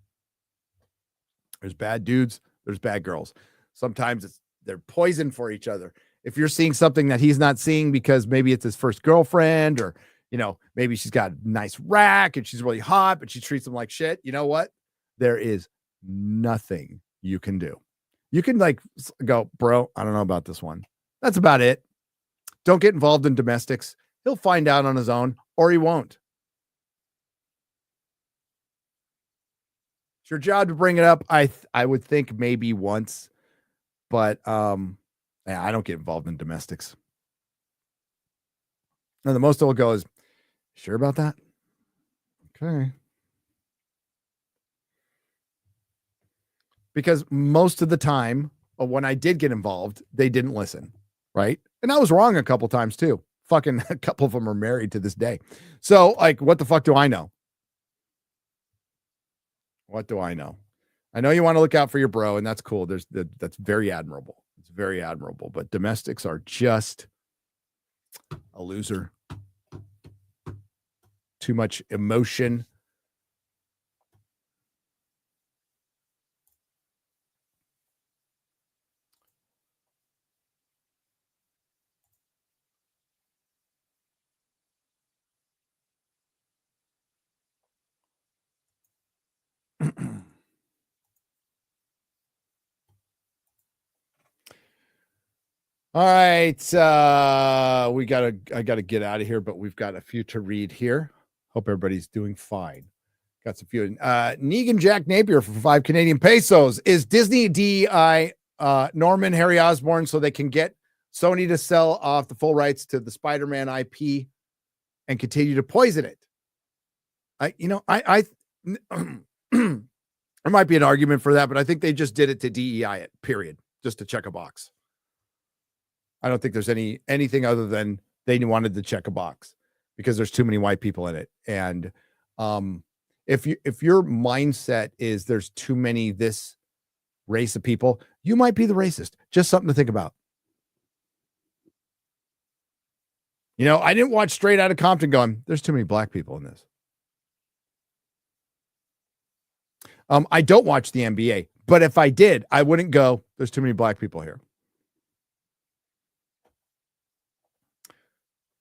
There's bad dudes, there's bad girls. Sometimes they're poison for each other. If you're seeing something that he's not seeing because maybe it's his first girlfriend, or, maybe she's got a nice rack and she's really hot, but she treats him like shit. You know what? There is nothing you can do. You can go, bro, I don't know about this one. That's about it. Don't get involved in domestics. He'll find out on his own, or he won't. It's your job to bring it up. I would think maybe once, but I don't get involved in domestics. And the most it'll go is, sure about that? Okay. Because most of the time when I did get involved, they didn't listen, right? And I was wrong a couple times too. Fucking a couple of them are married to this day. So what the fuck do I know? What do I know? I know you want to look out for your bro, and that's cool. That's very admirable. It's very admirable. But domestics are just a loser. Too much emotion. All right. I gotta get out of here, but we've got a few to read here. Hope everybody's doing fine. Got some few. Negan Jack Napier for 5 Canadian pesos. Is Disney DEI Norman Harry Osborn so they can get Sony to sell off the full rights to the Spider-Man IP and continue to poison it? There might be an argument for that, but I think they just did it to DEI it, period, just to check a box. I don't think there's anything other than they wanted to check a box because there's too many white people in it. And if your mindset is there's too many this race of people, you might be the racist. Just something to think about. I didn't watch Straight Outta Compton going, there's too many black people in this. I don't watch the NBA, but if I did, I wouldn't go, there's too many black people here.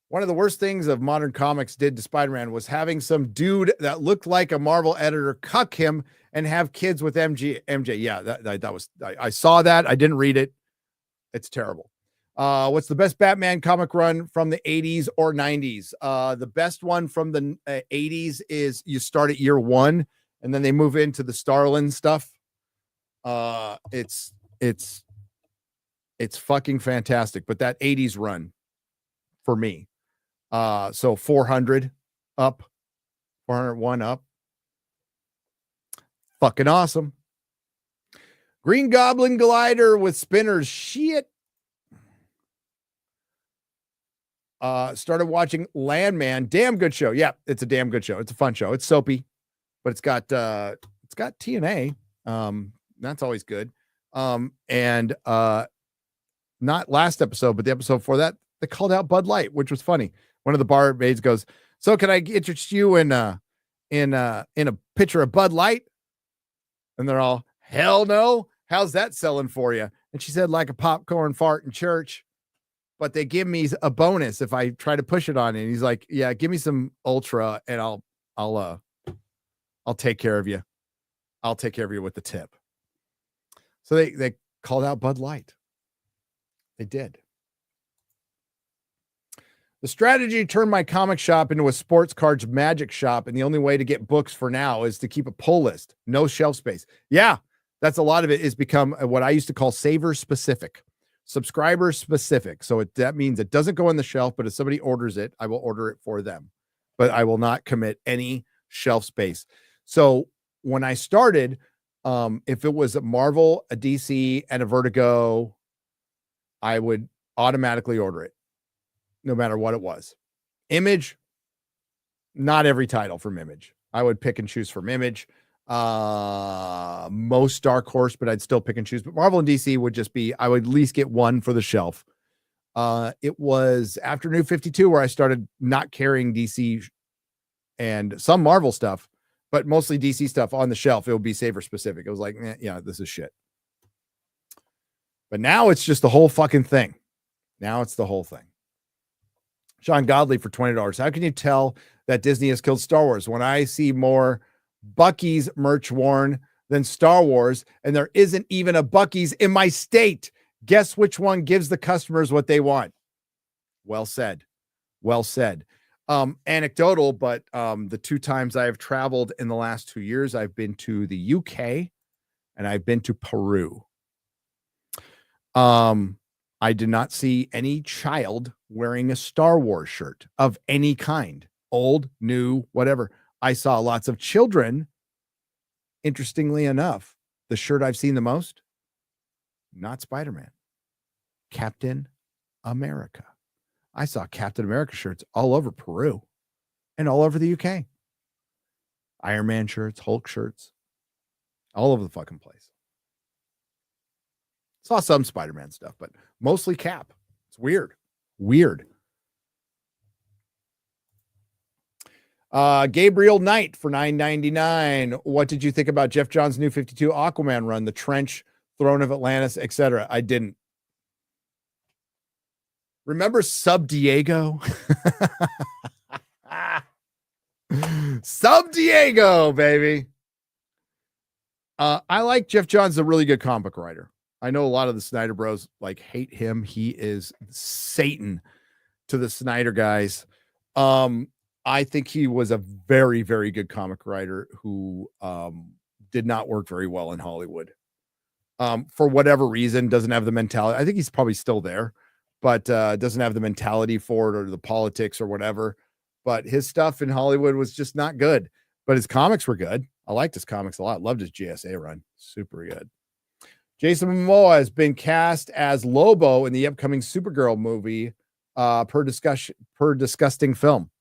One of the worst things of modern comics did to Spider-Man was having some dude that looked like a Marvel editor cuck him and have kids with MJ. Yeah, that was, I saw that. I didn't read it. It's terrible. What's the best Batman comic run from the 80s or 90s? The best one from the 80s is you start at year 1 and then they move into the Starlin stuff. It's fucking fantastic. But that 80s run for me, So 400 up, 401 up. Fucking awesome. Green Goblin glider with spinners. Shit. Started watching Landman. Damn good show. Yeah, it's a damn good show. It's a fun show. It's soapy, but it's got TNA. That's always good. And not last episode, but the episode before that, they called out Bud Light, which was funny. One of the barmaids goes, "So can I interest you in a pitcher of Bud Light?" And they're all, "Hell no. How's that selling for you?" And she said, "Like a popcorn fart in church, but they give me a bonus if I try to push it on it." And he's like, "Yeah, give me some Ultra and I'll take care of you. I'll take care of you with the tip." So they called out Bud Light. They did. The strategy turned my comic shop into a sports cards magic shop, and the only way to get books for now is to keep a pull list. No shelf space. Yeah, that's a lot of it is become what I used to call saver specific, subscriber specific. So that means it doesn't go on the shelf, but if somebody orders it, I will order it for them. But I will not commit any shelf space. So when I started, if it was a Marvel, a DC, and a Vertigo, I would automatically order it, no matter what it was. Image, not every title from Image. I would pick and choose from Image. Most Dark Horse, but I'd still pick and choose. But Marvel and DC would just be, I would at least get one for the shelf. It was after New 52 where I started not carrying DC and some Marvel stuff, but mostly DC stuff on the shelf. It would be saver specific. It was like, yeah, this is shit. But now it's just the whole fucking thing. Now it's the whole thing. Sean Godley for $20. How can you tell that Disney has killed Star Wars when I see more Buc-ee's merch worn than Star Wars, and there isn't even a Buc-ee's in my state? Guess which one gives the customers what they want? Well said. Well said. Anecdotal, but the 2 times I have traveled in the last 2 years, I've been to the UK and I've been to Peru. I did not see any child wearing a Star Wars shirt of any kind, old, new, whatever. I saw lots of children. Interestingly enough, the shirt I've seen the most, not Spider-Man, Captain America. I saw Captain America shirts all over Peru and all over the UK. Iron Man shirts, Hulk shirts, all over the fucking place. Saw some Spider-Man stuff, but mostly Cap. It's weird. Weird. Gabriel Knight for $9.99. What did you think about Jeff Johns' New 52 Aquaman run, The Trench, Throne of Atlantis, etc.? I didn't. Remember Sub Diego? Sub Diego, baby. I like Jeff Johns, a really good comic writer. I know a lot of the Snyder bros like hate him. He is Satan to the Snyder guys. I think he was a very, very good comic writer who did not work very well in Hollywood. For whatever reason, doesn't have the mentality. I think he's probably still there, but doesn't have the mentality for it or the politics or whatever. But his stuff in Hollywood was just not good. But his comics were good. I liked his comics a lot. Loved his GSA run. Super good. Jason Momoa has been cast as Lobo in the upcoming Supergirl movie per disgusting film.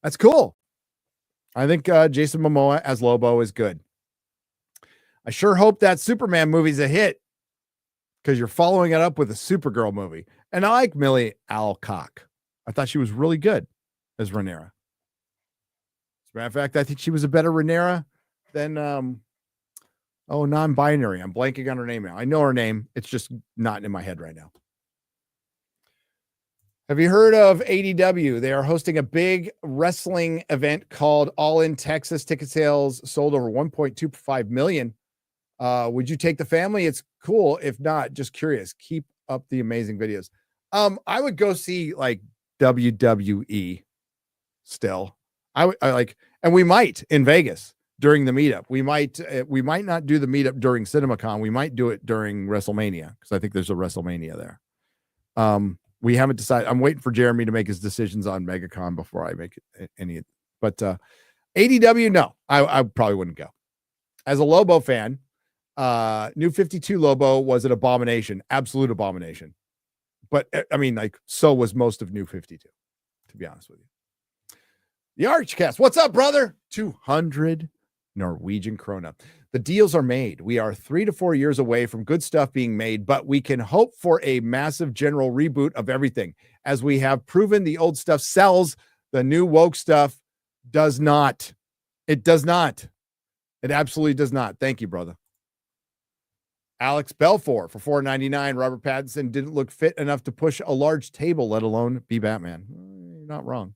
That's cool. I think Jason Momoa as Lobo is good. I sure hope that Superman movie's a hit because you're following it up with a Supergirl movie. And I like Millie Alcock. I thought she was really good as Rhaenyra. As a matter of fact, I think she was a better Rhaenyra than non-binary. I'm blanking on her name now. I know her name. It's just not in my head right now. Have you heard of ADW? They are hosting a big wrestling event called All In Texas. Ticket sales sold over 1.25 million. Would you take the family? It's cool. If not, just curious. Keep up the amazing videos. I would go see like WWE still. I like, and we might in Vegas during the meetup. We might not do the meetup during CinemaCon. We might do it during WrestleMania because I think there's a WrestleMania there. We haven't decided. I'm waiting for Jeremy to make his decisions on MegaCon before I make any. But ADW, no, I probably wouldn't go. As a Lobo fan, New 52 Lobo was an abomination, absolute abomination. But I mean, like, so was most of New 52, to be honest with you. The Archcast, what's up, brother? 200 Norwegian krona. The deals are made. We are 3 to 4 years away from good stuff being made, but we can hope for a massive general reboot of everything. As we have proven, the old stuff sells. The new woke stuff does not. It does not. It absolutely does not. Thank you, brother. Alex Belfour for $4.99. Robert Pattinson didn't look fit enough to push a large table, let alone be Batman. You're not wrong.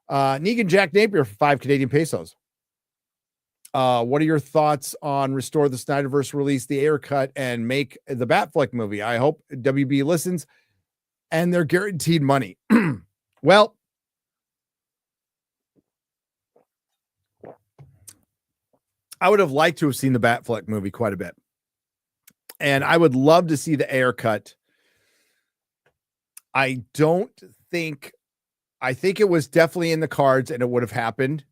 Negan Jack Napier for 5 Canadian pesos. What are your thoughts on restore the Snyderverse, release the Ayer cut, and make the Batfleck movie? I hope WB listens, and they're guaranteed money. Well, I would have liked to have seen the Batfleck movie quite a bit, and I would love to see the Ayer cut. I think it was definitely in the cards, and it would have happened.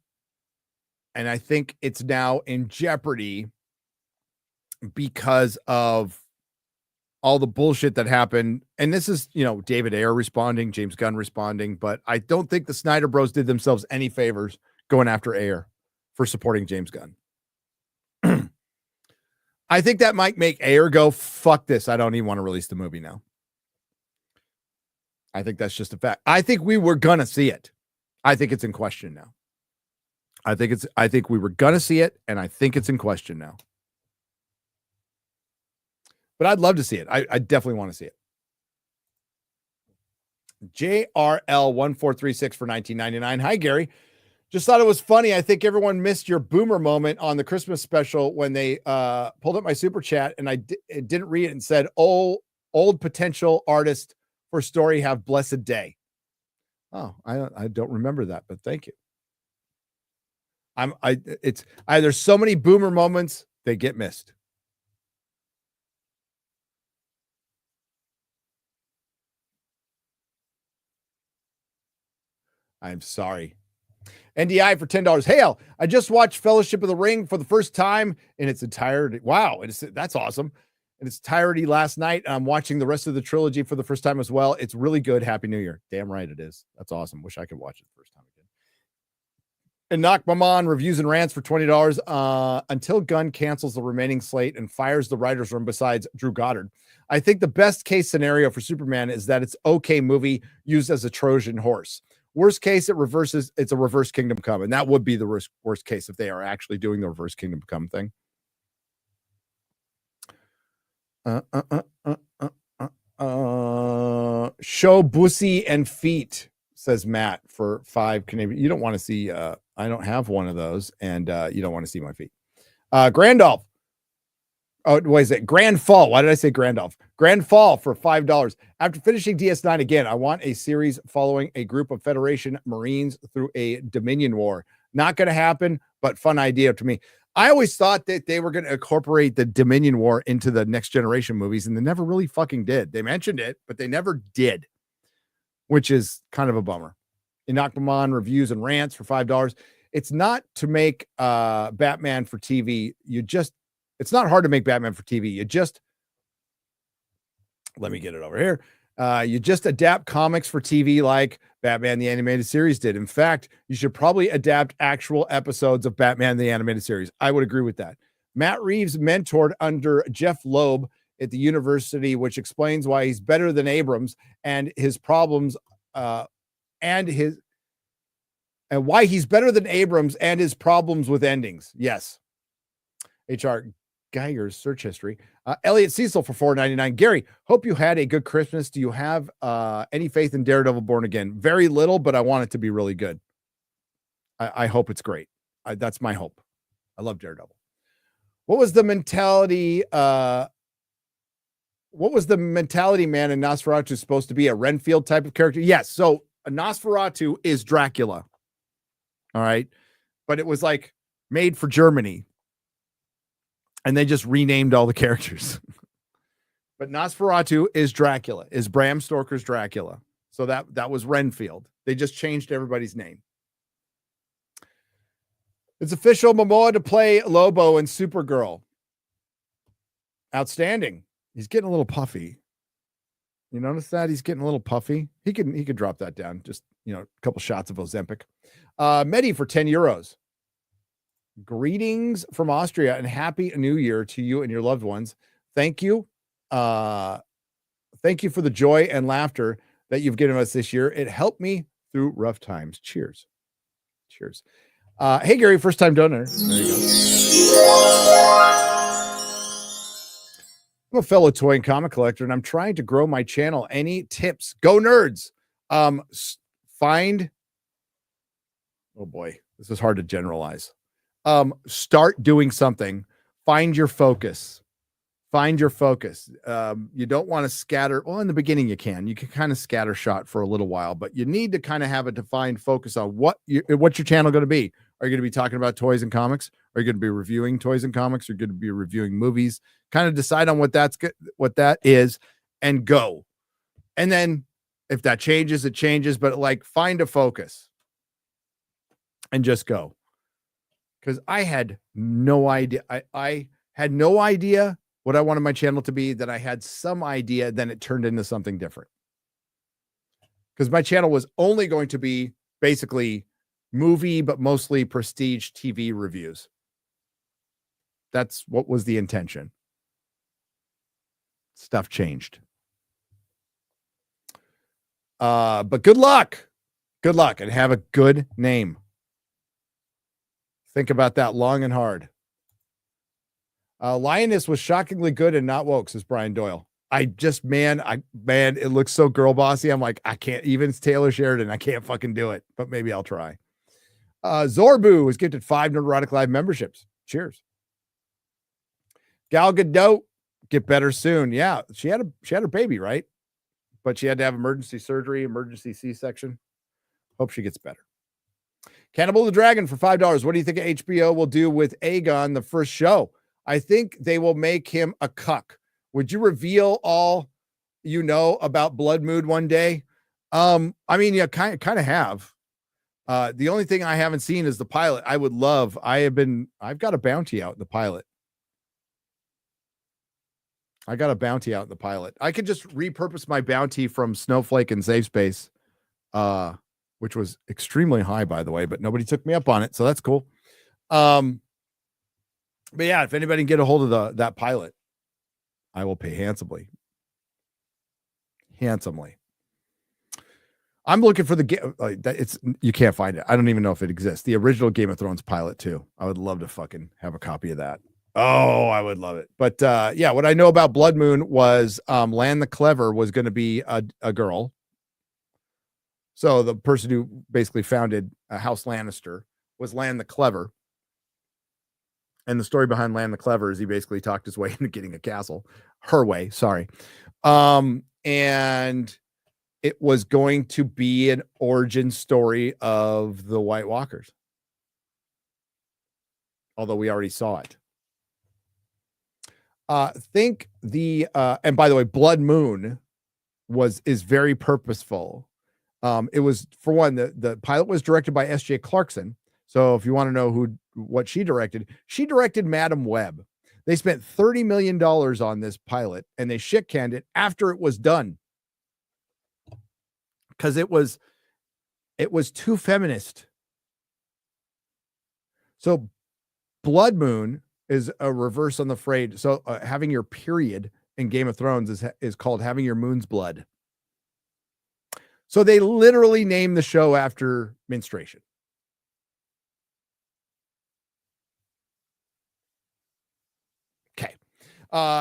And I think it's now in jeopardy because of all the bullshit that happened. And this is, David Ayer responding, James Gunn responding, but I don't think the Snyder Bros did themselves any favors going after Ayer for supporting James Gunn. I think that might make Ayer go, fuck this. I don't even want to release the movie now. I think that's just a fact. I think we were going to see it. I think it's in question now. I think we were going to see it, and I think it's in question now. But I'd love to see it. I definitely want to see it. JRL1436 for $19.99. Hi, Gary. Just thought it was funny. I think everyone missed your boomer moment on the Christmas special when they pulled up my super chat, and I didn't read it and said, old potential artist for story have blessed day. Oh, I don't remember that, but thank you. There's so many boomer moments, they get missed. I'm sorry. NDI for $10. Hail, I just watched Fellowship of the Ring for the first time in its entirety. Wow, that's awesome. In its entirety last night, and I'm watching the rest of the trilogy for the first time as well. It's really good. Happy New Year. Damn right it is. That's awesome. Wish I could watch it the first time again. And Knock Maman reviews and rants for $20 until Gunn cancels the remaining slate and fires the writer's room besides Drew Goddard. I think the best case scenario for Superman is that it's okay movie used as a Trojan horse. Worst case, it's a reverse Kingdom Come. And that would be the worst case if they are actually doing the reverse Kingdom Come thing. Show Bussy and Feet, says Matt for 5 Canadian. You don't want to see, I don't have one of those, and you don't want to see my feet. Grandolph. Oh, what is it? Grand Fall. Why did I say Grandolph? Grand Fall for $5. After finishing DS9 again, I want a series following a group of Federation Marines through a Dominion war. Not going to happen, but fun idea to me. I always thought that they were going to incorporate the Dominion War into the Next Generation movies, and they never really fucking did. They mentioned it, but they never did, which is kind of a bummer. Inakmaman reviews and rants for $5. It's not to make Batman for TV. It's not hard to make Batman for TV. Let me get it over here. You just adapt comics for TV like Batman the Animated Series did. In fact, you should probably adapt actual episodes of Batman the Animated Series. I would agree with that. Matt Reeves mentored under Jeff Loeb at the university, which explains why he's better than Abrams and his problems and why he's better than Abrams and his problems with endings. Yes. HR Geiger's search history. Elliot Cecil for $4.99. Gary, hope you had a good Christmas. Do you have any faith in Daredevil Born Again? Very little, but I want it to be really good. I hope it's great. That's my hope. I love Daredevil. What was the mentality? What was the mentality man in Nosferatu supposed to be? A Renfield type of character? Yes. So a Nosferatu is Dracula. All right. But it was like made for Germany. And they just renamed all the characters. But Nosferatu is Dracula, is Bram Stoker's Dracula. So that was Renfield. They just changed everybody's name. It's official. Momoa to play Lobo in Supergirl. Outstanding. He's getting a little puffy. You notice that he's getting a little puffy? He could drop that down. Just, a couple shots of Ozempic. Medi for 10 euros. Greetings from Austria and happy new year to you and your loved ones. Thank you. Thank you for the joy and laughter that you've given us this year. It helped me through rough times. Cheers. Cheers. Hey, Gary, first time donor. There you go. I'm a fellow toy and comic collector, and I'm trying to grow my channel. Any tips? Go nerds. Find. Oh boy, this is hard to generalize. Start doing something. Find your focus. Find your focus. You don't want to scatter. Well, in the beginning, you can kind of scatter shot for a little while, but you need to kind of have a defined focus on what's your channel going to be. Are you going to be talking about toys and comics? Are you going to be reviewing toys and comics? Are you going to be reviewing movies? Kind of decide on what that is and go. And then if that changes, it changes, but find a focus and just go. Because I had no idea. I had no idea what I wanted my channel to be. Then I had some idea. Then it turned into something different. Because my channel was only going to be basically movie, but mostly prestige TV reviews. That's what was the intention. Stuff changed. But good luck. Good luck and have a good name. Think about that long and hard. Lioness was shockingly good and not woke, says Brian Doyle. Man, it looks so girl bossy. I'm like, I can't, even Taylor Sheridan, I can't fucking do it, but maybe I'll try. Zorbu was gifted 5 Nerdrotic Live memberships. Cheers. Gal Gadot, get better soon. Yeah, she had her baby, right? But she had to have emergency surgery, emergency C-section. Hope she gets better. Cannibal the Dragon for $5. What do you think HBO will do with Aegon, the first show? I think they will make him a cuck. Would you reveal all you know about Blood Moon one day? I mean, yeah, kind of have. The only thing I haven't seen is the pilot. I've got a bounty out in the pilot. I could just repurpose my bounty from Snowflake and Safe Space, which was extremely high, by the way, but nobody took me up on it. So that's cool. But yeah, if anybody can get a hold of that pilot, I will pay handsomely. I'm looking for the game. You can't find it. I don't even know if it exists. The original Game of Thrones pilot too. I would love to fucking have a copy of that. Oh, I would love it. But yeah, what I know about Blood Moon was Lan the Clever was going to be a girl. So the person who basically founded House Lannister was Lan the Clever. And the story behind Lan the Clever is he basically talked his way into getting a castle. Her way, sorry. And it was going to be an origin story of the White Walkers. Although we already saw it. And by the way, Blood Moon is very purposeful. It was, for one, the pilot was directed by S.J. Clarkson. So if you want to know what she directed Madam Web. They spent $30 million on this pilot and they shit-canned it after it was done. Because it was too feminist. So Blood Moon is a reverse on the phrase. So having your period in Game of Thrones is called having your moon's blood. So they literally named the show after menstruation. Okay.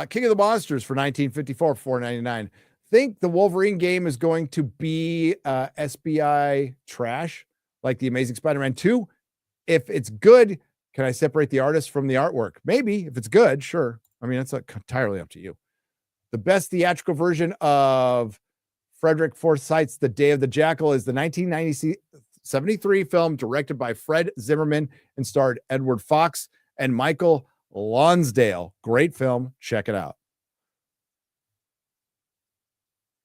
King of the Monsters for $19.54, $4.99. Think the Wolverine game is going to be SBI trash like the Amazing Spider-Man 2? If it's good, can I separate the artist from the artwork? Maybe. If it's good, sure. I mean, it's entirely up to you. The best theatrical version of Frederick Forsyth's The Day of the Jackal is the 1973 film directed by Fred Zimmerman and starred Edward Fox and Michael Lonsdale. Great film. Check it out.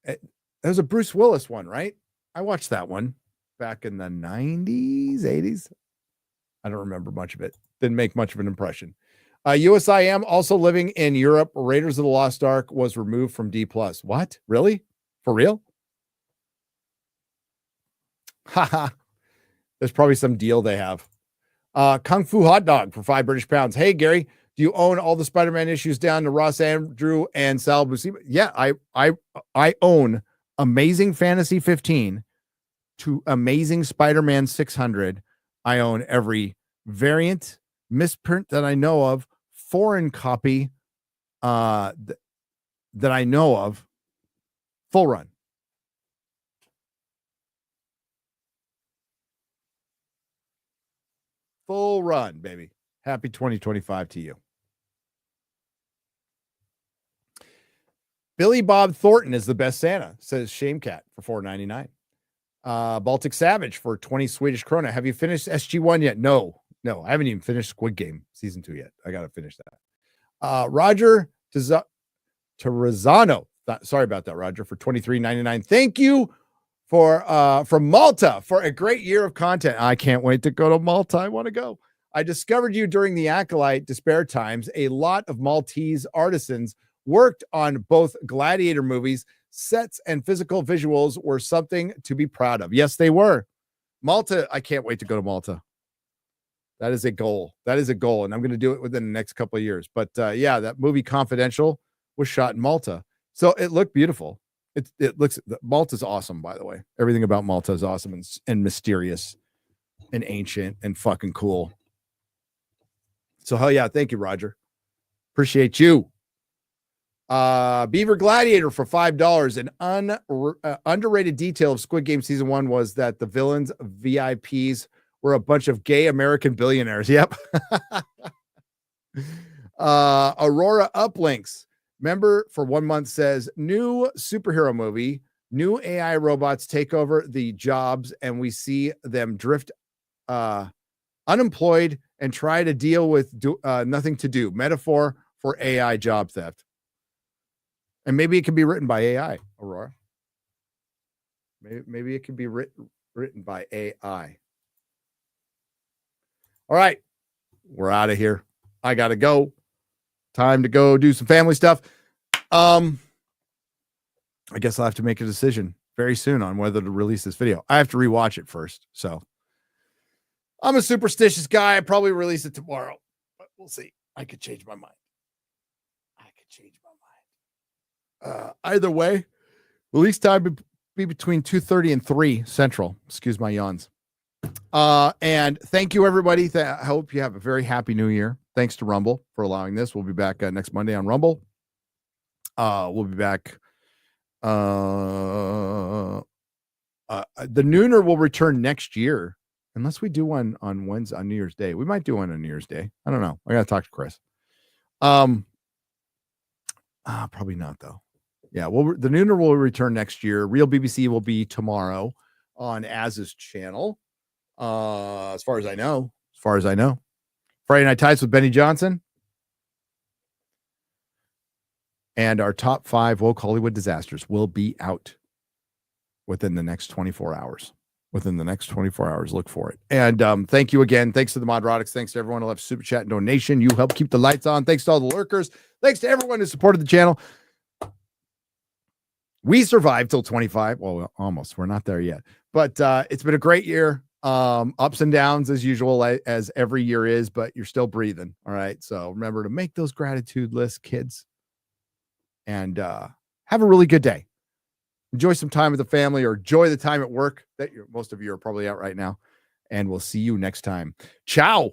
That was a Bruce Willis one, right? I watched that one back in the 90s, 80s. I don't remember much of it. Didn't make much of an impression. USIM also living in Europe. Raiders of the Lost Ark was removed from D+. What? Really? For real? Haha. There's probably some deal they have. Kung Fu Hot Dog for £5 British. Hey, Gary, do you own all the Spider-Man issues down to Ross Andrew and Sal Buscema? Yeah, I own Amazing Fantasy 15 to Amazing Spider-Man 600. I own every variant, misprint that I know of, foreign copy that I know of, full run. Full run, baby. Happy 2025 to you. Billy Bob Thornton is the best Santa, says Shamecat for $4.99. Baltic Savage for 20 Swedish krona. Have you finished SG1 yet? No, I haven't even finished Squid Game season 2 yet. I got to finish that. Roger Terrazano. Sorry about that, Roger, for $23.99. Thank you for from Malta for a great year of content. I can't wait to go to Malta. I want to go. I discovered you during the Acolyte Despair times. A lot of Maltese artisans worked on both Gladiator movies. Sets and physical visuals were something to be proud of. Yes, they were. Malta, I can't wait to go to Malta. That is a goal. And I'm going to do it within the next couple of years. But yeah, that movie Confidential was shot in Malta. So it looked beautiful. It looks, Malta's awesome, by the way. Everything about Malta is awesome and mysterious and ancient and fucking cool. So hell yeah, thank you, Roger. Appreciate you. Beaver Gladiator for $5. An underrated detail of Squid Game season 1 was that the villains VIPs were a bunch of gay American billionaires. Yep. Aurora Uplinks member for 1 month says new superhero movie, new AI robots take over the jobs and we see them drift unemployed and try to deal with nothing to do. Metaphor for AI job theft. And maybe it can be written by AI, Aurora. Maybe it can be written by AI. All right. We're out of here. I got to go. Time to go do some family stuff. I guess I'll have to make a decision very soon on whether to release this video. I have to rewatch it first. So I'm a superstitious guy. I probably release it tomorrow, but we'll see. I could change my mind. Either way, release time would be between 2:30 and 3 Central. Excuse my yawns. And thank you, everybody. I hope you have a very happy new year. Thanks to Rumble for allowing this. We'll be back next Monday on Rumble. We'll be back. The Nooner will return next year, unless we do one on Wednesday, on New Year's Day. We might do one on New Year's Day. I don't know. I got to talk to Chris. Probably not, though. Yeah, well, the Nooner will return next year. Real BBC will be tomorrow on Az's channel. As far as I know. Friday Night Tights with Benny Johnson. And our top 5 woke Hollywood disasters will be out within the next 24 hours. Look for it. And thank you again. Thanks to the Nerdrotics. Thanks to everyone who left super chat and donation. You help keep the lights on. Thanks to all the lurkers. Thanks to everyone who supported the channel. We survived till 25. Well, almost. We're not there yet. But it's been a great year. Ups and downs as usual, as every year is, but you're still breathing. All right. So remember to make those gratitude lists, kids. And have a really good day. Enjoy some time with the family or enjoy the time at work that most of you are probably out right now. And we'll see you next time. Ciao.